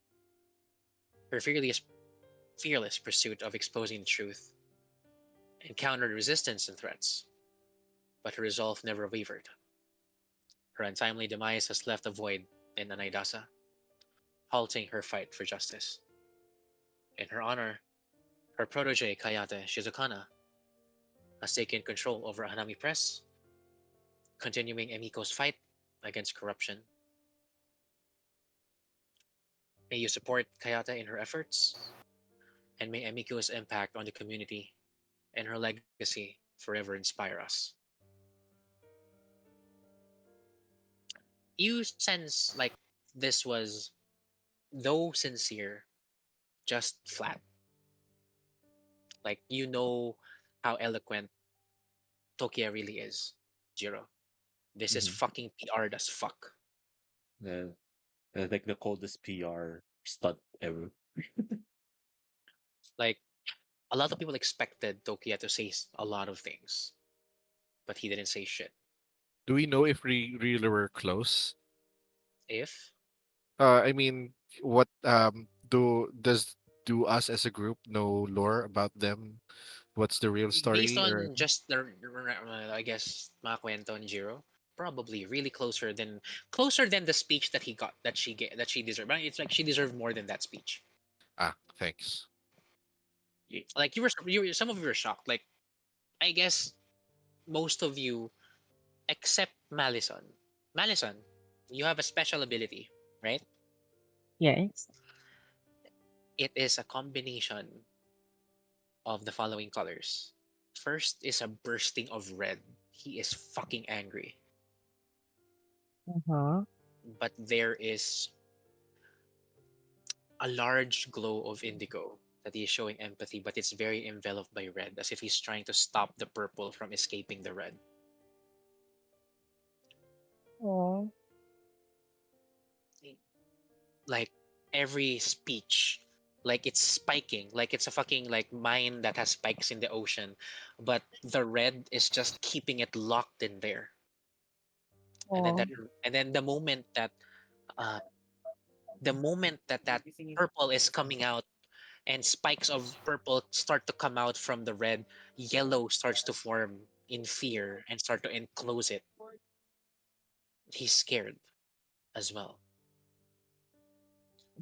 Speaker 2: Her fearless pursuit of exposing the truth encountered resistance and threats, but her resolve never wavered. Her untimely demise has left a void in Anaidasa, halting her fight for justice. In her honor, her protege Kayate Shizukana has taken control over Hanami Press, continuing Emiko's fight against corruption. May you support Kayate in her efforts, and may Emiko's impact on the community and her legacy forever inspire us. You sense like this was, though sincere, just flat. Like you know how eloquent Tokia really is, Jiro. This is
Speaker 1: Mhm.
Speaker 2: fucking PR'd as fuck.
Speaker 1: The, like the coldest PR stunt ever.
Speaker 2: Like a lot of people expected Tokia to say a lot of things, but he didn't say shit.
Speaker 3: Do we know if we really were close?
Speaker 2: If
Speaker 3: I mean, what do us as a group know lore about them? What's the real
Speaker 2: based
Speaker 3: story? Or
Speaker 2: on just the I guess mga kwento ni Jiro, probably really closer than the speech that he got that she deserved. But it's like she deserved more than that speech.
Speaker 3: thanks.
Speaker 2: Like some of you were shocked. Like I guess most of you except Malison. Malison, you have a special ability, right?
Speaker 5: Yes.
Speaker 2: It is a combination of the following colors. First is a bursting of red. He is fucking angry.
Speaker 5: Uh-huh.
Speaker 2: But there is a large glow of indigo that he is showing empathy, but it's very enveloped by red, as if he's trying to stop the purple from escaping the red.
Speaker 5: Oh.
Speaker 2: Like every speech, like it's spiking, like it's a fucking like mine that has spikes in the ocean, but the red is just keeping it locked in there. And then
Speaker 5: Oh.
Speaker 2: uh, the moment that that purple is coming out, and spikes of purple start to come out from the red. Yellow starts to form in fear and start to enclose it. He's scared as well.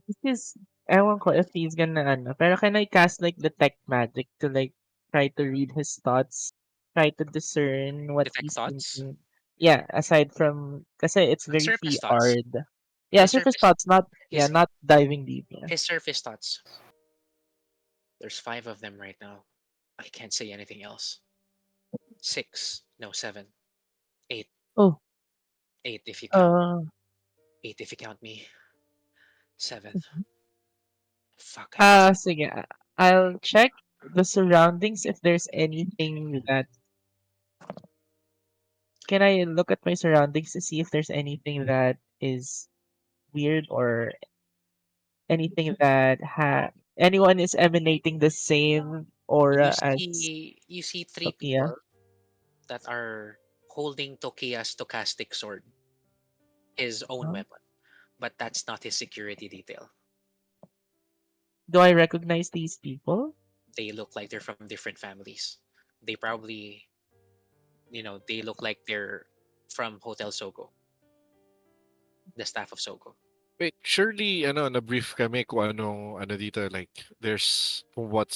Speaker 5: This is, ewan ko if he's gonna ano, pero can I cast like detect magic to like try to read his thoughts, try to discern what
Speaker 2: Detect
Speaker 5: he's
Speaker 2: thoughts.
Speaker 5: thinking? Yeah, aside from, kasi it's very
Speaker 2: Surface thoughts.
Speaker 5: PR'd. Yeah,
Speaker 2: His
Speaker 5: surface
Speaker 2: surface.
Speaker 5: thoughts, not, yeah,
Speaker 2: His
Speaker 5: not diving deep. Yeah.
Speaker 2: his surface thoughts. There's 5 of them right now. I can't say anything else. 6. No, 7. 8.
Speaker 5: Oh,
Speaker 2: 8 if you count.
Speaker 5: uh,
Speaker 2: 8 if you count me. 7. Fuck, I missed.
Speaker 5: sige, I'll check the surroundings if there's anything that, can I look at my surroundings to see if there's anything that is weird or anything that anyone is emanating the same
Speaker 2: You
Speaker 5: aura as
Speaker 2: see 3
Speaker 5: Sophia?
Speaker 2: people that are holding Tokia's stochastic sword, his own
Speaker 5: Huh?
Speaker 2: weapon, but that's not his security detail.
Speaker 5: Do I recognize these people?
Speaker 2: They look like they're from different families. They probably, they look like they're from Hotel Sogo, the staff of Sogo.
Speaker 3: Wait, surely ano na-brief kami kung ano dito like there's kung what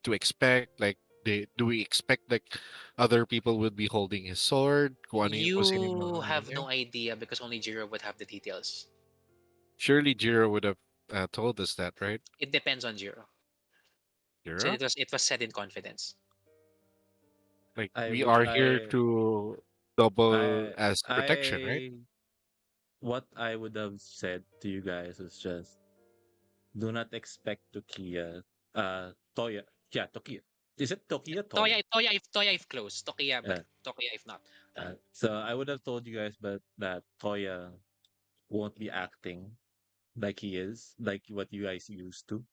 Speaker 3: to expect like do we expect like other people would be holding his sword kung sino yung
Speaker 2: You
Speaker 3: mga ano
Speaker 2: have
Speaker 3: niya?
Speaker 2: no idea because only Jiro would have the details.
Speaker 3: Surely Jiro would have told us that, right?
Speaker 2: It depends on Jiro. So
Speaker 3: Jiro?
Speaker 2: it was said in confidence.
Speaker 3: Like
Speaker 1: I
Speaker 3: we
Speaker 1: would
Speaker 3: are here to double
Speaker 1: I
Speaker 3: as protection, right?
Speaker 1: I what I would have said to you guys is just do not expect Tokia Toya, yeah, Tokia. Is it Tokia? Toya?
Speaker 2: Toya if close. Tokiya, but
Speaker 1: Yeah.
Speaker 2: Tokiya if not.
Speaker 1: So I would have told you guys but that Toya won't be acting like he is, like what you guys used to,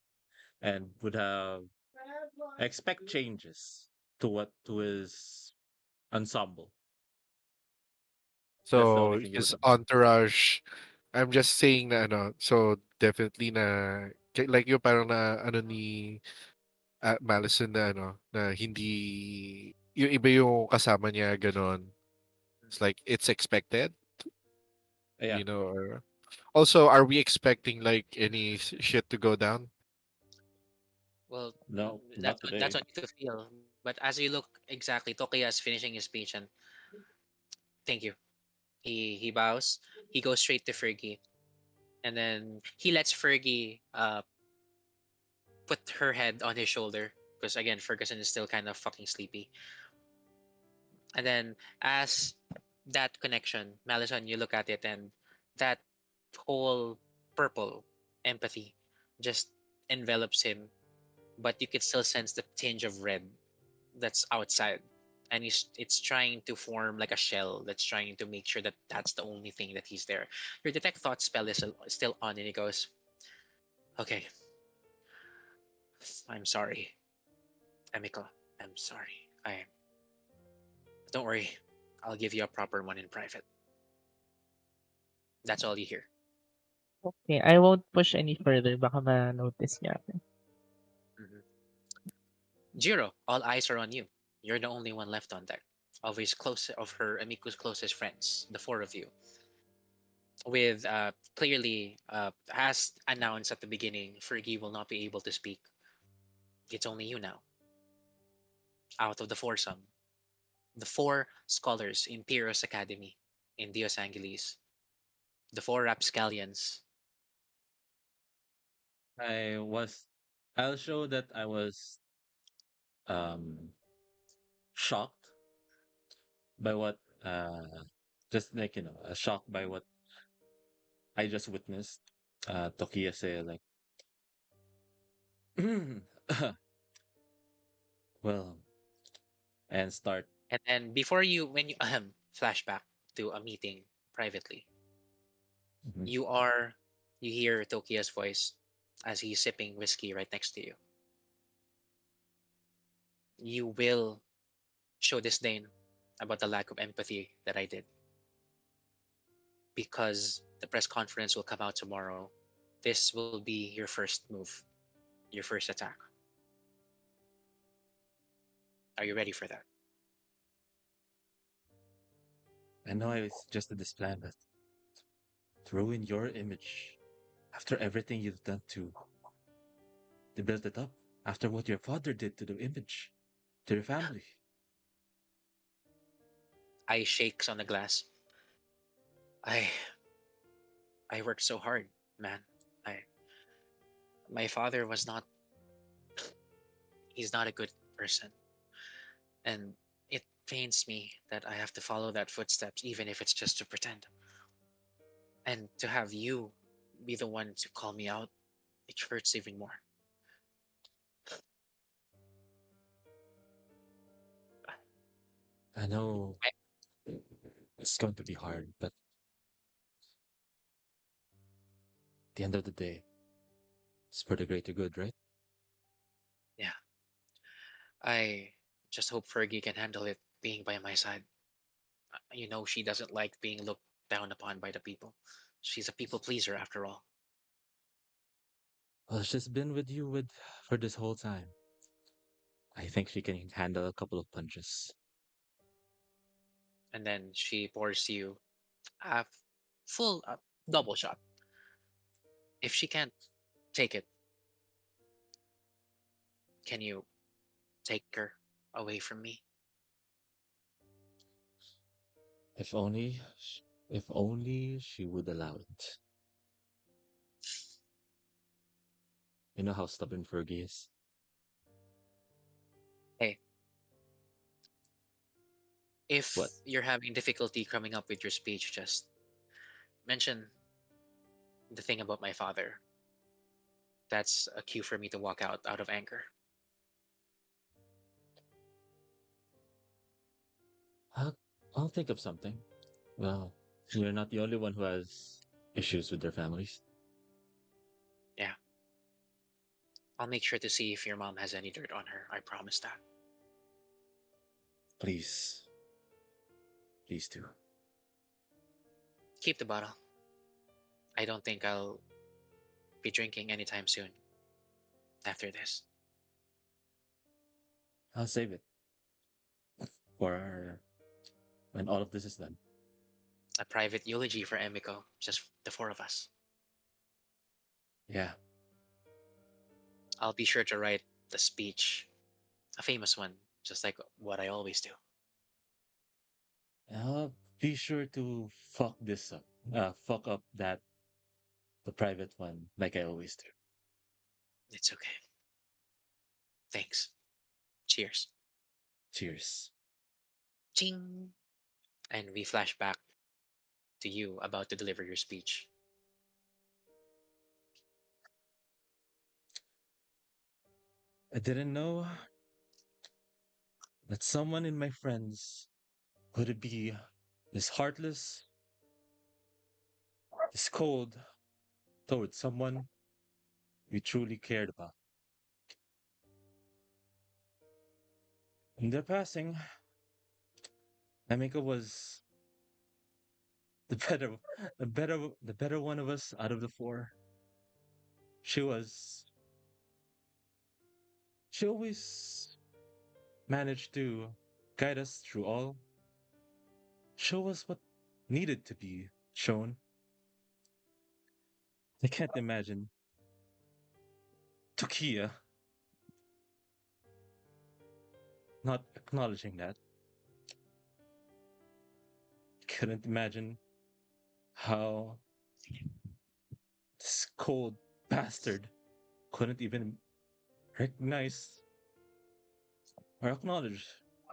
Speaker 1: and would have expect changes to his ensemble. That's the only
Speaker 3: So
Speaker 1: thing you would
Speaker 3: his
Speaker 1: have.
Speaker 3: entourage, I'm just saying na ano, so definitely na like yung parang na ano ni Malison na ano, na hindi yung iba yung kasama niya ganon. It's like it's expected,
Speaker 1: Yeah.
Speaker 3: or also are we expecting like any shit to go down?
Speaker 2: Well,
Speaker 1: No,
Speaker 2: that's
Speaker 1: not
Speaker 2: on that's
Speaker 1: today.
Speaker 2: on you to feel. But as you look exactly, Tokiya is finishing his speech and thank you. He bows. He goes straight to Fergie, and then he lets Fergie put her head on his shoulder because again Ferguson is still kind of fucking sleepy. And then as that connection, Malison, you look at it and that whole purple empathy just envelops him, but you can still sense the tinge of red that's outside. And it's trying to form like a shell that's trying to make sure that that's the only thing that he's there. Your detect thought spell is still on, and he goes, "Okay, I'm sorry, Emiko. I'm sorry. Don't worry. I'll give you a proper one in private." That's all you hear.
Speaker 5: Okay, I won't push any further. Baka ma-notice niya ako.
Speaker 2: Mhm. Jiro, all eyes are on you. You're the only one left on deck of her Amiku's closest friends, the 4 of you. With clearly, as announced at the beginning, Fergie will not be able to speak. It's only you now, out of the foursome. The 4 scholars in Pyrrhus Academy in Dios Angelis. The 4 rapscallions.
Speaker 1: I was I'll show that I was um shocked by what just like shocked by what I just witnessed. Tokia say like well and start
Speaker 2: And then when you flashback to a meeting privately,
Speaker 1: mhm.
Speaker 2: you are, you hear Tokia's voice as he's sipping whiskey right next to you. You will show disdain about the lack of empathy that I did because the press conference will come out tomorrow. This will be your first move. your first attack. Are you ready for that?
Speaker 1: I know I suggested this plan, but to ruin your image after everything you've done to build it up, after what your father did to the image, to your family.
Speaker 2: I shakes on the glass. I I worked so hard, man. I My father was not he's not a good person. And it pains me that I have to follow that footsteps even if it's just to pretend. And to have you be the one to call me out, it hurts even more.
Speaker 1: I know
Speaker 2: I,
Speaker 1: it's going to be hard, but at the end of the day, it's for the greater good, right?
Speaker 2: yeah, I just hope Fergie can handle it being by my side. She doesn't like being looked down upon by the people. She's a people pleaser after all.
Speaker 1: Well, she's been with you for this whole time. I think she can handle a couple of punches.
Speaker 2: And then she pours you a full double shot. If she can't take it, can you take her away from me?
Speaker 1: If only, if only she would allow it. You know how stubborn Fergie is.
Speaker 2: Hey,
Speaker 1: What?
Speaker 2: if you're having difficulty coming up with your speech, just mention the thing about my father. That's a cue for me to walk out of anger.
Speaker 1: I'll, I'll think of something. Well, you're not the only one who has issues with their families.
Speaker 2: Yeah, I'll make sure to see if your mom has any dirt on her. I promise that.
Speaker 1: Please, please do.
Speaker 2: Keep the bottle. I don't think I'll be drinking anytime soon after this.
Speaker 1: I'll save it for when all of this is done.
Speaker 2: A private eulogy for Emiko, just the four of us.
Speaker 1: Yeah,
Speaker 2: I'll be sure to write the speech, a famous one, just like what I always do.
Speaker 1: I'll be sure to fuck this up. Fuck up the private one, like I always do.
Speaker 2: It's okay. Thanks. Cheers.
Speaker 1: Cheers.
Speaker 2: Ching! And we flash back to you about to deliver your speech.
Speaker 1: I didn't know that someone in my friends would be this heartless, this cold towards someone we truly cared about. In their passing, Amika was the better, the better one of us out of the four. She was. She always managed to guide us through all, show us what needed to be shown. I can't imagine Tokia not acknowledging that. Couldn't imagine how this cold bastard couldn't even recognize or acknowledge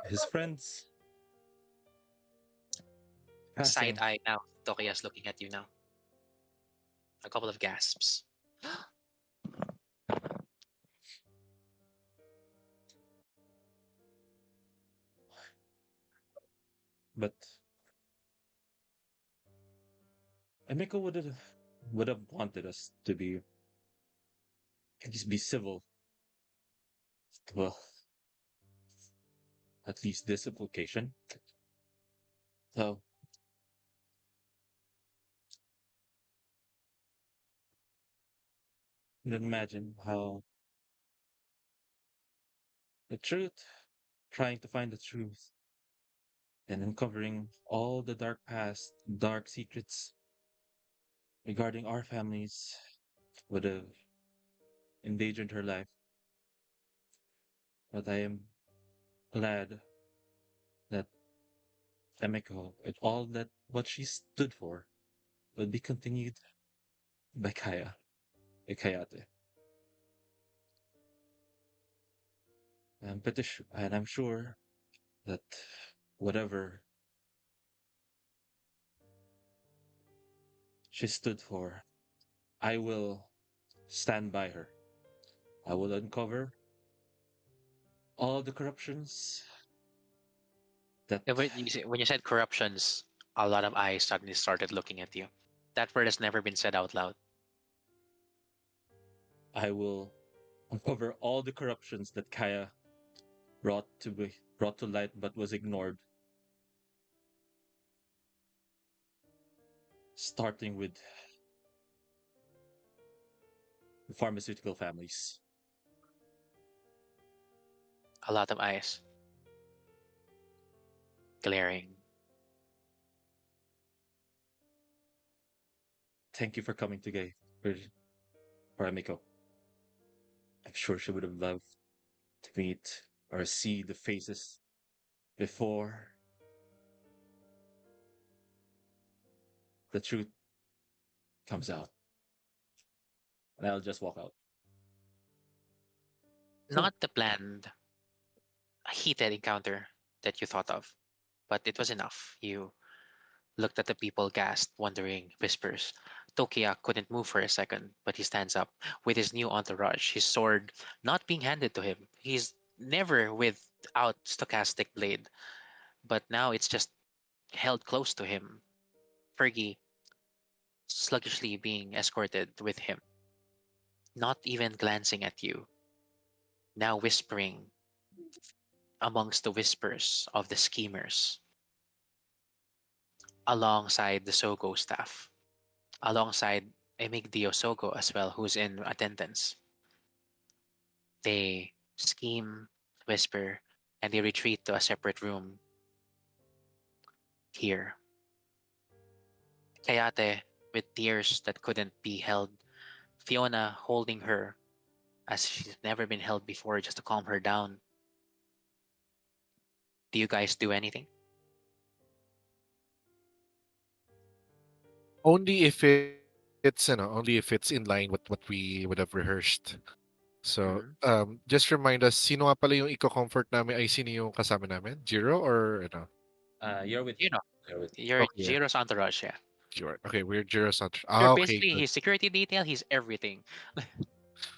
Speaker 1: his friends
Speaker 2: Side
Speaker 1: passing.
Speaker 2: eye now. Tokiya's looking at you now. A couple of gasps.
Speaker 1: But Emiko would have wanted us to be at least be civil. Well, at least this application. So you can imagine how The truth, trying to find the truth, and uncovering all the dark past, dark secrets regarding our families would have endangered her life. But I am glad that Emiko, with all that what she stood for, will be continued by by Kayate. And I'm sure that whatever she stood for, I will stand by her. I will uncover all the corruptions that
Speaker 2: Yeah, but when you said corruptions, a lot of eyes suddenly started looking at you. That word has never been said out loud.
Speaker 1: I will uncover all the corruptions that Kaya brought to light but was ignored, starting with the pharmaceutical families.
Speaker 2: A lot of eyes glaring.
Speaker 1: Thank you for coming today, for Emiko. I'm sure she would have loved to meet or see the faces before the truth comes out. And I'll just walk out.
Speaker 2: Not the planned, heated encounter that you thought of, but it was enough. You looked at the people, gasped, wondering, whispers. Tokia couldn't move for a second, but he stands up with his new entourage, his sword not being handed to him. He's never without stochastic blade, but now it's just held close to him. Fergie sluggishly being escorted with him, not even glancing at you, now whispering amongst the whispers of the schemers, alongside the Sogo staff, alongside Emigdio Sogo as well, who's in attendance. They scheme, whisper, and they retreat to a separate room here. Kayate, with tears that couldn't be held, Fiona holding her as she's never been held before just to calm her down. Do you guys do anything?
Speaker 3: Only if it's only if it's in line with what we would have rehearsed. So,
Speaker 2: Mhm.
Speaker 3: just remind us, sino nga pala yung comfort namin ay sino yung kasama namin? Jiro or ano?
Speaker 1: You're with
Speaker 2: You
Speaker 1: me.
Speaker 2: know,
Speaker 1: You're with me.
Speaker 2: you're
Speaker 3: Okay, yeah.
Speaker 2: Jiro's entourage, yeah.
Speaker 3: Sure. Okay, we're Jiro Santos.
Speaker 2: You're
Speaker 3: Okay,
Speaker 2: basically
Speaker 3: good.
Speaker 2: his security detail, he's everything.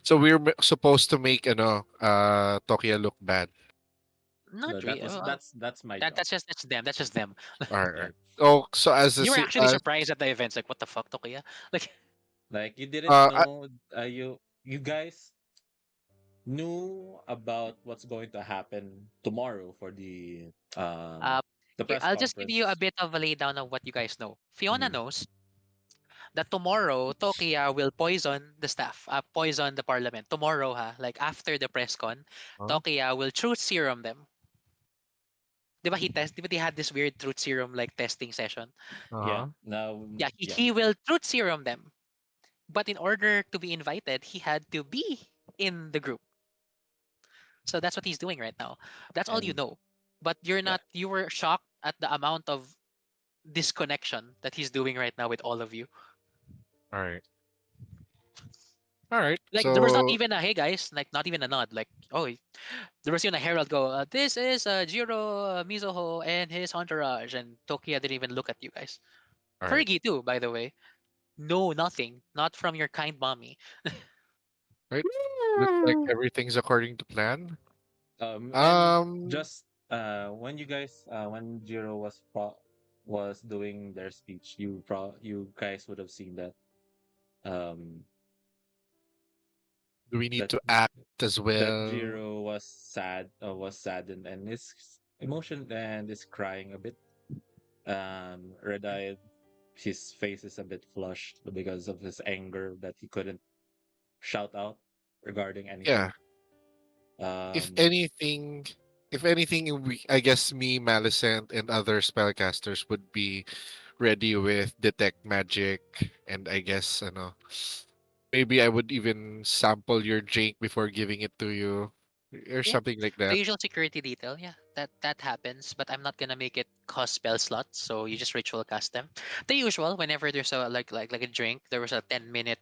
Speaker 3: So we're supposed to make Tokia look bad.
Speaker 2: Not
Speaker 1: No,
Speaker 2: really. Well,
Speaker 1: that's my job.
Speaker 2: that's them. That's just them.
Speaker 3: All right.
Speaker 1: Yeah.
Speaker 3: Right. Oh, so as a
Speaker 2: You were actually surprised at the events, like what the fuck, Tokia? Like
Speaker 1: Like you didn't
Speaker 3: uh,
Speaker 1: know you guys knew about what's going to happen tomorrow for
Speaker 2: uh
Speaker 1: the
Speaker 2: okay,
Speaker 1: press
Speaker 2: I'll just give you a
Speaker 1: conference.
Speaker 2: bit of a laydown of what you guys know. Fiona
Speaker 1: Mhm.
Speaker 2: knows that tomorrow Tokia will poison the staff, poison the parliament. Tomorrow, ha, like after the press con,
Speaker 3: huh?
Speaker 2: Tokia will truth serum them. Di ba they had this weird truth serum like testing session?
Speaker 1: Yeah.
Speaker 3: Uh-huh.
Speaker 1: Now
Speaker 2: Yeah,
Speaker 1: yeah.
Speaker 2: he will truth serum them. But in order to be invited, he had to be in the group. So that's what he's doing right now. That's all you
Speaker 1: And
Speaker 2: know. But you're
Speaker 1: yeah.
Speaker 2: not, you were shocked at the amount of disconnection that he's doing right now with all of you.
Speaker 3: All right. All right.
Speaker 2: Like there was not
Speaker 3: So
Speaker 2: even a hey guys, like not even a nod. Like there was even a herald go. This is Jiro Mizuho and his entourage, and Tokia didn't even look at you guys.
Speaker 3: all right.
Speaker 2: Fergie too, by the way. No, nothing. Not from your kind mommy.
Speaker 3: Right. Looks like everything's according to plan.
Speaker 1: And
Speaker 3: Um,
Speaker 1: just when you guys when Jiro was doing their speech, you guys would have seen um
Speaker 3: do we need
Speaker 1: that
Speaker 3: to act as
Speaker 1: that
Speaker 3: well?
Speaker 1: Jiro was saddened and is emotion and is crying a bit. Red eyed. His face is a bit flushed because of his anger that he couldn't shout out regarding
Speaker 3: Yeah.
Speaker 1: anything.
Speaker 3: If
Speaker 1: Um,
Speaker 3: anything, if anything, I guess me, Malicent, and other spellcasters would be ready with detect magic, and I guess I know. Maybe I would even sample your drink before giving it to you, or
Speaker 2: Yeah,
Speaker 3: something like
Speaker 2: the
Speaker 3: that.
Speaker 2: usual security detail. Yeah, that happens. But I'm not gonna make it cost spell slots, so you just ritual cast them. The usual. Whenever there's a like a drink, there was a 10-minute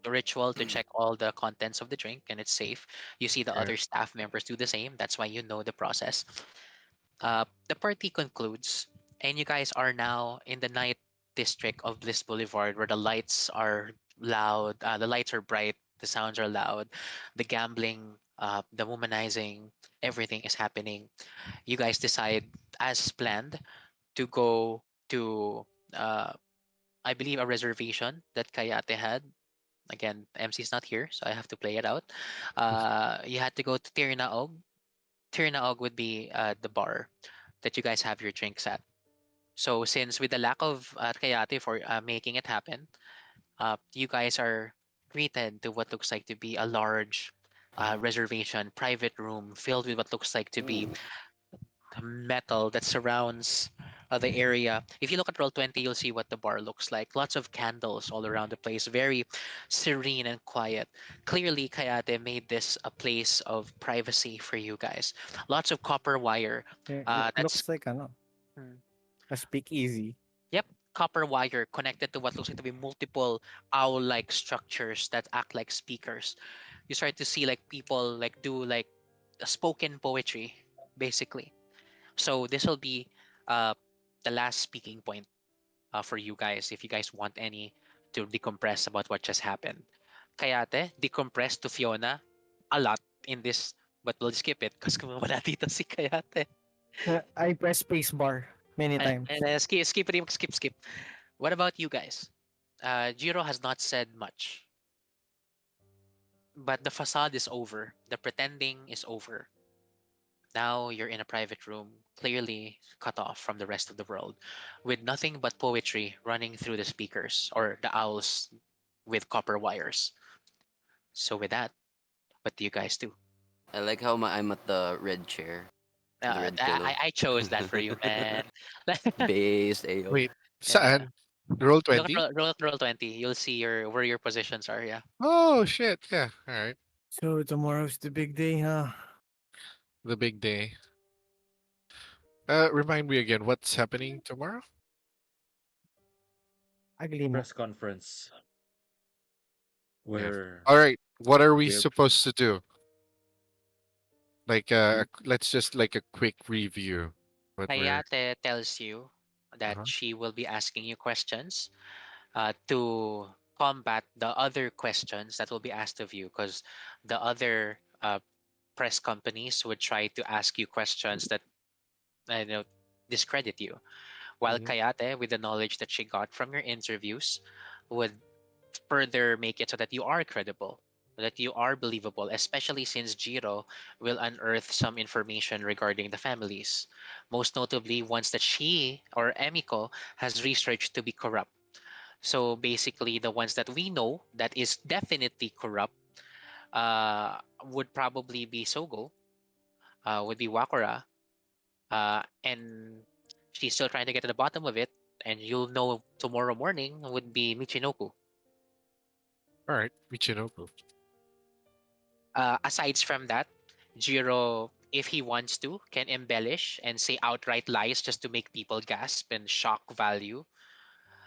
Speaker 2: ritual to check all the contents of the drink and it's safe. You see the
Speaker 3: Right.
Speaker 2: other staff members do the same. That's why you know the process. The party concludes, and you guys are now in the night district of Bliss Boulevard, where the lights are loud, the lights are bright, the sounds are loud, the gambling, the womanizing, everything is happening. You guys decide, as planned, to go to, uh, I believe, a reservation that Kayate had. Again, MC's not here, so I have to play it out. You had to go to Tirnaog. Tirnaog would be the bar that you guys have your drinks at. So since with the lack of Kayate for making it happen, you guys are greeted to what looks like to be a large reservation, private room filled with what looks like to be metal that surrounds the area. If you look at Roll20, you'll see what the bar looks like. Lots of candles all around the place, very serene and quiet. Clearly, Kayate made this a place of privacy for you guys. Lots of copper wire.
Speaker 7: It
Speaker 2: That's
Speaker 7: looks like ano,
Speaker 2: mm,
Speaker 7: a speakeasy.
Speaker 2: Yep, copper wire connected to what looks like to be multiple owl-like structures that act like speakers. You start to see like people like do like a spoken poetry, basically. So this will be uh, the last speaking point for you guys if you guys want any to decompress about what just happened. Kayate, decompress to Fiona a lot in this, but we'll skip it because wala dito si Kayate.
Speaker 7: I press space bar many times.
Speaker 2: Skip. What about you guys? Jiro has not said much, but the facade is over. The pretending is over. Now you're in a private room, clearly cut off from the rest of the world, with nothing but poetry running through the speakers or the owls with copper wires. So, with that, what do you guys do?
Speaker 4: I like how I'm at the red chair, the red pillow.
Speaker 2: I chose that for you, man.
Speaker 4: Based AO.
Speaker 3: Wait,
Speaker 2: Yeah.
Speaker 3: saan? Roll
Speaker 2: Look at
Speaker 3: 20?
Speaker 2: roll 20. You'll see your where your positions are. Yeah.
Speaker 3: Oh shit! Yeah. All right.
Speaker 7: So tomorrow's the big day, huh?
Speaker 3: The big day. Remind me again. What's happening tomorrow?
Speaker 7: Ugly mo.
Speaker 1: press conference
Speaker 3: Yeah.
Speaker 1: where
Speaker 3: All right. What are we
Speaker 1: we're
Speaker 3: supposed to do? Like,
Speaker 1: mm,
Speaker 3: let's just like a quick review. What we're.
Speaker 2: Hayate tells you that
Speaker 3: Uh-huh.
Speaker 2: she will be asking you questions to combat the other questions that will be asked of you because the other press companies would try to ask you questions that discredit you, while
Speaker 3: Mhm.
Speaker 2: Kayate, with the knowledge that she got from your interviews, would further make it so that you are credible, that you are believable, especially since Jiro will unearth some information regarding the families, most notably ones that she or Emiko has researched to be corrupt. So basically, the ones that we know that is definitely corrupt would probably be Sogo, would be Wakura, and she's still trying to get to the bottom of it. And you'll know tomorrow morning would be Michinoku.
Speaker 3: All right. Michinoku.
Speaker 2: Aside from that, Jiro, if he wants to, can embellish and say outright lies just to make people gasp and shock value.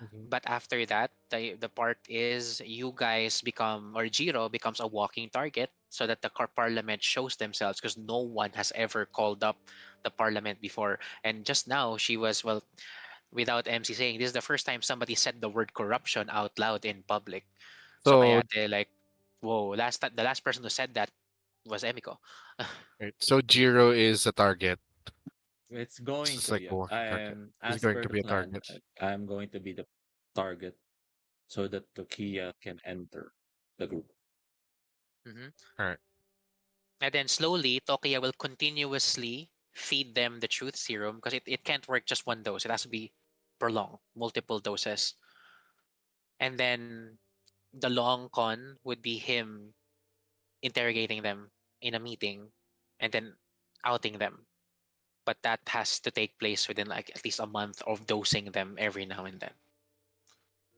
Speaker 3: Mhm.
Speaker 2: But after that, the part is you guys become, or Jiro becomes a walking target so that the parliament shows themselves because no one has ever called up the parliament before. And just now, she was, well, without MC saying, this is the first time somebody said the word corruption out loud in public. So
Speaker 3: So,
Speaker 2: kaya like, whoa, the last person who said that was Emiko.
Speaker 3: right. So Jiro is a target.
Speaker 1: it's going
Speaker 3: It's
Speaker 1: to
Speaker 3: like
Speaker 1: be
Speaker 3: a walking target. He's
Speaker 1: as
Speaker 3: going
Speaker 1: per
Speaker 3: to
Speaker 1: the
Speaker 3: be a
Speaker 1: plan,
Speaker 3: target.
Speaker 1: I'm going to be the target so that Tokia can enter the group.
Speaker 2: hmm
Speaker 3: All right.
Speaker 2: And then slowly, Tokia will continuously feed them the truth serum because it can't work just one dose. It has to be prolonged, multiple doses. And then the long con would be him interrogating them in a meeting and then outing them. But that has to take place within like at least a month of dosing them every now and then.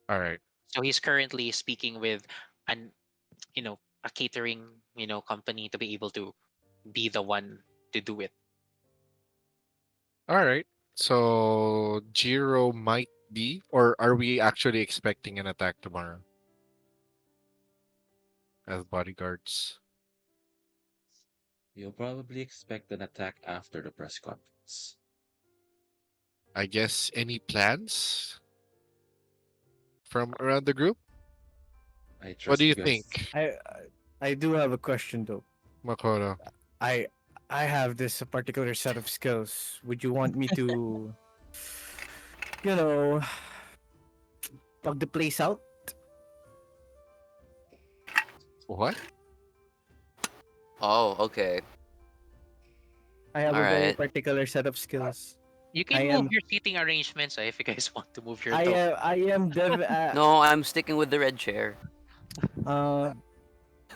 Speaker 3: All right.
Speaker 2: So he's currently speaking with an a catering company to be able to be the one to do it.
Speaker 3: All right. So Jiro might be, or are we actually expecting an attack tomorrow as bodyguards?
Speaker 1: You'll probably expect an attack after the press conference.
Speaker 3: I guess any plans from around the group?
Speaker 1: I
Speaker 3: What
Speaker 1: trust
Speaker 3: do you
Speaker 1: you guys.
Speaker 3: think,
Speaker 7: I do have a question though.
Speaker 3: Makoto?
Speaker 7: I I have this particular set of skills. Would you want me to, you know, plug the place out?
Speaker 3: What?
Speaker 4: Oh, okay.
Speaker 7: I have a very
Speaker 4: Alright.
Speaker 7: particular set of skills.
Speaker 2: You
Speaker 7: I
Speaker 2: can move
Speaker 7: am
Speaker 2: your seating arrangements if you guys want to move your
Speaker 7: I
Speaker 2: toe.
Speaker 7: am I am
Speaker 4: No, I'm sticking with the red chair.
Speaker 7: uh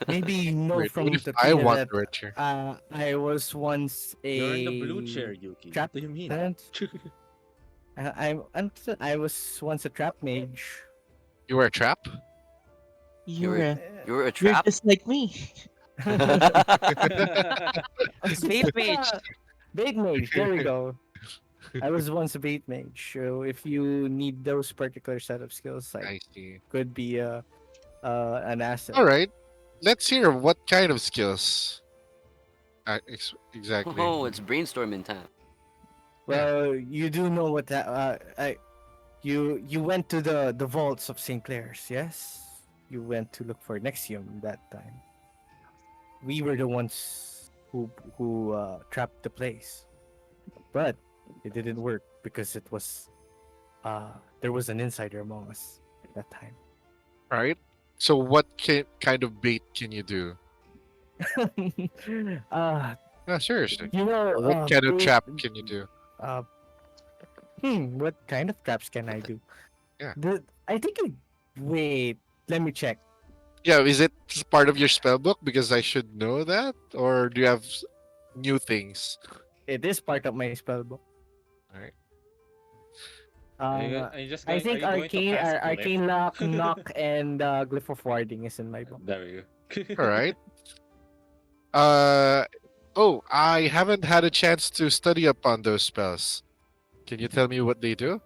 Speaker 7: maybe you know
Speaker 3: Wait, what
Speaker 7: from
Speaker 3: if
Speaker 7: the
Speaker 3: I
Speaker 7: trivia
Speaker 3: want
Speaker 7: that
Speaker 3: the red chair?
Speaker 7: I was once
Speaker 1: You're in the blue chair,
Speaker 7: a
Speaker 1: Yuki.
Speaker 7: trap
Speaker 1: What do you mean?
Speaker 7: talent. I was once a trap mage.
Speaker 3: You were a trap?
Speaker 5: You're a,
Speaker 4: You were a
Speaker 5: you're
Speaker 4: trap?
Speaker 5: just like me.
Speaker 2: Bait mage.
Speaker 7: Bait mage, there we go. I was once a bait mage. So if you need those particular set of skills, like
Speaker 3: I see.
Speaker 7: could be an asset.
Speaker 3: All right. Let's hear what kind of skills. Exactly.
Speaker 4: Oh, it's brainstorming time.
Speaker 7: Well, you do know what that you went to the vaults of St. Clair's, yes? You went to look for Nexium that time. We were the ones who trapped the place. But it didn't work because it was there was an insider among us at that time.
Speaker 3: All right. So what kind of bait can you do?
Speaker 7: uh
Speaker 3: No, seriously.
Speaker 7: you know
Speaker 3: What kind of
Speaker 7: bait,
Speaker 3: trap can you do?
Speaker 7: uh what kind of traps can I do?
Speaker 3: Yeah.
Speaker 7: I think wait, let me check.
Speaker 3: Yeah, is it part of your spell book? Because I should know that, or do you have new things?
Speaker 7: It is part of my spell book.
Speaker 3: All right.
Speaker 7: Uh,
Speaker 1: Are you just
Speaker 7: I
Speaker 1: going,
Speaker 7: think
Speaker 1: are you going to cast Glyph?
Speaker 7: arcane lock, knock, and glyph of warding is in my book.
Speaker 1: There you go.
Speaker 3: All right. Oh, I haven't had a chance to study upon those spells. Can you tell me what they do?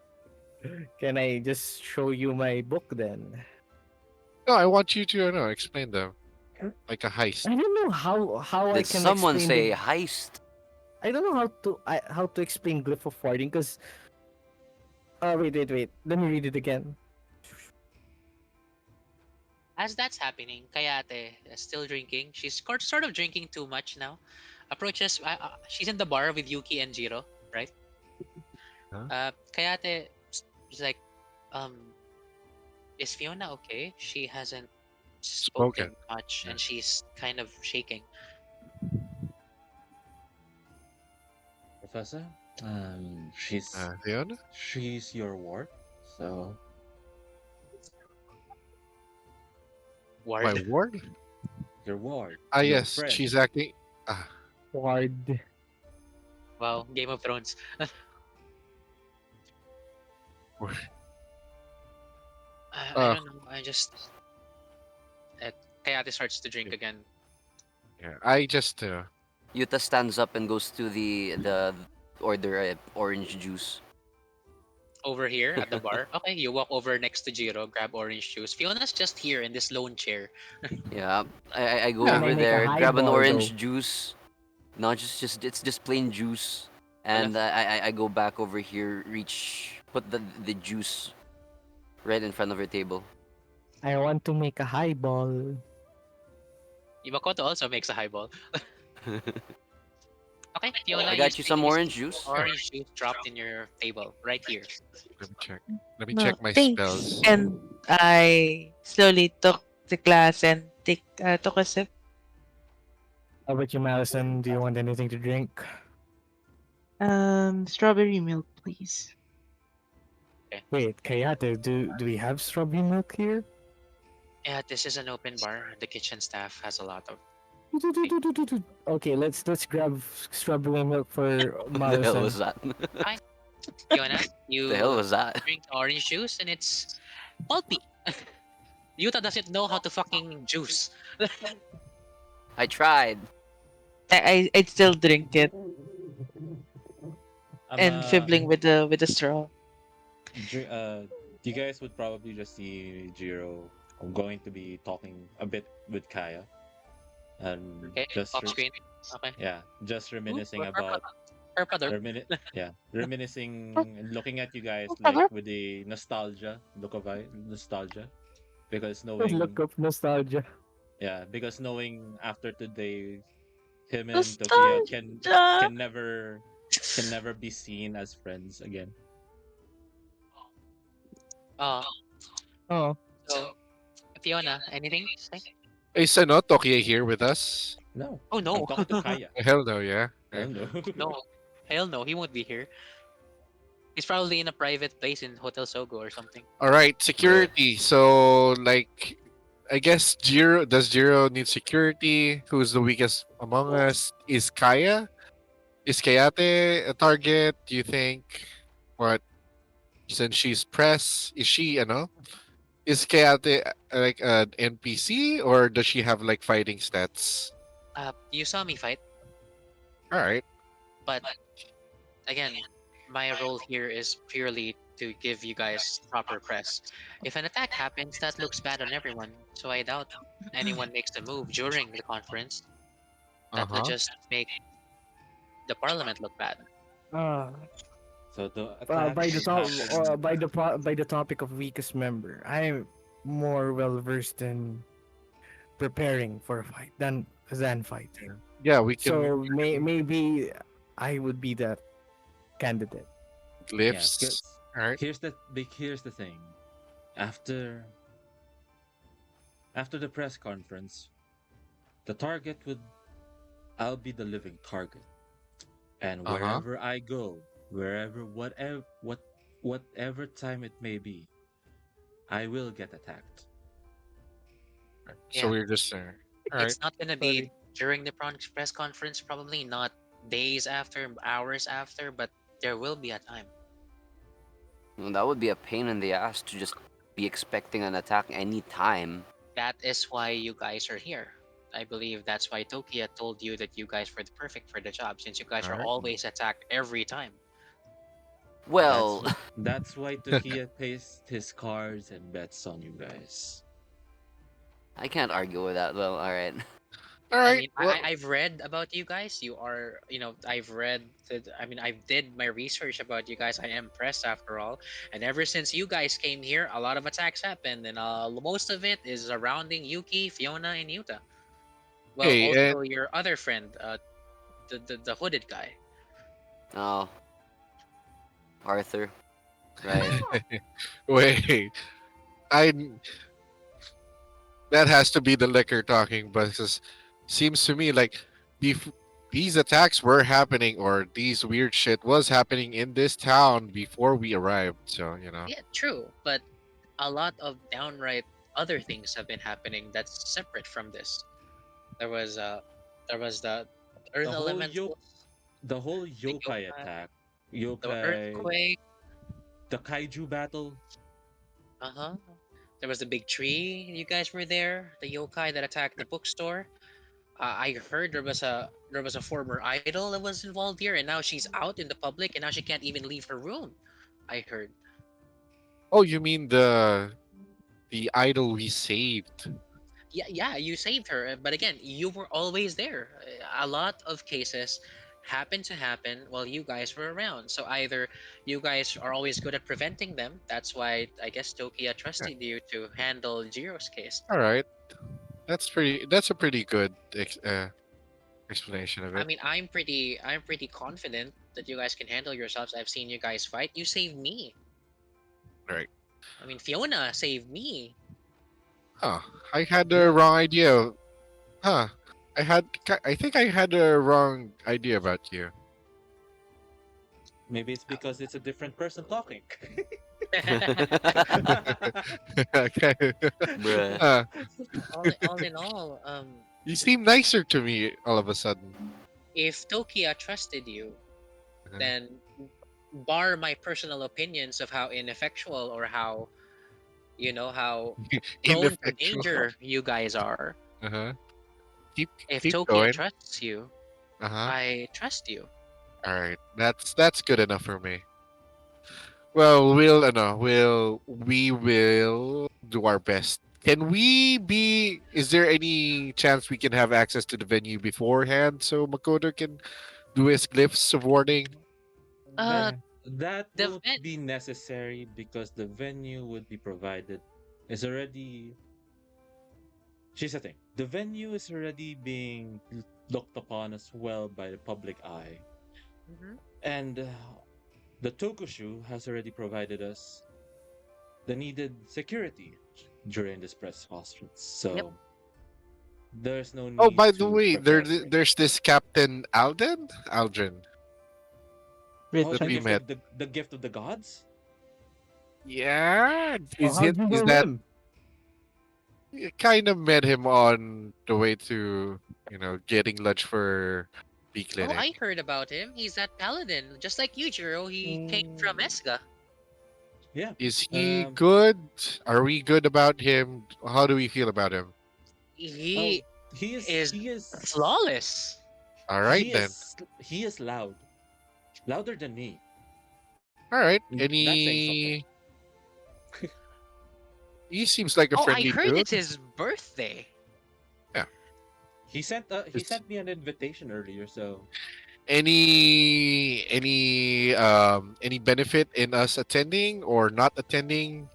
Speaker 7: Can I just show you my book then?
Speaker 3: No, I want you to explain them, like a heist.
Speaker 7: I don't know how I
Speaker 4: Did
Speaker 7: can
Speaker 4: someone
Speaker 7: explain
Speaker 4: say heist?
Speaker 7: I don't know how to explain glyph of warding because. Wait. Let me read it again.
Speaker 2: As that's happening, Kayate is still drinking. She's sort of drinking too much now. Approaches. She's in the bar with Yuki and Jiro, right?
Speaker 3: Huh?
Speaker 2: Kayate is like, um, is Fiona okay? She hasn't spoken much,
Speaker 3: Yeah.
Speaker 2: and she's kind of shaking.
Speaker 1: Professor, she's
Speaker 3: Leon?
Speaker 1: your ward, so
Speaker 2: Ward.
Speaker 3: My ward?
Speaker 1: your ward.
Speaker 3: Ah,
Speaker 1: your
Speaker 3: yes.
Speaker 1: friend.
Speaker 3: She's acting.
Speaker 7: Ward.
Speaker 2: Wow, Game of Thrones. I don't know. I just. Kayate starts to drink again.
Speaker 3: Yeah, I just.
Speaker 4: Yuta stands up and goes to the order orange juice.
Speaker 2: Over here at the bar. Okay, you walk over next to Jiro, grab orange juice. Fiona's just here in this lone chair.
Speaker 4: Yeah, I go
Speaker 3: Yeah.
Speaker 4: over
Speaker 7: Can I make a
Speaker 4: there, grab an
Speaker 7: highball,
Speaker 4: orange
Speaker 7: though?
Speaker 4: juice. No, it's just plain juice, and I go back over here, put the juice right in front of her table.
Speaker 7: I want to make a highball.
Speaker 2: Iwakoto also makes a highball. Okay, Fiona,
Speaker 4: I got you some
Speaker 2: see
Speaker 4: orange juice.
Speaker 2: orange juice dropped in your table, right here.
Speaker 3: Let me check. Let me
Speaker 6: No,
Speaker 3: check my
Speaker 6: thanks.
Speaker 3: spells.
Speaker 6: And I slowly took the glass and took a sip.
Speaker 7: How about you, Madison? Do you want anything to drink?
Speaker 5: Strawberry milk, please.
Speaker 7: Wait, Kayate, do we have strawberry milk here?
Speaker 2: Yeah, this is an open bar. The kitchen staff has a lot of
Speaker 7: Okay, let's grab strawberry milk for
Speaker 4: What the hell was
Speaker 7: Maro-san.
Speaker 4: that?
Speaker 2: Fiona,
Speaker 4: The hell
Speaker 2: you
Speaker 4: was that?
Speaker 2: drink orange juice and it's pulpy. Yuta doesn't know how to fucking juice.
Speaker 4: I tried.
Speaker 6: I'd still drink it
Speaker 1: I'm
Speaker 6: and fibbling with the straw.
Speaker 1: dri- uh, you guys would probably just see Jiro. I'm going to be talking a bit with Kaya, and
Speaker 2: Okay, off screen. Okay.
Speaker 1: yeah, just
Speaker 2: Ooh,
Speaker 1: reminiscing
Speaker 2: her
Speaker 1: about
Speaker 2: brother.
Speaker 1: reminiscing and looking at you guys like
Speaker 6: Brother?
Speaker 1: with the nostalgia, because
Speaker 7: Look
Speaker 1: knowing
Speaker 7: up nostalgia.
Speaker 1: because knowing after today, him and Tokia
Speaker 6: Nostalgia.
Speaker 1: can never be seen as friends again.
Speaker 2: Uh,
Speaker 7: Oh,
Speaker 2: so Fiona, anything to say?
Speaker 3: Is no Tokia here with us?
Speaker 1: No,
Speaker 2: Oh
Speaker 1: I'm
Speaker 2: no,
Speaker 1: talking to Kaya.
Speaker 3: Hell no, yeah.
Speaker 1: I don't know.
Speaker 2: no, hell no, he won't be here. He's probably in a private place in Hotel Sogo or something.
Speaker 3: All right, security. So like, I guess Jiro need security? Who's the weakest among us? Is Kaya? Is Kayate a target? Do you think? What? Since she's press, is she? Is Kayate like an NPC or does she have like fighting stats?
Speaker 2: You saw me fight,
Speaker 3: All right.
Speaker 2: but again, my role here is purely to give you guys proper press. If an attack happens, that looks bad on everyone, so I doubt anyone makes a move during the conference.
Speaker 3: Uh
Speaker 2: That would
Speaker 3: huh.
Speaker 2: just make the parliament look bad.
Speaker 7: uh,
Speaker 1: So the attack
Speaker 7: by the
Speaker 1: should
Speaker 7: top,
Speaker 1: happen.
Speaker 7: by the topic of weakest member, I'm more well versed in preparing for a fight than fighting.
Speaker 3: Yeah, we can
Speaker 7: So maybe I would be that candidate.
Speaker 1: Yeah,
Speaker 3: lifts. All right.
Speaker 1: here's the thing. After the press conference, the target would I'll be the living target. And
Speaker 3: Uh huh.
Speaker 1: wherever I go, whatever time it may be, I will get attacked.
Speaker 3: So
Speaker 2: Yeah,
Speaker 3: we're just all right.
Speaker 2: it's not gonna be
Speaker 7: Sorry.
Speaker 2: during the press conference, probably not days after, hours after, but there will be a time.
Speaker 4: Well, that would be a pain in the ass to just be expecting an attack anytime.
Speaker 2: That is why you guys are here. I believe that's why Tokia told you that you guys were the perfect for the job, since you guys
Speaker 3: All
Speaker 2: are
Speaker 3: right.
Speaker 2: always attacked every time.
Speaker 4: Well,
Speaker 1: That's why Tokia placed his cards and bets on you guys.
Speaker 4: I can't argue with that. Well, all right.
Speaker 3: All
Speaker 2: I
Speaker 3: right.
Speaker 2: mean,
Speaker 3: Well,
Speaker 2: I've read about you guys. You are, I've read that. I mean, I did my research about you guys. I am impressed after all. And ever since you guys came here, a lot of attacks happened, and most of it is surrounding Yuki, Fiona, and Yuta. Well,
Speaker 3: hey, and
Speaker 2: also your other friend, the hooded guy.
Speaker 4: Oh, Arthur. Right.
Speaker 3: wait, I that has to be the liquor talking, but seems to me like these attacks were happening or these weird shit was happening in this town before we arrived. So
Speaker 2: Yeah, true, but a lot of downright other things have been happening that's separate from this. There was there was the Earth
Speaker 1: The whole
Speaker 2: Elementals,
Speaker 1: the whole
Speaker 2: the
Speaker 1: yokai
Speaker 2: yokai,
Speaker 1: attack,
Speaker 2: the
Speaker 1: yokai,
Speaker 2: earthquake.
Speaker 1: the kaiju battle.
Speaker 2: Uh huh. There was the big tree. You guys were there. The yokai that attacked the bookstore. I heard there was a former idol that was involved here, and now she's out in the public, and now she can't even leave her room. I heard.
Speaker 3: Oh, you mean the idol we saved?
Speaker 2: Yeah, yeah, you saved her, but again, you were always there. A lot of cases happen to happen while you guys were around. So either you guys are always good at preventing them. That's why I guess Tokia
Speaker 3: Yeah.
Speaker 2: trusted you to handle Jiro's case.
Speaker 3: All right. That's a pretty good explanation of
Speaker 2: I
Speaker 3: it.
Speaker 2: mean, I'm pretty confident that you guys can handle yourselves. I've seen you guys fight. You saved me.
Speaker 3: All right.
Speaker 2: I mean, Fiona saved me.
Speaker 3: Huh. I had the wrong idea. Huh. I think I had the wrong idea about you.
Speaker 1: Maybe it's because it's a different person talking.
Speaker 3: Okay.
Speaker 4: Bruh.
Speaker 3: Uh,
Speaker 2: all in all,
Speaker 3: You seem nicer to me all of a sudden.
Speaker 2: If Tokia trusted you,
Speaker 3: Uh-huh.
Speaker 2: then bar my personal opinions of how ineffectual or how how prone to
Speaker 3: Ineffectual.
Speaker 2: danger you guys are.
Speaker 3: Uh-huh. Keep
Speaker 2: If
Speaker 3: keep
Speaker 2: Tokia
Speaker 3: going.
Speaker 2: trusts you,
Speaker 3: Uh-huh.
Speaker 2: I trust you.
Speaker 3: All right. That's good enough for me. Well, we'll no, we will do our best. Can we be is there any chance we can have access to the venue beforehand so Makoto can do his glyphs of warning?
Speaker 2: Uh,
Speaker 1: That that
Speaker 2: the
Speaker 1: won't
Speaker 2: vent.
Speaker 1: be necessary because the venue would be provided is already. Here's the thing: the venue is already being looked upon as well by the public eye,
Speaker 2: Mhm.
Speaker 1: and the Tokushu has already provided us the needed security during this press conference.
Speaker 2: Yep.
Speaker 1: So there's no
Speaker 3: Oh,
Speaker 1: need
Speaker 3: by the
Speaker 1: to
Speaker 3: way,
Speaker 1: prepare for it.
Speaker 3: there's this Captain Aldrin
Speaker 1: Oh,
Speaker 3: that
Speaker 1: the
Speaker 3: we
Speaker 5: Richard.
Speaker 1: gift
Speaker 3: met.
Speaker 1: of the gift of the gods.
Speaker 3: Yeah,
Speaker 7: Oh, how'd you
Speaker 3: is
Speaker 7: know
Speaker 3: that
Speaker 7: him?
Speaker 3: you kind of met him on the way to getting lunch for B
Speaker 2: Oh,
Speaker 3: Clinic.
Speaker 2: I heard about him. He's that paladin, just like you, Jiro. He came from
Speaker 7: Mm,
Speaker 2: Esga.
Speaker 1: Yeah.
Speaker 3: Is he
Speaker 1: Um.
Speaker 3: good? Are we good about him? How do we feel about him?
Speaker 2: He
Speaker 1: Oh, he is.
Speaker 2: is
Speaker 1: He is.
Speaker 2: flawless.
Speaker 3: All right then.
Speaker 1: He is loud, louder than me.
Speaker 3: All right.
Speaker 1: That's saying something.
Speaker 3: Any? He seems like a
Speaker 2: Oh, I
Speaker 3: friendly
Speaker 2: heard
Speaker 3: dude.
Speaker 2: it's his birthday.
Speaker 3: Yeah.
Speaker 1: He
Speaker 3: Is
Speaker 1: sent me an invitation earlier, so
Speaker 3: any benefit in us attending or not attending?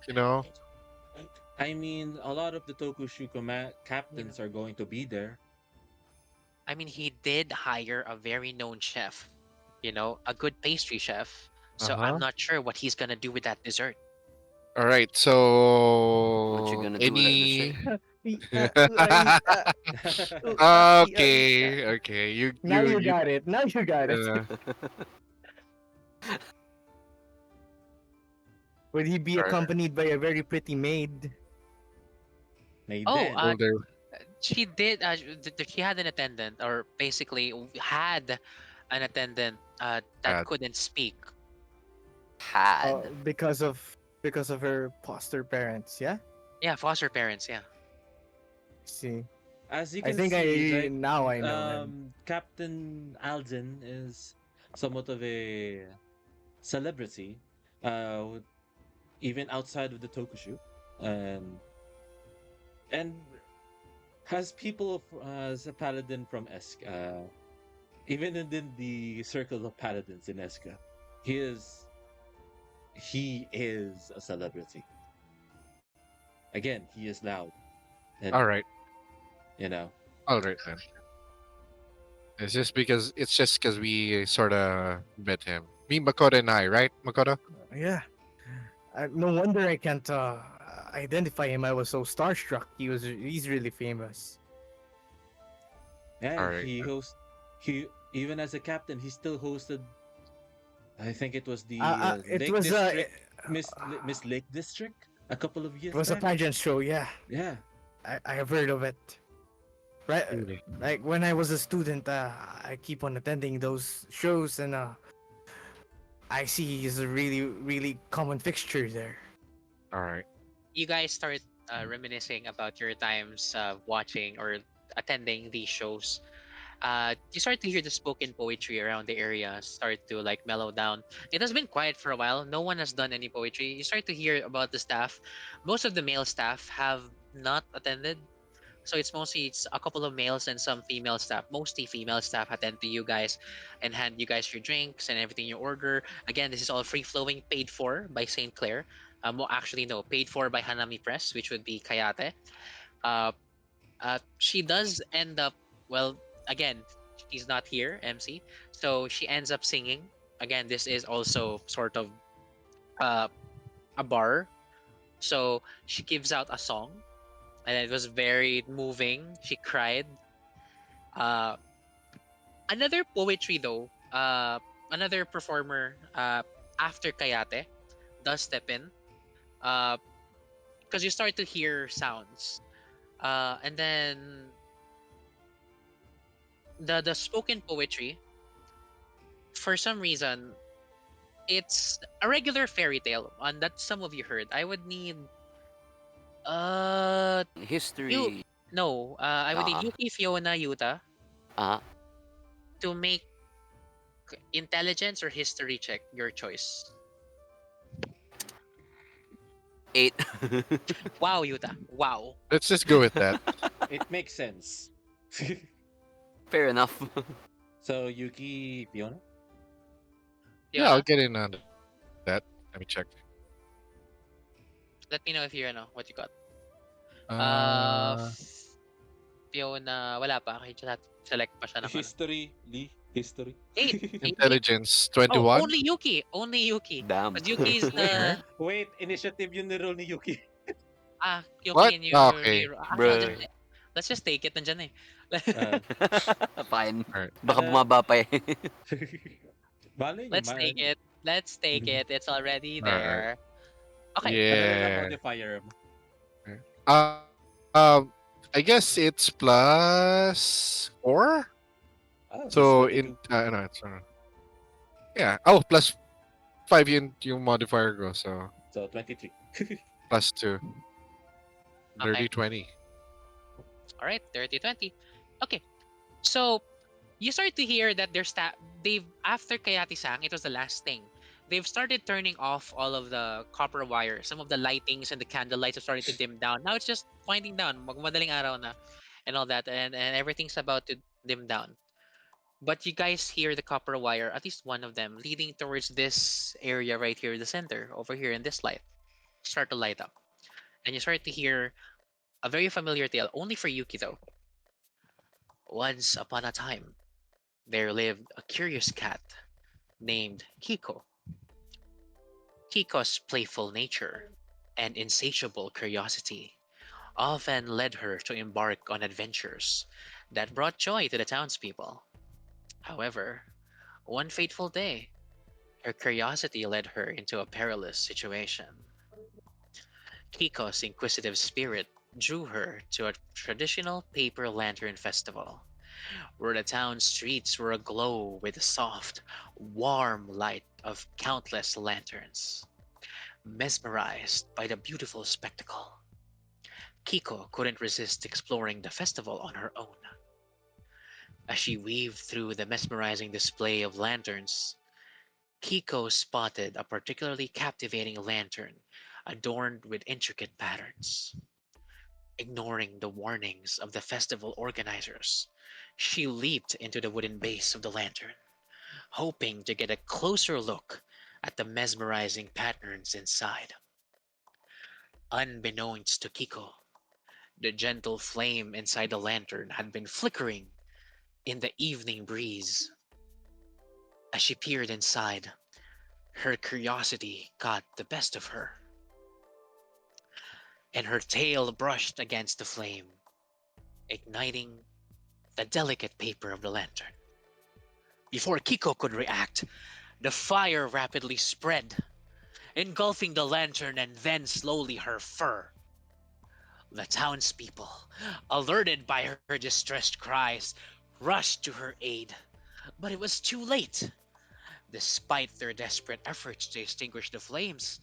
Speaker 1: I mean, a lot of the Tokushu
Speaker 2: You know,
Speaker 1: captains are going to be there.
Speaker 2: I mean, he did hire a very known chef. A good pastry chef.
Speaker 3: Uh
Speaker 2: So I'm
Speaker 3: huh.
Speaker 2: not sure what he's gonna do with that dessert.
Speaker 3: All right.
Speaker 4: What you
Speaker 3: So
Speaker 4: gonna do with that dessert?
Speaker 3: any?
Speaker 7: I,
Speaker 3: Okay. Okay. You
Speaker 7: now
Speaker 3: you
Speaker 7: you
Speaker 3: you.
Speaker 7: got it. Now you got it.
Speaker 3: Uh,
Speaker 7: Would he be
Speaker 3: all right.
Speaker 7: accompanied by a very pretty maid?
Speaker 2: Oh,
Speaker 1: Maiden.
Speaker 3: Well, there.
Speaker 2: she did. She had an attendant, or basically had an attendant that
Speaker 3: Uh,
Speaker 2: couldn't speak.
Speaker 4: Had.
Speaker 7: Because of her foster parents, yeah?
Speaker 2: Yeah, foster parents. Yeah.
Speaker 7: See.
Speaker 1: As you
Speaker 7: I
Speaker 1: can
Speaker 7: think
Speaker 1: see,
Speaker 7: I
Speaker 1: like
Speaker 7: now I know him.
Speaker 1: Captain Alden is somewhat of a celebrity, uh, even outside of the Tokushu, and and has people as a paladin from Esk, even in the circle of paladins in Eska, he is he is a celebrity. Again, he is loud, and
Speaker 3: all right.
Speaker 1: you know,
Speaker 3: All right then. It's just because we sort of met him. Me, Makoto, and I, right, Makoto?
Speaker 7: Yeah. No wonder I can't identify him. I was so starstruck. He's really famous.
Speaker 1: yeah,
Speaker 3: All right.
Speaker 1: he even as a captain, he still hosted. I think it was the
Speaker 7: It
Speaker 1: Lake
Speaker 7: was
Speaker 1: District, Miss Lake District, a couple of
Speaker 7: it
Speaker 1: years
Speaker 7: was a
Speaker 1: back.
Speaker 7: pageant show, yeah.
Speaker 1: Yeah,
Speaker 7: I have heard of it. Right,
Speaker 3: Really?
Speaker 7: like when I was a student, I keep on attending those shows, and I see he's a really, really common fixture there.
Speaker 3: All right.
Speaker 2: You guys start reminiscing about your times watching or attending these shows. You start to hear the spoken poetry around the area start to like mellow down. It has been quiet for a while. No one has done any poetry. You start to hear about the staff. Most of the male staff have not attended. So it's a couple of males and some female staff. Mostly female staff attend to you guys and hand you guys your drinks and everything you order. Again, this is all free flowing, paid for by St. Clair. Well, actually, no, paid for by Hanami Press, which would be Kayate. Uh, she does end up, well, again, she's not here, MC. So she ends up singing. Again, this is also sort of uh, a bar. So she gives out a song, and it was very moving. She cried. Uh, Another poetry though. Another performer after Kayate does step in. Uh, because you start to hear sounds. And then the spoken poetry, for some reason, it's a regular fairy tale on that some of you heard. I would need uh you
Speaker 4: History.
Speaker 2: no, I would need
Speaker 4: Ah.
Speaker 2: Yuki, Fiona, Yuta
Speaker 4: Ah.
Speaker 2: to make intelligence or history check, your choice.
Speaker 4: 8.
Speaker 2: Wow, Yuta. Wow.
Speaker 3: Let's just go with that.
Speaker 1: It makes sense.
Speaker 4: Fair enough.
Speaker 1: So Yuki, Fiona.
Speaker 3: Yeah, I'll
Speaker 2: Fiona,
Speaker 3: get in on that. Let me check.
Speaker 2: let me know if you know what you got.
Speaker 3: Uh,
Speaker 2: Fiona, wala pa. Okay, just select pa siya ng ano.
Speaker 1: History, Lee. History.
Speaker 2: Eight. Eight.
Speaker 3: intelligence
Speaker 2: Oh,
Speaker 3: 21.
Speaker 2: only Yuki. Only Yuki.
Speaker 4: Damn.
Speaker 2: Because Yuki is
Speaker 1: Wait,
Speaker 2: the
Speaker 1: wait. Initiative yun ni roll ni Yuki.
Speaker 2: Yuki
Speaker 3: What?
Speaker 2: and
Speaker 3: Ah,
Speaker 2: your
Speaker 3: okay.
Speaker 2: I'll
Speaker 4: Bruh.
Speaker 2: let's just take it nandyan eh.
Speaker 1: Uh,
Speaker 4: Fine.
Speaker 3: Alright.
Speaker 4: Baka
Speaker 1: Ano-
Speaker 4: bumaba pa eh.
Speaker 1: Bale nyo,
Speaker 2: Let's take it. Let's take it. It's already
Speaker 3: Alright.
Speaker 2: there. Okay.
Speaker 1: Ano na lang
Speaker 3: Yeah.
Speaker 1: modifier mo?
Speaker 3: Uh, um, I guess it's plus 4.
Speaker 1: Ah,
Speaker 3: So
Speaker 1: that's 22.
Speaker 3: no, it's yeah. Oh, plus 5 yung modifier go. So
Speaker 1: So 23.
Speaker 3: plus 2.
Speaker 2: Okay.
Speaker 3: 30, 20.
Speaker 2: All right. 30-20. Okay. So you start to hear that they've after Kayati-sang, it was the last thing. They've started turning off all of the copper wire. Some of the lightings and the candle lights are starting to dim down. Now it's just winding down. Magmadaling araw na and all that, and everything's about to dim down. But you guys hear the copper wire, at least one of them, leading towards this area right here, the center, over here in this light, start to light up. And you start to hear a very familiar tale, only for Yuki though. Once upon a time, there lived a curious cat named Kiko. Kiko's playful nature and insatiable curiosity often led her to embark on adventures that brought joy to the townspeople. However, one fateful day, her curiosity led her into a perilous situation. Kiko's inquisitive spirit drew her to a traditional paper lantern festival, where the town streets were aglow with the soft, warm light of countless lanterns. Mesmerized by the beautiful spectacle, Kiko couldn't resist exploring the festival on her own. As she weaved through the mesmerizing display of lanterns, Kiko spotted a particularly captivating lantern adorned with intricate patterns. Ignoring the warnings of the festival organizers, she leaped into the wooden base of the lantern, hoping to get a closer look at the mesmerizing patterns inside. Unbeknownst to Kiko, the gentle flame inside the lantern had been flickering in the evening breeze. As she peered inside, her curiosity got the best of her, and her tail brushed against the flame, igniting the delicate paper of the lantern. Before Kiko could react, the fire rapidly spread, engulfing the lantern and then slowly her fur. The townspeople, alerted by her distressed cries, rushed to her aid, but it was too late. Despite their desperate efforts to extinguish the flames,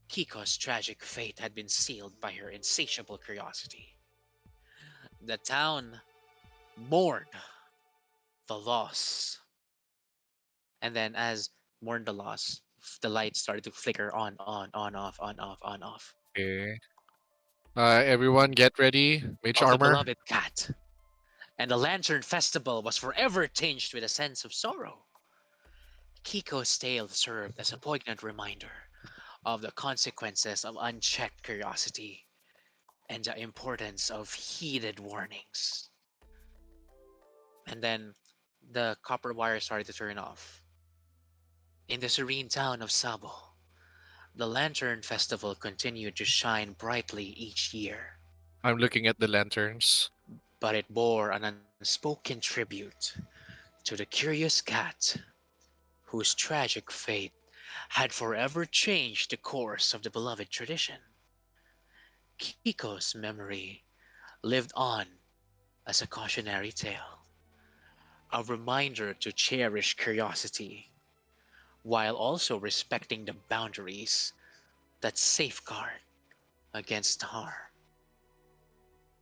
Speaker 2: Kiko's tragic fate had been sealed by her insatiable curiosity. The town mourned the loss. And then, as mourned the loss, the lights started to flicker on, off, on, off, on, off.
Speaker 3: Okay. Everyone get ready. Mage
Speaker 2: Of the
Speaker 3: armor.
Speaker 2: beloved cat. And the Lantern Festival was forever tinged with a sense of sorrow. Kiko's tale served as a poignant reminder of the consequences of unchecked curiosity and the importance of heeded warnings. And then the copper wire started to turn off. In the serene town of Sabo, the Lantern Festival continued to shine brightly each year,
Speaker 3: I'm looking at the lanterns.
Speaker 2: but it bore an unspoken tribute to the curious cat whose tragic fate had forever changed the course of the beloved tradition. Kiko's memory lived on as a cautionary tale, A reminder to cherish curiosity while also respecting the boundaries that safeguard against harm.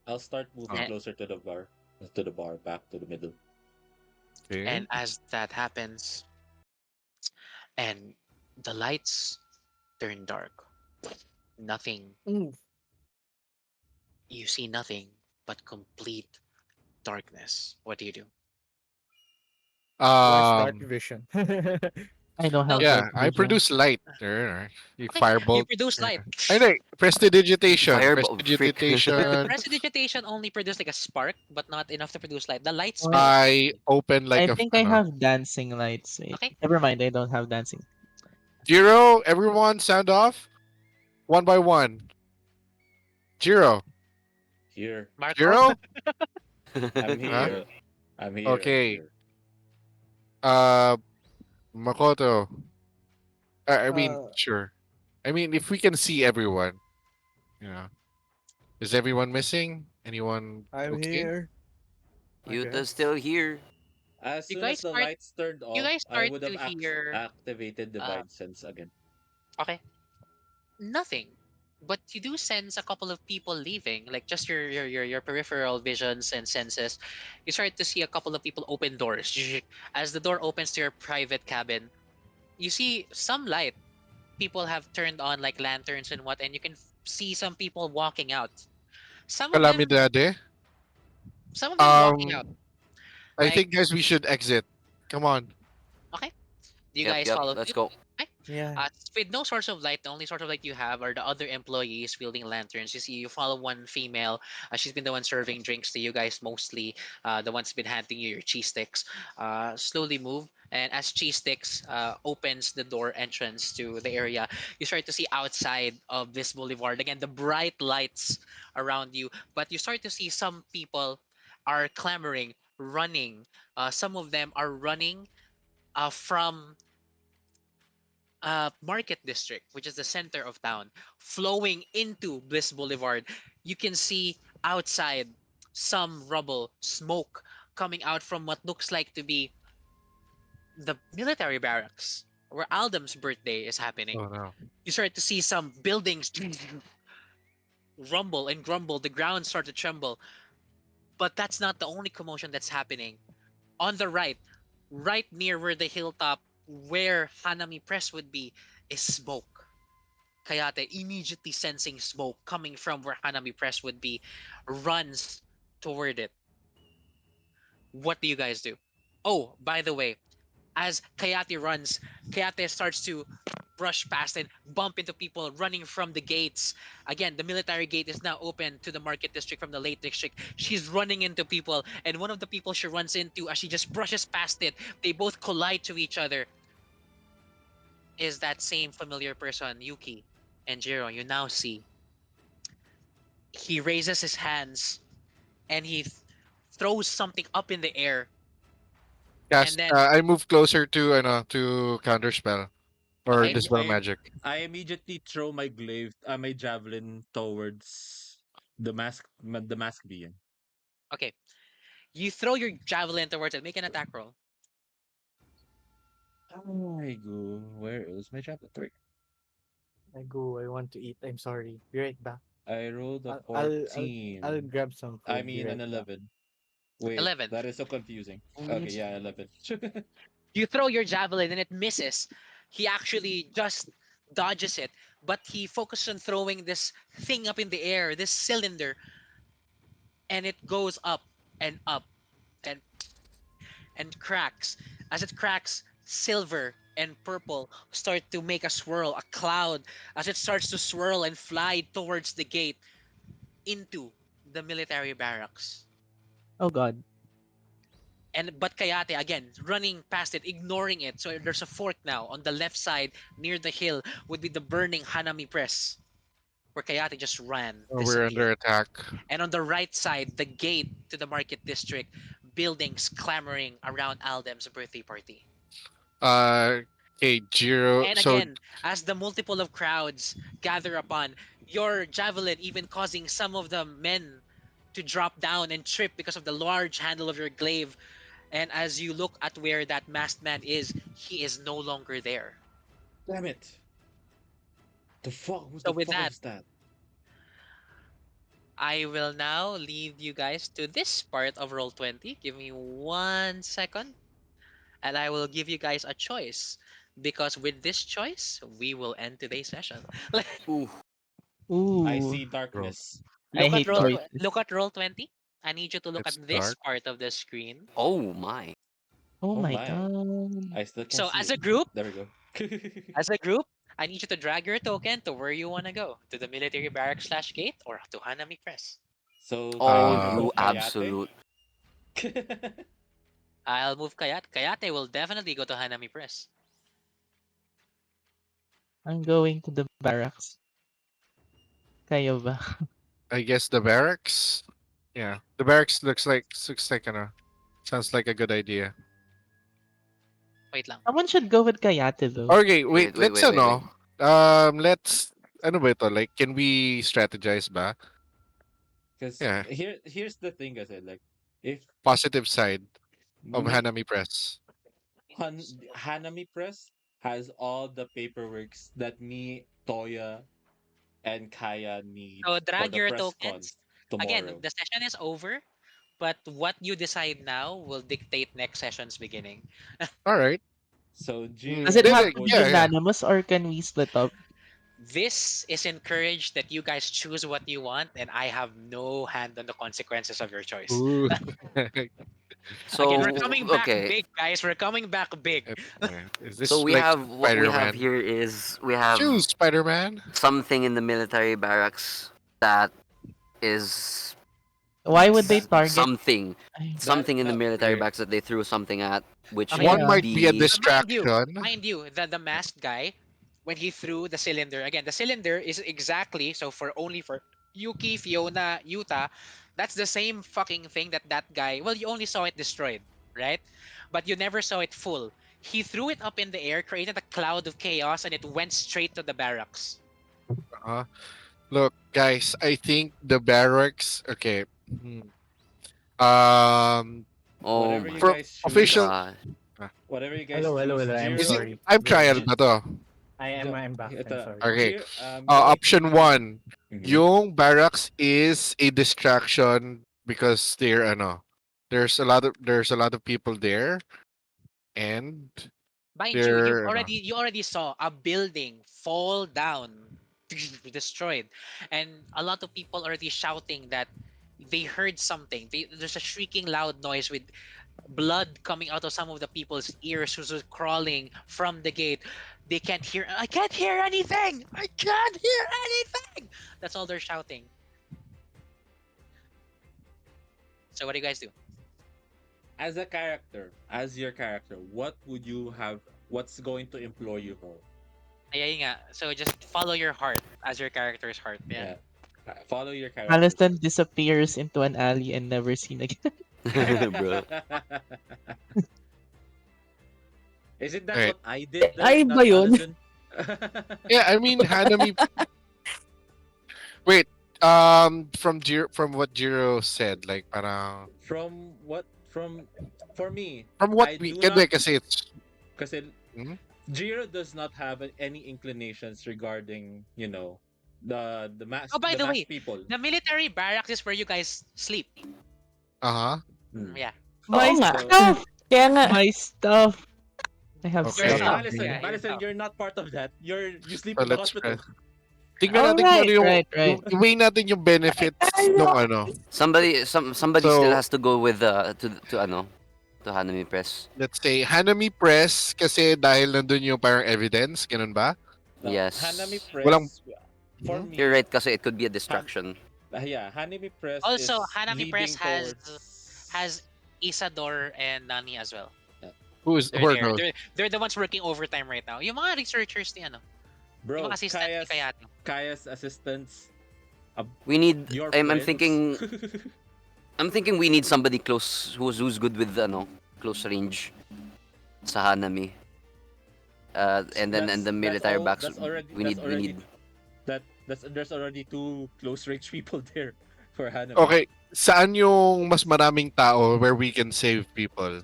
Speaker 1: I'll start moving
Speaker 3: Oh,
Speaker 2: And,
Speaker 1: closer to the bar, back to the middle.
Speaker 3: okay.
Speaker 2: and as that happens, and the lights turn dark, nothing,
Speaker 7: Ooh,
Speaker 2: you see nothing but complete darkness. What do you do?
Speaker 7: who has dark
Speaker 3: Um,
Speaker 7: vision?
Speaker 5: I don't
Speaker 2: No,
Speaker 5: have
Speaker 3: yeah,
Speaker 5: dark
Speaker 3: I
Speaker 5: vision.
Speaker 3: produce light. There, you
Speaker 2: okay, you
Speaker 3: firebolt.
Speaker 2: produce light.
Speaker 3: There. I think prestidigitation,
Speaker 4: Fireball, freak.
Speaker 3: prestidigitation.
Speaker 2: Prestidigitation only produce like a spark, but not enough to produce light. The light
Speaker 5: Or
Speaker 2: spell.
Speaker 3: I open like
Speaker 5: I
Speaker 3: a,
Speaker 5: think I have dancing lights. Wait,
Speaker 2: Okay,
Speaker 5: never mind. I don't have dancing.
Speaker 3: Jiro, everyone sound off. One by one. Jiro.
Speaker 1: Here.
Speaker 2: Marco.
Speaker 3: Jiro?
Speaker 1: I'm
Speaker 3: Huh?
Speaker 1: here. I'm here. I'm
Speaker 3: Okay.
Speaker 1: here.
Speaker 3: Uh, Makoto. I mean,
Speaker 7: uh,
Speaker 3: sure. I mean, if we can see everyone, you know, is everyone missing? Anyone
Speaker 7: I'm
Speaker 3: okay?
Speaker 7: here. I
Speaker 4: Yuta's
Speaker 7: guess.
Speaker 4: still here.
Speaker 1: As
Speaker 2: You
Speaker 1: soon
Speaker 2: guys
Speaker 1: as the
Speaker 2: start.
Speaker 1: lights turned
Speaker 2: You
Speaker 1: off,
Speaker 2: guys
Speaker 1: I
Speaker 2: start
Speaker 1: would
Speaker 2: to
Speaker 1: have
Speaker 2: hear.
Speaker 1: activated
Speaker 2: Uh,
Speaker 1: Divine Sense again.
Speaker 2: okay, nothing. But you do sense a couple of people leaving, like just your peripheral visions and senses. You start to see a couple of people open doors. As the door opens to your private cabin, you see some light. People have turned on like lanterns and what, and you can see some people walking out. Some of them,
Speaker 3: Calamidade.
Speaker 2: some of them walking out.
Speaker 3: Um, I
Speaker 2: Like,
Speaker 3: think guys we should exit. Come on.
Speaker 2: okay, do you
Speaker 4: Yep,
Speaker 2: guys
Speaker 4: yep.
Speaker 2: follow
Speaker 4: Let's
Speaker 2: suit?
Speaker 4: go.
Speaker 2: Okay.
Speaker 7: Yeah.
Speaker 2: With no source of light, the only sort of light you have are the other employees wielding lanterns. You see, you follow one female. She's been the one serving drinks to you guys mostly. The one's been handing you your cheese sticks. Slowly move, and as cheese sticks opens the door entrance to the area, you start to see outside of this boulevard again the bright lights around you. But you start to see some people are clamoring, running. Some of them are running from Market District, which is the center of town, flowing into Bliss Boulevard. You can see outside some rubble, smoke coming out from what looks like to be the military barracks where Aldam's birthday is happening.
Speaker 3: Oh no.
Speaker 2: You start to see some buildings rumble and grumble. The ground start to tremble. But that's not the only commotion that's happening. On the right, right near where the hilltop, where Hanami Press would be, is smoke. Kayate, immediately sensing smoke coming from where Hanami Press would be, runs toward it. What do you guys do? Oh, by the way, as Kayate runs, Kayate starts to brush past and bump into people running from the gates. Again, the military gate is now open to the market district from the late district. She's running into people, and one of the people she runs into, as she just brushes past it, they both collide to each other. Is that same familiar person, Yuki and Jiro. You now see he raises his hands and he throws something up in the air, and
Speaker 3: Cast.
Speaker 2: then
Speaker 3: I move closer to counter spell or
Speaker 2: okay,
Speaker 3: dispel magic.
Speaker 1: I immediately throw my glaive, my javelin towards the mask being.
Speaker 2: okay, you throw your javelin towards it. Make an attack roll.
Speaker 1: I go. Where is my javelin? Three.
Speaker 7: I go. I want to eat. I'm sorry. Be right back.
Speaker 1: I rolled a
Speaker 7: I'll I'll I'll, I'll
Speaker 1: 14.
Speaker 7: grab some
Speaker 1: I
Speaker 7: food. Be
Speaker 1: mean an
Speaker 7: right back.
Speaker 1: 11. Wait,
Speaker 2: 11.
Speaker 1: that is so confusing. Okay, yeah, 11.
Speaker 2: You throw your javelin and it misses. He actually just dodges it, but he focuses on throwing this thing up in the air, this cylinder, and it goes up and up and cracks. As it cracks, silver and purple start to make a swirl, a cloud, as it starts to swirl and fly towards the gate into the military barracks.
Speaker 5: Oh God.
Speaker 2: And but Kayate again running past it, ignoring it. So there's a fork now on the left side near the hill would be the burning Hanami Press, where Kayate just ran,
Speaker 3: Oh, we're
Speaker 2: disappeared.
Speaker 3: under attack.
Speaker 2: And on the right side, the gate to the market district, buildings clamoring around Aldem's birthday party.
Speaker 3: Uh, okay, Jiro.
Speaker 2: And
Speaker 3: So
Speaker 2: again, as the multiple of crowds gather upon, your javelin even causing some of the men to drop down and trip because of the large handle of your glaive. And as you look at where that masked man is, he is no longer there.
Speaker 1: Damn it. The fuck? Who
Speaker 2: So
Speaker 1: the
Speaker 2: with
Speaker 1: fuck
Speaker 2: that,
Speaker 1: was that?
Speaker 2: I will now lead you guys to this part of Roll20. Give me 1 second, and I will give you guys a choice. Because with this choice, we will end today's session.
Speaker 4: Ooh.
Speaker 1: I
Speaker 5: Ooh,
Speaker 1: see
Speaker 3: Bro,
Speaker 1: darkness.
Speaker 5: I
Speaker 2: Look at
Speaker 5: hate
Speaker 3: dark.
Speaker 2: look
Speaker 5: choices.
Speaker 2: at Roll20. I need you to look at
Speaker 3: It's
Speaker 2: this
Speaker 3: dark.
Speaker 2: part of the screen.
Speaker 4: Oh my.
Speaker 5: Oh
Speaker 1: Oh
Speaker 5: my
Speaker 1: my.
Speaker 5: god.
Speaker 1: I still can't
Speaker 2: So
Speaker 1: see
Speaker 2: as
Speaker 1: it.
Speaker 2: a group,
Speaker 1: There we go.
Speaker 2: I need you to drag your token to where you want to go. To the military barracks slash gate or to Hanami Press.
Speaker 1: So can
Speaker 4: Oh,
Speaker 1: we
Speaker 3: Uh,
Speaker 4: you
Speaker 1: move Kayate?
Speaker 4: absolute.
Speaker 2: I'll move Kayate. Kayate will definitely go to Hanami Press.
Speaker 5: I'm going to the barracks. Kayo ba?
Speaker 3: I guess the barracks. Yeah, the barracks looks like sounds like a good idea.
Speaker 2: Wait lang.
Speaker 5: Someone should go with Kayate though.
Speaker 3: Okay, wait.
Speaker 4: Wait, wait,
Speaker 3: Let's
Speaker 4: wait, wait, wait.
Speaker 3: let's ano ba ito? Like, can we strategize ba?
Speaker 1: Because
Speaker 3: Yeah,
Speaker 1: here's the thing, kasi like if
Speaker 3: positive side of
Speaker 1: me
Speaker 3: Hanami Press.
Speaker 1: Hanami Press has all the paperworks that me, Toya, and Kaya need
Speaker 2: So
Speaker 1: for
Speaker 2: drag
Speaker 1: the
Speaker 2: your
Speaker 1: press con
Speaker 2: tokens. Again,
Speaker 1: tomorrow.
Speaker 2: the session is over, but what you decide now will dictate next session's beginning.
Speaker 3: All right.
Speaker 1: So
Speaker 5: Does
Speaker 1: Jiro
Speaker 5: it
Speaker 1: is
Speaker 5: have
Speaker 3: Then,
Speaker 5: to be
Speaker 1: going.
Speaker 3: yeah, yeah.
Speaker 5: unanimous or can we split up?
Speaker 2: This is encouraged that you guys choose what you want, and I have no hand on the consequences of your choice.
Speaker 3: Ooh.
Speaker 2: Again,
Speaker 3: is
Speaker 2: we're
Speaker 3: this
Speaker 2: coming
Speaker 4: So
Speaker 2: back
Speaker 4: okay.
Speaker 2: big, guys. We're coming back big.
Speaker 3: is
Speaker 4: So
Speaker 3: this like
Speaker 4: what we
Speaker 3: Spider
Speaker 4: have
Speaker 3: Man?
Speaker 4: here is we have
Speaker 3: Choose Spider Man.
Speaker 4: something in the military barracks that is
Speaker 5: Why would they
Speaker 1: That
Speaker 5: target?
Speaker 4: something
Speaker 5: Ay,
Speaker 1: that
Speaker 4: something in the
Speaker 1: that
Speaker 4: military
Speaker 3: Okay.
Speaker 4: barracks that they threw something at, which
Speaker 2: Okay.
Speaker 3: One
Speaker 4: would
Speaker 5: yeah.
Speaker 3: might be a
Speaker 4: be
Speaker 3: distraction.
Speaker 2: Mind you, the masked guy, when he threw the cylinder, again, the cylinder is exactly so for only for Yuki, Fiona, Yuta, that's the same fucking thing that that guy. Well, you only saw it destroyed, right? But you never saw it full. He threw it up in the air, created a cloud of chaos, and it went straight to the barracks.
Speaker 3: Uh, Look, guys, I think the barracks. Okay. Um,
Speaker 4: oh
Speaker 1: whatever you
Speaker 4: my
Speaker 3: for
Speaker 1: guys choose,
Speaker 3: official.
Speaker 4: god.
Speaker 3: ah,
Speaker 1: whatever you guys
Speaker 7: Hello, hello,
Speaker 1: choose,
Speaker 7: hello. I'm
Speaker 3: Is it?
Speaker 1: Jiro,
Speaker 7: sorry.
Speaker 3: I'm
Speaker 7: Go
Speaker 3: trial
Speaker 7: ahead.
Speaker 3: na to.
Speaker 7: I'm back. I'm
Speaker 1: ito,
Speaker 7: sorry.
Speaker 3: Okay.
Speaker 1: Go with
Speaker 3: Option
Speaker 1: the.
Speaker 3: one.
Speaker 1: Mhm.
Speaker 3: Yung barracks is a distraction because there's a lot of people there and
Speaker 2: Mind you,
Speaker 3: they're
Speaker 2: you already saw a building fall down, destroyed, and a lot of people already shouting that they heard something. There's a shrieking loud noise with blood coming out of some of the people's ears who's crawling from the gate. They can't hear. I can't hear anything. I can't hear anything. That's all they're shouting. So what do you guys do?
Speaker 1: As a character, as your character, what would you have? What's going to employ you more?
Speaker 2: Ayun nga. So just follow your heart as your character's heart. Yeah.
Speaker 1: Yeah. Follow your character's
Speaker 5: Alastan disappears into an alley and never seen again.
Speaker 4: Bro.
Speaker 1: heart. Isn't that
Speaker 3: right.
Speaker 1: what I did though?
Speaker 6: Ay ba
Speaker 1: Not
Speaker 6: yun?
Speaker 1: Alison?
Speaker 3: Yeah, I mean Hanami. Wait, from what Jiro said, like parang
Speaker 1: From what? For me,
Speaker 3: from what
Speaker 1: I
Speaker 3: we
Speaker 1: do
Speaker 3: can
Speaker 1: not.
Speaker 3: kasi it's
Speaker 1: Kasi
Speaker 3: hmm?
Speaker 1: Jiro does not have any inclinations regarding, the
Speaker 2: Oh, by
Speaker 1: the
Speaker 2: the
Speaker 1: mass
Speaker 2: way,
Speaker 1: people.
Speaker 2: the military barracks is where you guys sleep.
Speaker 3: Uh-huh.
Speaker 1: Hmm.
Speaker 2: Yeah.
Speaker 5: My
Speaker 6: Oo nga.
Speaker 1: So,
Speaker 5: stuff!
Speaker 6: Kaya nga,
Speaker 5: My stuff! I have
Speaker 3: Okay.
Speaker 2: Your
Speaker 5: stuff
Speaker 2: stuff.
Speaker 5: up
Speaker 1: Malison,
Speaker 5: there.
Speaker 2: Yeah, your
Speaker 1: Malison,
Speaker 2: stuff.
Speaker 1: you're not part of that. You sleep
Speaker 3: So
Speaker 1: in the
Speaker 3: let's
Speaker 1: hospital.
Speaker 3: tingnan
Speaker 5: Oh,
Speaker 3: natin kung ano
Speaker 5: right,
Speaker 3: yung
Speaker 5: right, right.
Speaker 3: i-weigh natin yung benefits nung ano.
Speaker 4: Somebody still
Speaker 3: So,
Speaker 4: has to go with to ano to Hanami Press.
Speaker 3: let's say Hanami Press kasi dahil nandun yung parang evidence, ganun ba?
Speaker 1: No, Hanami
Speaker 4: Yes.
Speaker 3: Walang
Speaker 1: Press, for
Speaker 3: Mhm.
Speaker 1: me,
Speaker 4: You're right kasi it could be a distraction.
Speaker 1: yeah, Hanami Press is
Speaker 2: Also, Hanami Press
Speaker 1: leading towards.
Speaker 2: has Isador and Nani as well.
Speaker 3: who
Speaker 2: They're
Speaker 3: are
Speaker 2: there.
Speaker 3: those?
Speaker 2: They're the ones working overtime right now. Yung mga researchers ni ano, yung
Speaker 1: Bro,
Speaker 2: mga assistants ni Kayate.
Speaker 1: Kaya's assistants,
Speaker 4: We need
Speaker 1: your
Speaker 4: I'm
Speaker 1: friends.
Speaker 4: thinking we need somebody close who's good with close range sa Hanami. And the military backs
Speaker 1: That's already
Speaker 4: we need
Speaker 1: there's already two close range people there. for Hanami.
Speaker 3: Okay, saan yung mas maraming tao where we can save people?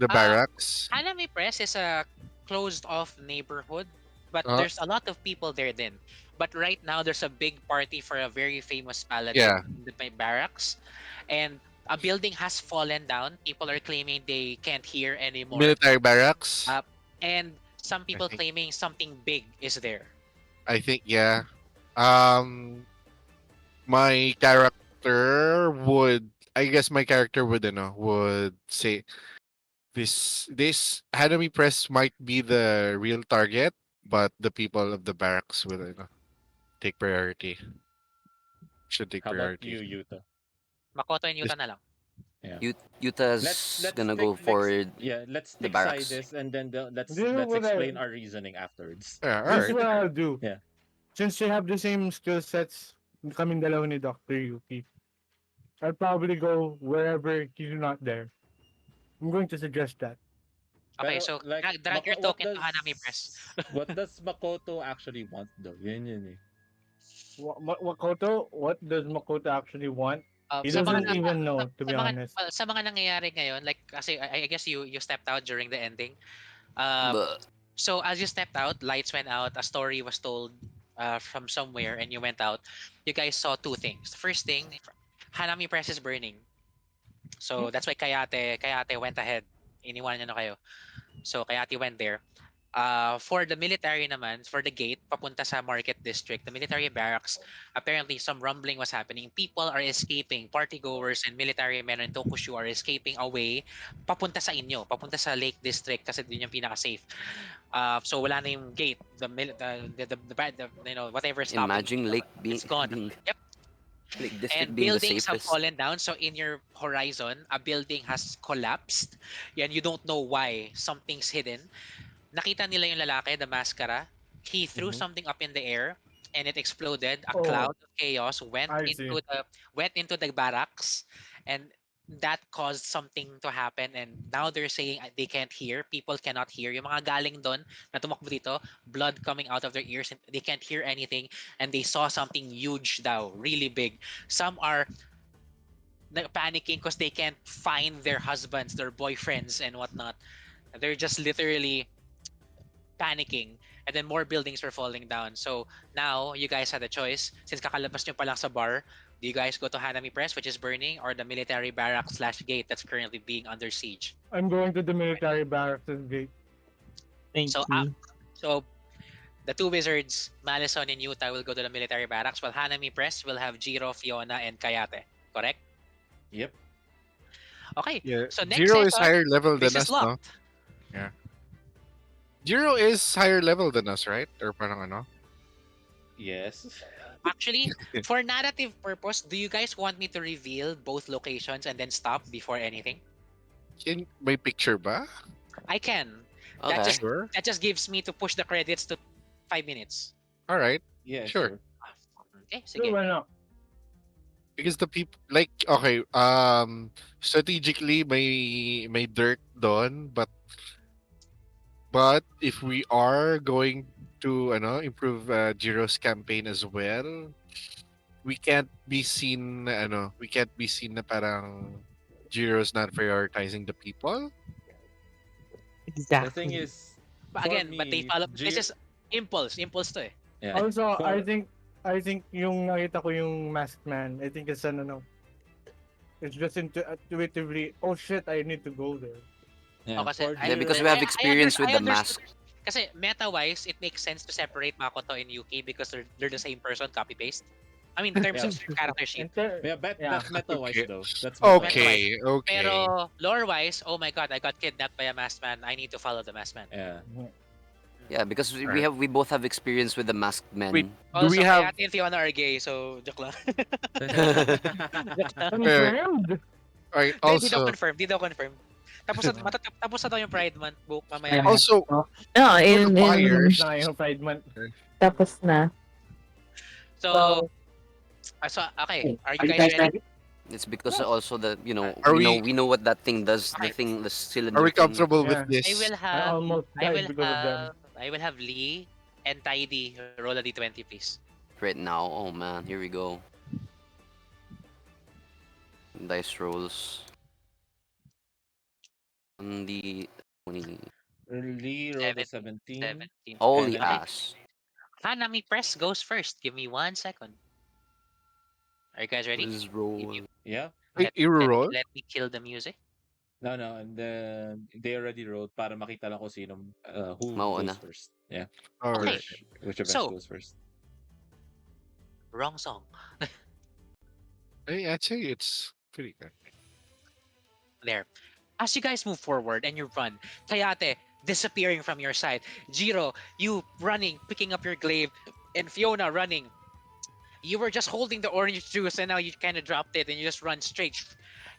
Speaker 3: The barracks?
Speaker 2: Hanami Press is a closed off neighborhood, but
Speaker 3: Uh,
Speaker 2: there's a lot of people there then. But right now there's a big party for a very famous
Speaker 3: Yeah.
Speaker 2: paladin in the barracks, and a building has fallen down. People are claiming they can't hear anymore,
Speaker 3: military barracks?
Speaker 2: and some people
Speaker 3: think-
Speaker 2: claiming something big is there.
Speaker 3: I think, yeah. My character would, I guess my character would, would say this Hanami Press might be the real target, but the people of the barracks will, take priority. Should take
Speaker 1: How about you,
Speaker 3: priority.
Speaker 1: Yuta?
Speaker 2: Makoto and Yuta na lang.
Speaker 1: Yeah.
Speaker 4: Utah's
Speaker 1: Let's
Speaker 4: gonna
Speaker 1: take
Speaker 4: go for
Speaker 1: yeah, let's
Speaker 4: the
Speaker 1: take side
Speaker 4: barracks.
Speaker 1: this and then let's
Speaker 8: You know what
Speaker 1: explain our reasoning afterwards.
Speaker 3: Yeah,
Speaker 8: This is
Speaker 3: alright.
Speaker 8: what I'll do.
Speaker 1: Yeah.
Speaker 8: Since you have the same skill sets, kaming dalawa ni Dr. Yuki, I'll probably go wherever he's not there. I'm going to suggest that.
Speaker 2: Okay,
Speaker 1: Pero,
Speaker 2: so
Speaker 1: like,
Speaker 2: drag your
Speaker 1: what
Speaker 2: token to Hanami Press.
Speaker 1: What does Makoto actually want though? Yun eh.
Speaker 8: Makoto, what does Makoto actually want? He
Speaker 2: Sa mga
Speaker 8: doesn't even know, to be
Speaker 2: sa mga,
Speaker 8: honest.
Speaker 2: well, sa mga nangyayari ngayon, like kasi I guess you stepped out during the ending.
Speaker 4: But
Speaker 2: So as you stepped out, lights went out, a story was told from somewhere, and you went out. You guys saw two things. The first thing, Hanami Press is burning. So that's why Kayate went ahead. Iniwan niya na kayo. So Kayate went there. For the military naman, for the gate, papunta sa market district, the military barracks, apparently some rumbling was happening. People are escaping. Partygoers and military men in Tokushu are escaping away papunta sa inyo, papunta sa Lake District kasi din yung pinaka-safe. So wala na yung gate, whatever stopping.
Speaker 4: imagine Lake being,
Speaker 2: It's gone.
Speaker 4: being
Speaker 2: Yep.
Speaker 4: Lake District
Speaker 2: And
Speaker 4: being the
Speaker 2: buildings have
Speaker 4: safest.
Speaker 2: fallen down. So in your horizon, a building has collapsed. And you don't know why. Something's hidden. Nakita nila yung lalaki, the mascara. He threw
Speaker 1: Mhm.
Speaker 2: something up in the air and it exploded. A
Speaker 8: Oh,
Speaker 2: cloud of chaos went
Speaker 8: I see.
Speaker 2: into the barracks, and that caused something to happen. And now they're saying they can't hear. People cannot hear. Yung mga galing doon na tumakbo dito, blood coming out of their ears, and they can't hear anything. And they saw something huge daw, really big. Some are panicking because they can't find their husbands, their boyfriends, and whatnot. They're just literally panicking, and then more buildings were falling down. So now you guys had a choice. Since kakalabas nyo pa lang sa bar, do you guys go to Hanami Press, which is burning, or the military barracks / gate that's currently being under siege?
Speaker 8: I'm going to the military barracks gate.
Speaker 5: Thank
Speaker 2: So,
Speaker 5: you.
Speaker 2: So the two wizards, Malison and Yuta, will go to the military barracks, while Hanami Press will have Jiro, Fiona, and Kayate. Correct?
Speaker 1: Yep.
Speaker 2: Okay.
Speaker 3: Yeah.
Speaker 2: So next
Speaker 3: Zero is
Speaker 2: session,
Speaker 3: higher level than
Speaker 2: this
Speaker 3: us,
Speaker 2: is
Speaker 3: no?
Speaker 2: locked.
Speaker 3: Zero is higher level than us, right? Or parang ano?
Speaker 1: Yes.
Speaker 2: Actually, for narrative purpose, do you guys want me to reveal both locations and then stop before anything?
Speaker 3: May picture ba?
Speaker 2: I can.
Speaker 4: Okay.
Speaker 2: That just
Speaker 3: Sure.
Speaker 2: that just gives me to push the credits to 5 minutes.
Speaker 3: Alright.
Speaker 1: Yeah.
Speaker 3: Sure.
Speaker 2: Okay,
Speaker 8: Sure,
Speaker 2: sige.
Speaker 8: why not?
Speaker 3: Because the people, like, okay, strategically may dirt doon, but if we are going to improve Jiro's campaign as well, we can't be seen na parang Jiro's not prioritizing the people.
Speaker 1: The
Speaker 5: Exactly.
Speaker 1: thing is,
Speaker 2: But
Speaker 1: for
Speaker 2: again, but they
Speaker 1: me,
Speaker 2: follow. This is impulse to eh.
Speaker 1: yeah.
Speaker 8: Also,
Speaker 1: For-
Speaker 8: I think yung nakita ko yung masked man, I think it's it's just intuitively, oh shit, I need to go there.
Speaker 1: yeah,
Speaker 2: Oh, kasi
Speaker 1: for
Speaker 4: Yeah,
Speaker 1: Jiro-
Speaker 4: because we have
Speaker 2: I
Speaker 4: experience with the
Speaker 2: understood.
Speaker 4: mask.
Speaker 2: Kasi meta-wise, it makes sense to separate Makoto and Yuki because they're the same person, copy-paste. I mean, in terms of
Speaker 1: Yeah.
Speaker 2: character sheet.
Speaker 1: Yeah,
Speaker 8: Yeah.
Speaker 1: that's meta-wise
Speaker 3: Okay.
Speaker 1: though. That's
Speaker 3: Okay, okay.
Speaker 2: Pero lore-wise, oh my god, I got kidnapped by a masked man. I need to follow the masked man.
Speaker 1: Yeah.
Speaker 4: Yeah, because we
Speaker 3: Alright.
Speaker 4: both have experience with the masked men.
Speaker 3: Wait,
Speaker 2: Also,
Speaker 3: we have-
Speaker 2: Kayate and Fiona are gay, so joke lang.
Speaker 8: Confirmed!
Speaker 3: Alright,
Speaker 2: Di daw
Speaker 3: also,
Speaker 2: confirm, di daw confirm. Tapos na daw yung Pride Month book mamaya.
Speaker 3: also,
Speaker 6: No, in
Speaker 3: fires.
Speaker 8: Na yung Pride Month.
Speaker 6: tapos na.
Speaker 2: So, okay, are you guys ready?
Speaker 4: It's because also
Speaker 3: Are
Speaker 4: we know what that thing does.
Speaker 2: Okay.
Speaker 4: The cylinder.
Speaker 3: are we
Speaker 4: thing.
Speaker 3: comfortable
Speaker 8: Yeah.
Speaker 3: with this?
Speaker 2: I will
Speaker 8: I
Speaker 2: have
Speaker 8: almost
Speaker 2: I
Speaker 8: died
Speaker 2: will
Speaker 8: because of them.
Speaker 2: have Lee and Tidy roll a d20 please.
Speaker 4: right now. Oh man, here we go. Dice rolls on the 20.
Speaker 1: Lee rolled a
Speaker 2: 17.
Speaker 1: 17,
Speaker 2: 17.
Speaker 4: Holy
Speaker 1: and
Speaker 2: Okay.
Speaker 4: ass.
Speaker 2: Hanami Press goes first. Give me 1 second. Are you guys
Speaker 4: What
Speaker 2: ready?
Speaker 4: is
Speaker 2: If you
Speaker 4: roll?
Speaker 1: yeah,
Speaker 3: Wait, you roll?
Speaker 2: let me kill the music.
Speaker 1: no, no, and then they already rolled para makita lang kung sino, who goes
Speaker 4: Mauna.
Speaker 1: first. Yeah,
Speaker 3: All
Speaker 2: Okay.
Speaker 3: right.
Speaker 1: which event
Speaker 2: So,
Speaker 1: goes first.
Speaker 2: wrong song.
Speaker 3: Hey, I'd say it's pretty good.
Speaker 2: There. As you guys move forward and you run, Kayate disappearing from your side, Jiro, you running, picking up your glaive, and Fiona running. You were just holding the orange juice and now you kind of dropped it and you just run straight.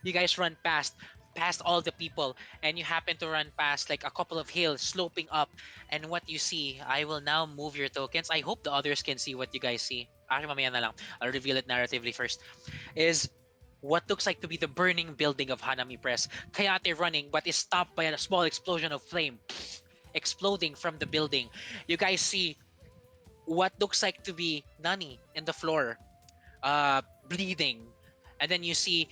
Speaker 2: You guys run past all the people, and you happen to run past like a couple of hills sloping up. And what you see, I will now move your tokens. I hope the others can see what you guys see. Actually, mamaya na lang. I'll reveal it narratively first. Is what looks like to be the burning building of Hanami Press. Kayate running, but is stopped by a small explosion of flame exploding from the building. You guys see what looks like to be Nani in the floor, bleeding. And then you see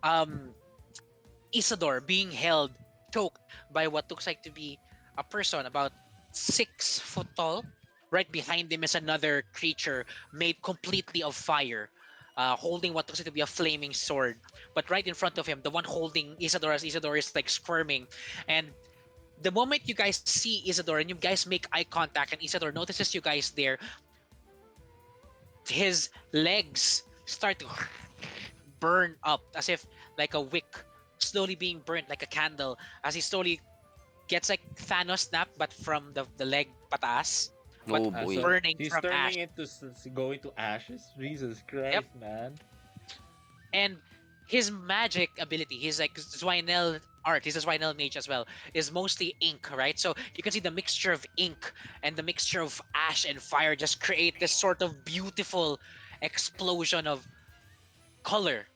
Speaker 2: um, Isidore being held, choked by what looks like to be a person about 6 foot tall. Right behind him is another creature made completely of fire, holding what looks like to be a flaming sword. But right in front of him, the one holding Isidore, as Isidore is like squirming. And the moment you guys see Isidore and you guys make eye contact and Isidore notices you guys there, his legs start to burn up as if like a wick slowly being burnt like a candle as he slowly gets like Thanos snap but from the leg pataas but
Speaker 4: Oh boy.
Speaker 1: So
Speaker 2: burning
Speaker 1: he's
Speaker 2: from ash.
Speaker 1: turning it to going to ashes. Jesus
Speaker 2: Yep.
Speaker 1: Christ, man!
Speaker 2: And his magic ability, his like Zwinel art, he's a Zwinel mage as well, is mostly ink, right? So you can see the mixture of ink and the mixture of ash and fire just create this sort of beautiful explosion of color.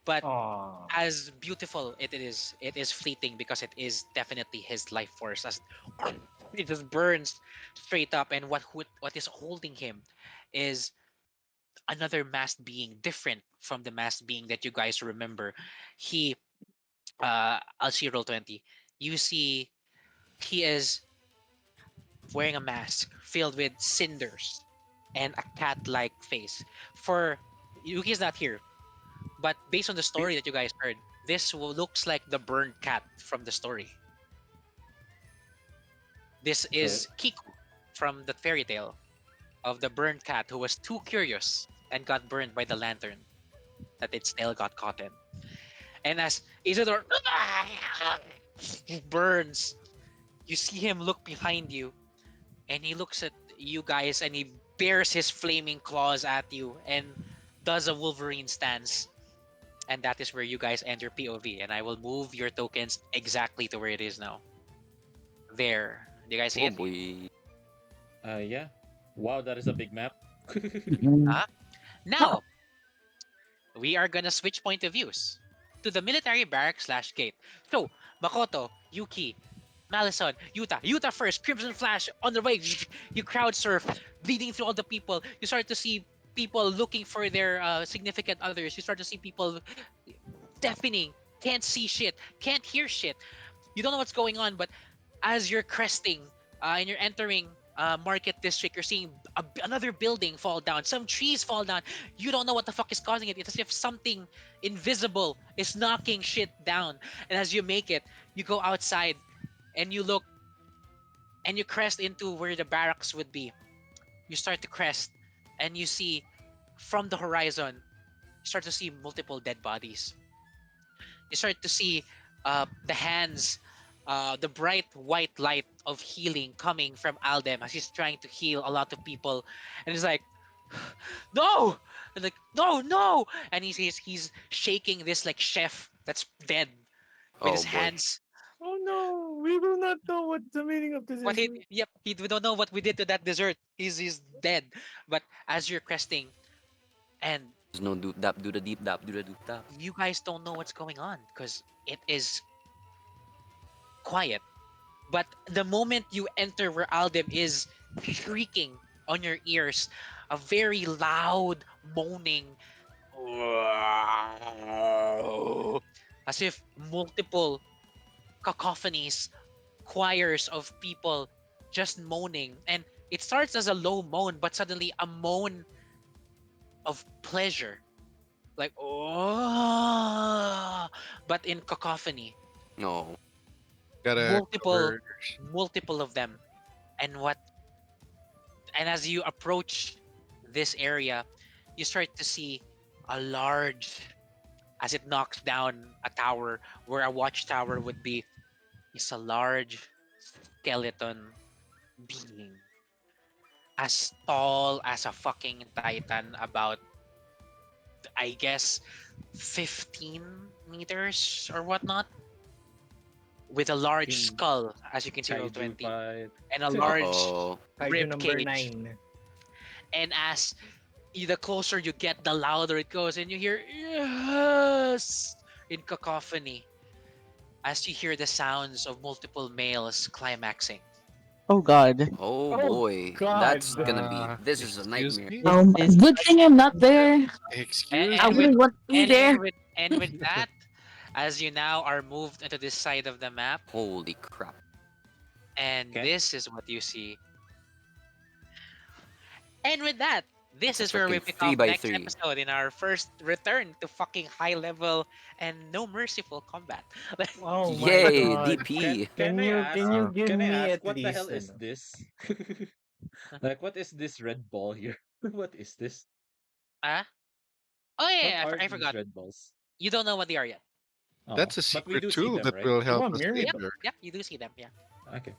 Speaker 2: But
Speaker 8: Aw.
Speaker 2: as beautiful it is fleeting because it is definitely his life force as it just burns straight up. And what is holding him is another masked being different from the masked being that you guys remember. He I'll see roll 20. You see he is wearing a mask filled with cinders and a cat-like face. For Yuki's not here, but based on the story that you guys heard, this looks like the burned cat from the story. This
Speaker 1: So
Speaker 2: is Kiku from the fairy tale of the burned cat who was too curious and got burned by the lantern that its tail got caught in. And as Isidore burns, you see him look behind you and he looks at you guys and he bares his flaming claws at you and does a Wolverine stance. And that is where you guys enter POV. And I will move your tokens exactly to where it is now. There. Do you guys see
Speaker 4: Oh
Speaker 2: it?
Speaker 4: boy.
Speaker 1: yeah. Wow, that is a big map.
Speaker 2: Huh? Now, we are gonna switch point of views to the military barracks slash gate. So, Makoto, Yuki, Malison, Yuta. Yuta first, Crimson Flash on the way. You crowd surf, bleeding through all the people. You start to see people looking for their significant others. You start to see people deafening, can't see shit, can't hear shit. You don't know what's going on, but as you're cresting and you're entering Market District, you're seeing another building fall down, some trees fall down. You don't know what the fuck is causing it. It's as if something invisible is knocking shit down. And as you make it, you go outside and you look and you crest into where the barracks would be. You start to crest and you see from the horizon, you start to see multiple dead bodies. You start to see the hands, the bright white light of healing coming from Aldem as he's trying to heal a lot of people. And he's like, no! And like, no, no! And he's shaking this like chef that's dead with
Speaker 4: Oh
Speaker 2: his
Speaker 4: boy.
Speaker 2: hands.
Speaker 8: Oh no, we will not know what the meaning of this
Speaker 2: What
Speaker 8: is.
Speaker 2: yep, we don't know what we did to that dessert. He's dead. But as you're cresting and
Speaker 4: There's no doop dap do the deep dap do the doop dap.
Speaker 2: you guys don't know what's going on because it is quiet. But the moment you enter where Aldem is shrieking on your ears a very loud moaning, as if multiple cacophonies, choirs of people just moaning. And it starts as a low moan, but suddenly a moan of pleasure. Like, oh, but in cacophony.
Speaker 4: No.
Speaker 3: Gotta
Speaker 2: Multiple,
Speaker 3: cover.
Speaker 2: multiple of them. And what, and as you approach this area, you start to see a large, as it knocks down a tower where a watchtower would be, is a large skeleton being as tall as a fucking titan, about I guess 15 meters or whatnot, with a large
Speaker 1: King
Speaker 2: skull, as you can see, roll
Speaker 1: Kaiju
Speaker 2: 20,
Speaker 1: fight.
Speaker 2: and a
Speaker 4: Uh
Speaker 2: large
Speaker 4: oh.
Speaker 8: Kaiju
Speaker 2: rib
Speaker 8: number
Speaker 2: cage.
Speaker 8: 9.
Speaker 2: And as the closer you get, the louder it goes, and you hear yes in cacophony as you hear the sounds of multiple males climaxing.
Speaker 5: Oh God.
Speaker 4: Oh
Speaker 8: Oh
Speaker 4: boy.
Speaker 8: God.
Speaker 4: That's gonna be. This is a
Speaker 3: Excuse
Speaker 4: nightmare.
Speaker 3: me?
Speaker 5: This
Speaker 6: Good thing I'm not there.
Speaker 3: Excuse
Speaker 6: I
Speaker 2: And
Speaker 3: me?
Speaker 2: with
Speaker 6: wouldn't want to be there.
Speaker 2: that, as you now are moved into this side of the map,
Speaker 4: Holy crap.
Speaker 2: and
Speaker 1: Okay.
Speaker 2: this is what you see. And with that, this
Speaker 4: It's a
Speaker 2: is where we
Speaker 4: freaking
Speaker 2: pick
Speaker 4: three
Speaker 2: up
Speaker 4: by
Speaker 2: next
Speaker 4: three.
Speaker 2: episode in our first return to fucking high level and no merciful combat.
Speaker 8: Oh my
Speaker 4: Yay,
Speaker 8: God.
Speaker 4: DP.
Speaker 8: Can
Speaker 1: Can
Speaker 8: you
Speaker 3: Uh,
Speaker 8: give
Speaker 1: I
Speaker 8: me
Speaker 1: ask
Speaker 8: at
Speaker 1: what the hell
Speaker 8: least
Speaker 1: is this? Like what is this red ball here? What is this?
Speaker 2: Ah? Oh
Speaker 1: What
Speaker 2: yeah,
Speaker 1: are
Speaker 2: I
Speaker 1: these
Speaker 2: forgot.
Speaker 1: red balls?
Speaker 2: You don't know what they are yet.
Speaker 1: Oh,
Speaker 3: that's a
Speaker 1: but we
Speaker 3: secret
Speaker 1: do see
Speaker 3: tool
Speaker 1: them,
Speaker 3: that
Speaker 1: right?
Speaker 3: will help
Speaker 8: Come on,
Speaker 3: us
Speaker 8: Miri.
Speaker 2: Yep,
Speaker 3: later.
Speaker 2: yep, you do see them, yeah.
Speaker 1: Okay.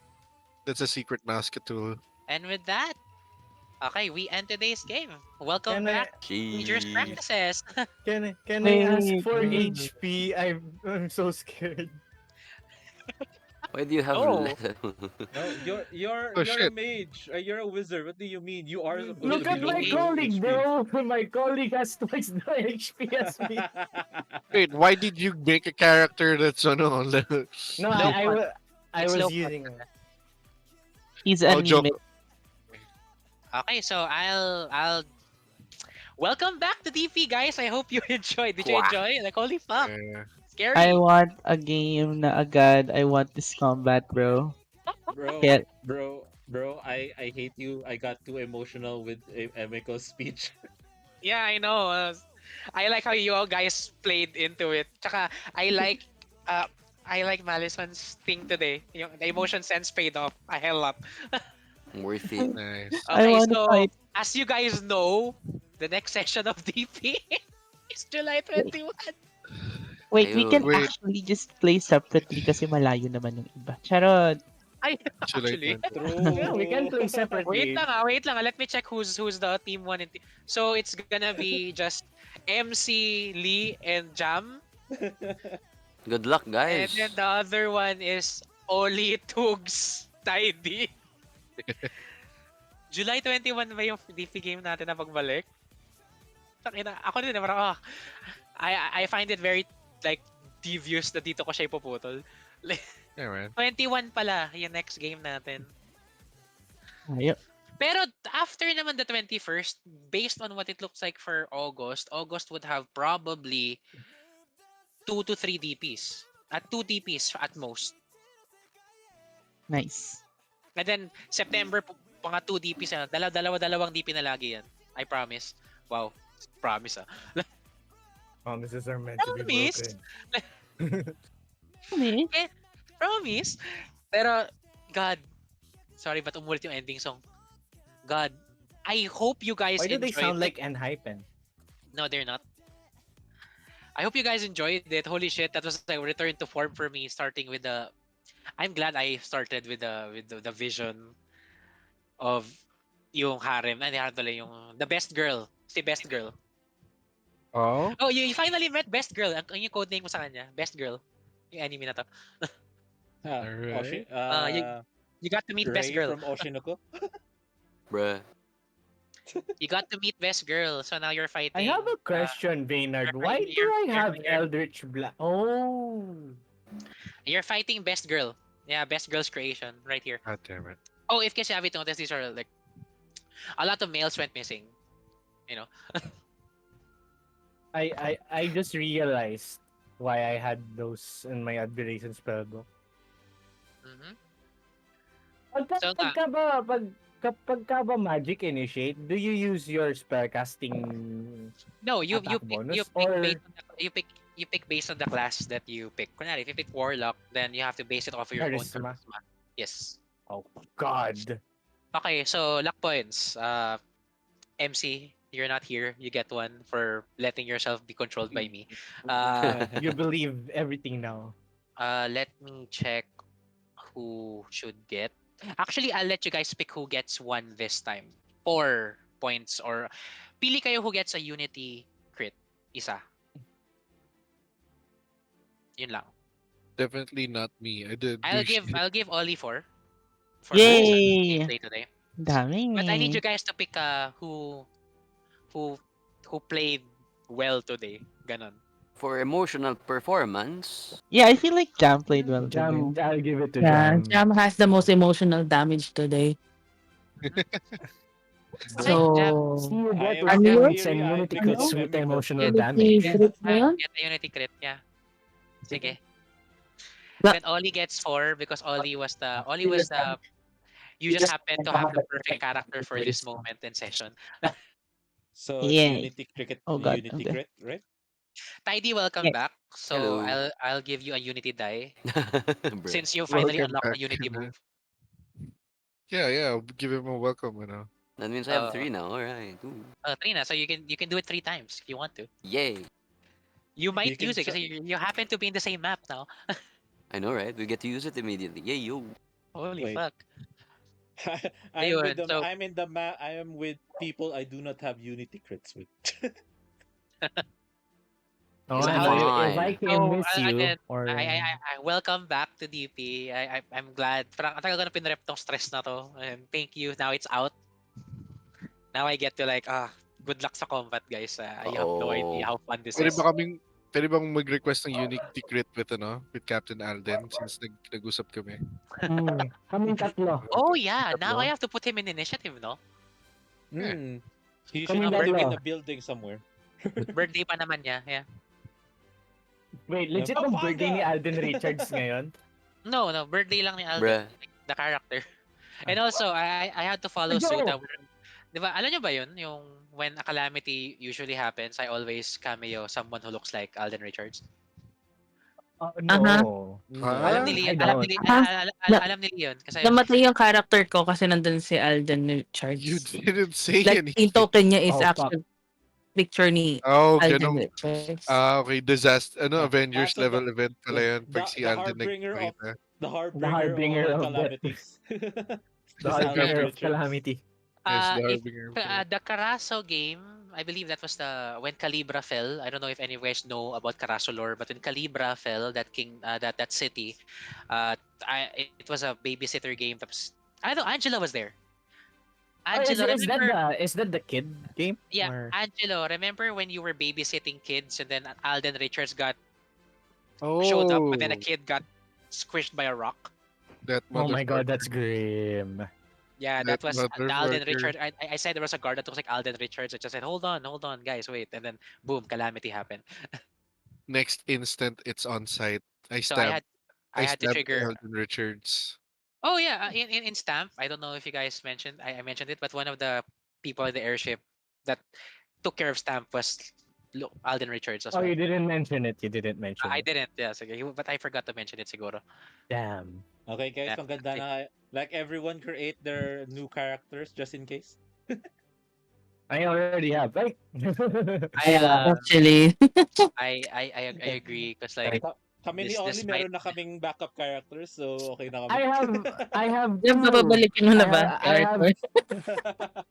Speaker 3: That's a secret mask tool.
Speaker 2: And with that, okay, we end today's game. Welcome
Speaker 8: Can I
Speaker 2: back to Dangerous
Speaker 4: Jeez.
Speaker 2: Practices.
Speaker 8: can I ask
Speaker 5: wait,
Speaker 8: for
Speaker 5: wait.
Speaker 8: HP? I'm so scared.
Speaker 4: Why do you have
Speaker 2: Oh,
Speaker 1: No,
Speaker 3: Oh
Speaker 1: you're a
Speaker 3: shit.
Speaker 1: mage. You're a wizard. What do you mean? You are supposed to
Speaker 8: Look
Speaker 1: be
Speaker 8: at my
Speaker 1: low
Speaker 8: colleague,
Speaker 1: HP.
Speaker 8: bro. My colleague has twice the HP as me.
Speaker 3: Wait, why did you make a character that's on all the
Speaker 8: No,
Speaker 2: low fun.
Speaker 8: I
Speaker 2: It's
Speaker 8: was
Speaker 2: low fun.
Speaker 8: using.
Speaker 5: He's
Speaker 3: Oh joke?
Speaker 5: anemic.
Speaker 2: Okay, so I'll welcome back to DP, guys. I hope you enjoyed. Did you
Speaker 4: Wah.
Speaker 2: enjoy? Like holy fuck,
Speaker 3: Yeah.
Speaker 2: scary.
Speaker 5: I want a game na agad. I want this combat, bro.
Speaker 1: bro,
Speaker 5: Yeah.
Speaker 1: bro, I hate you. I got too emotional with Emiko's speech.
Speaker 2: Yeah, I know. I like how you all guys played into it. Tsaka, uh, I like Malison's thing today. Yung, the emotion sense paid off a hell lot.
Speaker 4: Worth it.
Speaker 3: Nice.
Speaker 5: I
Speaker 2: Okay,
Speaker 5: want to
Speaker 2: so
Speaker 5: fight.
Speaker 2: as you guys know, the next session of DP is July 21.
Speaker 5: Wait, we can
Speaker 4: Ayun.
Speaker 3: Wait,
Speaker 5: actually just play separately kasi malayo naman yung iba. Charot.
Speaker 2: Ay,
Speaker 3: July
Speaker 2: actually.
Speaker 3: 20.
Speaker 8: Yeah, we can play
Speaker 1: True.
Speaker 8: separately.
Speaker 2: Wait lang. Let me check who's the team one and so it's gonna be just MC Lee and Jam,
Speaker 4: Good luck,
Speaker 2: and
Speaker 4: guys.
Speaker 2: then the other one is Oli Tugs Tidy. July 21 ba yung DP game natin na pagbalik? Takina, ako din parang I find it very like devious na dito ko siya ipuputol.
Speaker 3: Yeah, man.
Speaker 2: 21 pala yung next game natin.
Speaker 5: Ayun.
Speaker 2: Pero after naman the 21st, based on what it looks like for August, August would have probably 2 to 3 DPs. At 2 DPs at most.
Speaker 5: Nice.
Speaker 2: And then September, mga 2 DPs na. Dalawang DP na lagi yan. I promise. Wow. Promise ah.
Speaker 8: Promises are meant to be
Speaker 2: Promise?
Speaker 8: broken.
Speaker 5: Ano
Speaker 2: Promise. Pero, God. Sorry, but umulit yung ending song. God. I hope you guys
Speaker 8: Why do they
Speaker 2: enjoyed
Speaker 8: sound
Speaker 2: it.
Speaker 8: like Enhypen?
Speaker 2: No, they're not. I hope you guys enjoyed it. Holy shit, that was a return to form for me. Starting with the, I'm glad I started with the vision of yung harem. Hindi harem tuloy, yung the best girl. Si best girl.
Speaker 3: Oh?
Speaker 2: Oh, you finally met best girl. Ang yung code name mo sa kanya, best girl. Yung anime na to.
Speaker 3: Alright.
Speaker 2: You got to meet best
Speaker 1: Ray
Speaker 2: girl.
Speaker 1: from Oshinoko.
Speaker 4: Bruh.
Speaker 2: You got to meet best girl. So now you're fighting.
Speaker 8: I have a question, Baynard. Why do I have Eldritch Black? Oh.
Speaker 2: You're fighting best girl. Yeah, best girl's creation right here.
Speaker 3: God damn it.
Speaker 2: Oh, if kasi have it noticed, these are like A lot of males went missing. You know.
Speaker 8: I just realized why I had those in my admiration spellbook.
Speaker 2: Mm-hmm. So nga,
Speaker 8: Pagka ba, kapag ka ba magic initiate, do you use your spellcasting
Speaker 2: no, you
Speaker 8: attack
Speaker 2: you
Speaker 8: bonus
Speaker 2: pick
Speaker 8: or
Speaker 2: based on you pick based on the class that you pick. Kunwari, if you pick warlock, then you have to base it off of your own
Speaker 8: charisma?
Speaker 2: charisma. Yes.
Speaker 8: Oh God.
Speaker 2: Okay, so luck points. MC, you're not here. You get one for letting yourself be controlled by me.
Speaker 8: You believe everything now.
Speaker 2: Let me check who should get. Actually, I'll let you guys pick who gets one this time. 4 points or pili kayo who gets a unity crit. Isa. Yun lang.
Speaker 3: Definitely not me. I did do shit.
Speaker 2: I'll give Ollie for his
Speaker 5: Yay!
Speaker 2: gameplay today. But I need
Speaker 5: Dami.
Speaker 2: you guys to pick who who played well today. Ganon.
Speaker 4: For emotional performance,
Speaker 5: Yeah, I feel like Jam played well today.
Speaker 8: Jam, I'll give it to
Speaker 6: Yeah,
Speaker 8: Jam.
Speaker 6: Jam has the most emotional damage today.
Speaker 2: Okay, Jam.
Speaker 8: See,
Speaker 6: So,
Speaker 8: you
Speaker 1: I
Speaker 8: get
Speaker 1: am
Speaker 6: ano
Speaker 1: still
Speaker 6: yun?
Speaker 8: response and
Speaker 1: teary-eyed
Speaker 8: unity
Speaker 1: because
Speaker 8: crits
Speaker 1: of
Speaker 8: with
Speaker 1: Emiko.
Speaker 8: emotional
Speaker 6: Unity
Speaker 8: damage.
Speaker 6: crit na yun?
Speaker 2: Get the unity crit, yeah. Sige.
Speaker 6: Na-
Speaker 2: Then Ollie gets 4 because Ollie was the you just happen to have the perfect character for this moment and session.
Speaker 1: So it's
Speaker 5: Yay.
Speaker 1: Unity Cricket,
Speaker 5: Oh God.
Speaker 1: Unity
Speaker 5: Okay.
Speaker 1: Crit, right?
Speaker 2: Tidy, welcome
Speaker 5: Yes.
Speaker 2: back. So
Speaker 4: hello.
Speaker 2: I'll give you a unity die
Speaker 4: Bruh.
Speaker 2: since you finally
Speaker 3: Welcome
Speaker 2: unlocked
Speaker 3: back.
Speaker 2: a unity move.
Speaker 3: Yeah, I'll give him a welcome, you know.
Speaker 4: That means I have
Speaker 2: Uh,
Speaker 4: 3 now. Alright. Ooh.
Speaker 2: Trina, so you can do it 3 times if you want to.
Speaker 4: Yay.
Speaker 2: You might
Speaker 1: You can
Speaker 2: use it
Speaker 1: try.
Speaker 2: because you happen to be in the same map now.
Speaker 4: I know, right? We get to use it immediately. Yay, yo.
Speaker 2: Holy
Speaker 1: Wait.
Speaker 2: fuck.
Speaker 1: I'm with
Speaker 2: Ayun,
Speaker 1: them.
Speaker 2: so
Speaker 1: I'm in the map. I am with people I do not have Unity crits with.
Speaker 8: Oh,
Speaker 2: So
Speaker 4: You're
Speaker 2: how
Speaker 8: if I
Speaker 4: fine.
Speaker 8: can
Speaker 2: so
Speaker 8: miss you,
Speaker 2: again,
Speaker 8: or
Speaker 2: I welcome back to DP. I'm glad. Parang ang tagal ko na pinrep tong stress na to. And thank you. Now it's out. Now I get to like good luck sa combat guys. I have no idea
Speaker 4: Oh.
Speaker 2: how fun this
Speaker 3: Pwede
Speaker 2: is.
Speaker 3: ba kaming pwede bang mag-request ng Unity Crit with Captain Alden since nag-usap kami?
Speaker 8: kaming tatlo.
Speaker 2: Oh yeah, now I
Speaker 3: Tatlo?
Speaker 2: have to put him in initiative, no?
Speaker 3: Yeah.
Speaker 1: He should
Speaker 8: Kaming
Speaker 1: be
Speaker 2: birthday,
Speaker 1: in
Speaker 8: tatlo.
Speaker 1: a building somewhere.
Speaker 2: birthday pa naman niya. Yeah.
Speaker 8: Wait, legit bang birthday ni Alden Richards ngayon?
Speaker 2: No, birthday lang ni Alden,
Speaker 4: Bruh.
Speaker 2: like, the character. And also, I had to follow suit.
Speaker 8: Yo!
Speaker 2: Di ba, alam nyo ba yun? Yung when a calamity usually happens, I always cameo someone who looks like Alden Richards.
Speaker 6: Aha.
Speaker 8: No.
Speaker 2: Alam
Speaker 3: Ah,
Speaker 2: nila,
Speaker 8: I don't.
Speaker 2: alam nila yun. Kasi,
Speaker 6: Namatay yung character ko kasi nandun si Alden
Speaker 3: you
Speaker 6: Richards.
Speaker 3: didn't say
Speaker 6: Like, yung
Speaker 3: anything.
Speaker 6: token niya is
Speaker 8: Oh, fuck.
Speaker 6: actual picture ni
Speaker 3: Oh,
Speaker 6: Alden
Speaker 3: ganun.
Speaker 6: Richards.
Speaker 3: Okay, disaster. Avengers
Speaker 1: so
Speaker 3: level event pala yun
Speaker 1: the
Speaker 3: pag si
Speaker 1: the
Speaker 3: Alden
Speaker 1: harbinger of
Speaker 3: nagpakita.
Speaker 1: the
Speaker 8: The
Speaker 1: harbinger
Speaker 8: harbinger
Speaker 1: of
Speaker 8: of death.
Speaker 1: calamities.
Speaker 8: The
Speaker 1: Is Alden
Speaker 8: harbinger of
Speaker 1: Richards.
Speaker 8: calamity.
Speaker 3: Yes, the
Speaker 2: if
Speaker 3: harbinger of calamity.
Speaker 2: the Carasso game, I believe that was the when Calibra fell. I don't know if any of you guys know about Carasso lore, but when Calibra fell, that city, it was a babysitter game. I don't know. Angela was there.
Speaker 8: Oh,
Speaker 2: Angelo, remember?
Speaker 8: is that the kid game?
Speaker 2: Yeah,
Speaker 8: Or...
Speaker 2: Angelo, remember when you were babysitting kids and then Alden Richards
Speaker 3: Oh,
Speaker 2: showed up, but then a kid got squished by a rock?
Speaker 3: that
Speaker 8: Oh my god,
Speaker 3: motherfucker.
Speaker 8: that's grim.
Speaker 2: Yeah,
Speaker 3: That
Speaker 2: that was the Alden
Speaker 3: motherfucker.
Speaker 2: Richards. I said there was a guard that looks like Alden Richards. I just said, hold on, guys, wait. And then, boom, calamity happened.
Speaker 3: Next instant, it's on site. I
Speaker 2: So
Speaker 3: stabbed.
Speaker 2: I
Speaker 3: I
Speaker 2: had to
Speaker 3: stabbed
Speaker 2: trigger.
Speaker 3: Alden Richards.
Speaker 2: Oh yeah, in Stamp, I don't know if you guys mentioned. I mentioned it, but one of the people in the airship that took care of Stamp was Alden Richards as
Speaker 8: Oh,
Speaker 2: well.
Speaker 8: you didn't mention it. You didn't mention
Speaker 2: I
Speaker 8: it.
Speaker 2: didn't, yes, okay, but I forgot to mention it, siguro.
Speaker 8: Damn.
Speaker 1: Okay, guys,
Speaker 2: Yeah,
Speaker 1: ang ganda na. Like everyone create their new characters just in case.
Speaker 8: I already have. Like,
Speaker 6: Actually.
Speaker 2: I agree because like
Speaker 1: Kami ni
Speaker 2: this
Speaker 1: Oli
Speaker 2: might
Speaker 1: meron na kaming backup characters, so okay na kami.
Speaker 8: I have
Speaker 6: Yung
Speaker 8: two.
Speaker 6: papabalikin mo na ba?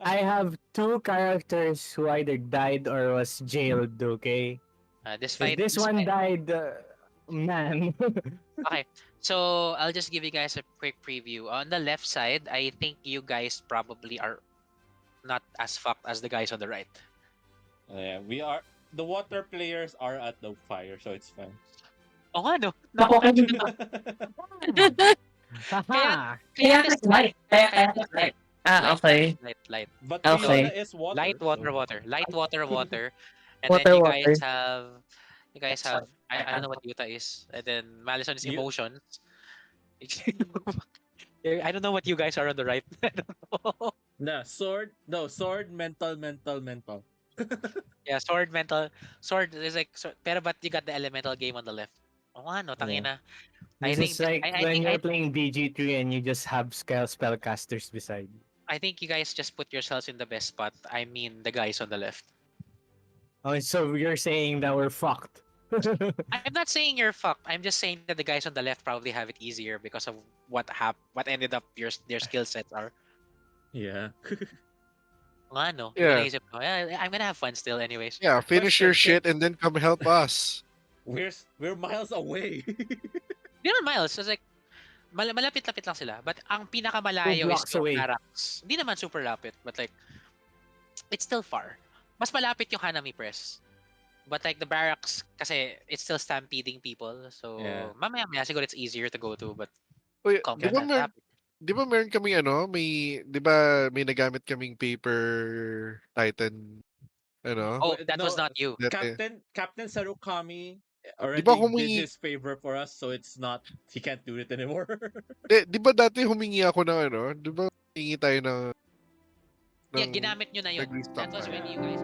Speaker 8: I have two characters who either died or was jailed. Okay.
Speaker 2: this
Speaker 8: If
Speaker 2: fight.
Speaker 8: this one died, man.
Speaker 2: Okay, so I'll just give you guys a quick preview. On the left side, I think you guys probably are not as fucked as the guys on the right.
Speaker 1: Yeah, we are the water players are at the fire, so it's fine.
Speaker 2: Oh nga no.
Speaker 6: Nakukuha
Speaker 2: Kaya
Speaker 8: Haha.
Speaker 2: kaya this fight.
Speaker 6: Okay.
Speaker 2: Light.
Speaker 1: But
Speaker 6: Okay.
Speaker 1: Fiona is water.
Speaker 2: Light water,
Speaker 1: So.
Speaker 2: water. Light water, water. And then
Speaker 6: Water, water.
Speaker 2: you guys have I don't know what Yuta is. And then Malison is
Speaker 1: You-
Speaker 2: emotions. I don't know what you guys are on the right. I don't know.
Speaker 1: Nah, sword. No, sword, mental.
Speaker 2: Yeah, sword is like pero but you got the elemental game on the left. Oh ano, tangina. I
Speaker 8: This is
Speaker 2: think
Speaker 8: like
Speaker 2: I
Speaker 8: when
Speaker 2: think
Speaker 8: you're playing BG3 and you just have spellcasters beside you.
Speaker 2: I think you guys just put yourselves in the best spot. I mean the guys on the left.
Speaker 8: Oh, so you're saying that we're fucked.
Speaker 2: I'm not saying you're fucked. I'm just saying that the guys on the left probably have it easier because of what ended up their skill sets are.
Speaker 1: Yeah.
Speaker 2: Ano,
Speaker 3: Yeah.
Speaker 2: naisip ko, I'm gonna have fun still anyways.
Speaker 3: Yeah, finish your
Speaker 1: Question,
Speaker 3: shit and then come help us.
Speaker 1: we're miles away.
Speaker 2: Di naman Miles, it's like malapit-lapit lang sila. But ang
Speaker 8: 2
Speaker 2: pinakamalayo is
Speaker 8: blocks
Speaker 2: yung
Speaker 8: away.
Speaker 2: barracks. Hindi naman super lapit, but like it's still far. Mas malapit yung Hanami Press. But like the barracks kasi it's still stampeding people. So
Speaker 1: Yeah.
Speaker 2: mamaya siguro it's easier to go to but
Speaker 3: Uy,
Speaker 2: conquer
Speaker 3: di ba
Speaker 2: that
Speaker 3: mer
Speaker 2: traffic.
Speaker 3: di ba meron kaming ano, di ba may nagamit kaming paper Titan, ano,
Speaker 2: Oh,
Speaker 1: Wait,
Speaker 2: that was
Speaker 1: no,
Speaker 2: not you.
Speaker 3: dati?
Speaker 1: Captain Sarukami
Speaker 3: Di ba
Speaker 1: already did
Speaker 3: humingi,
Speaker 1: his favor for us, so it's not he can't do it anymore.
Speaker 3: di ba dati humingi ako ng ano, di ba humingi tayo ng
Speaker 2: Yeah, ginamit nyo na yun.
Speaker 3: nag-restock
Speaker 2: That was
Speaker 3: tayo?
Speaker 2: when you guys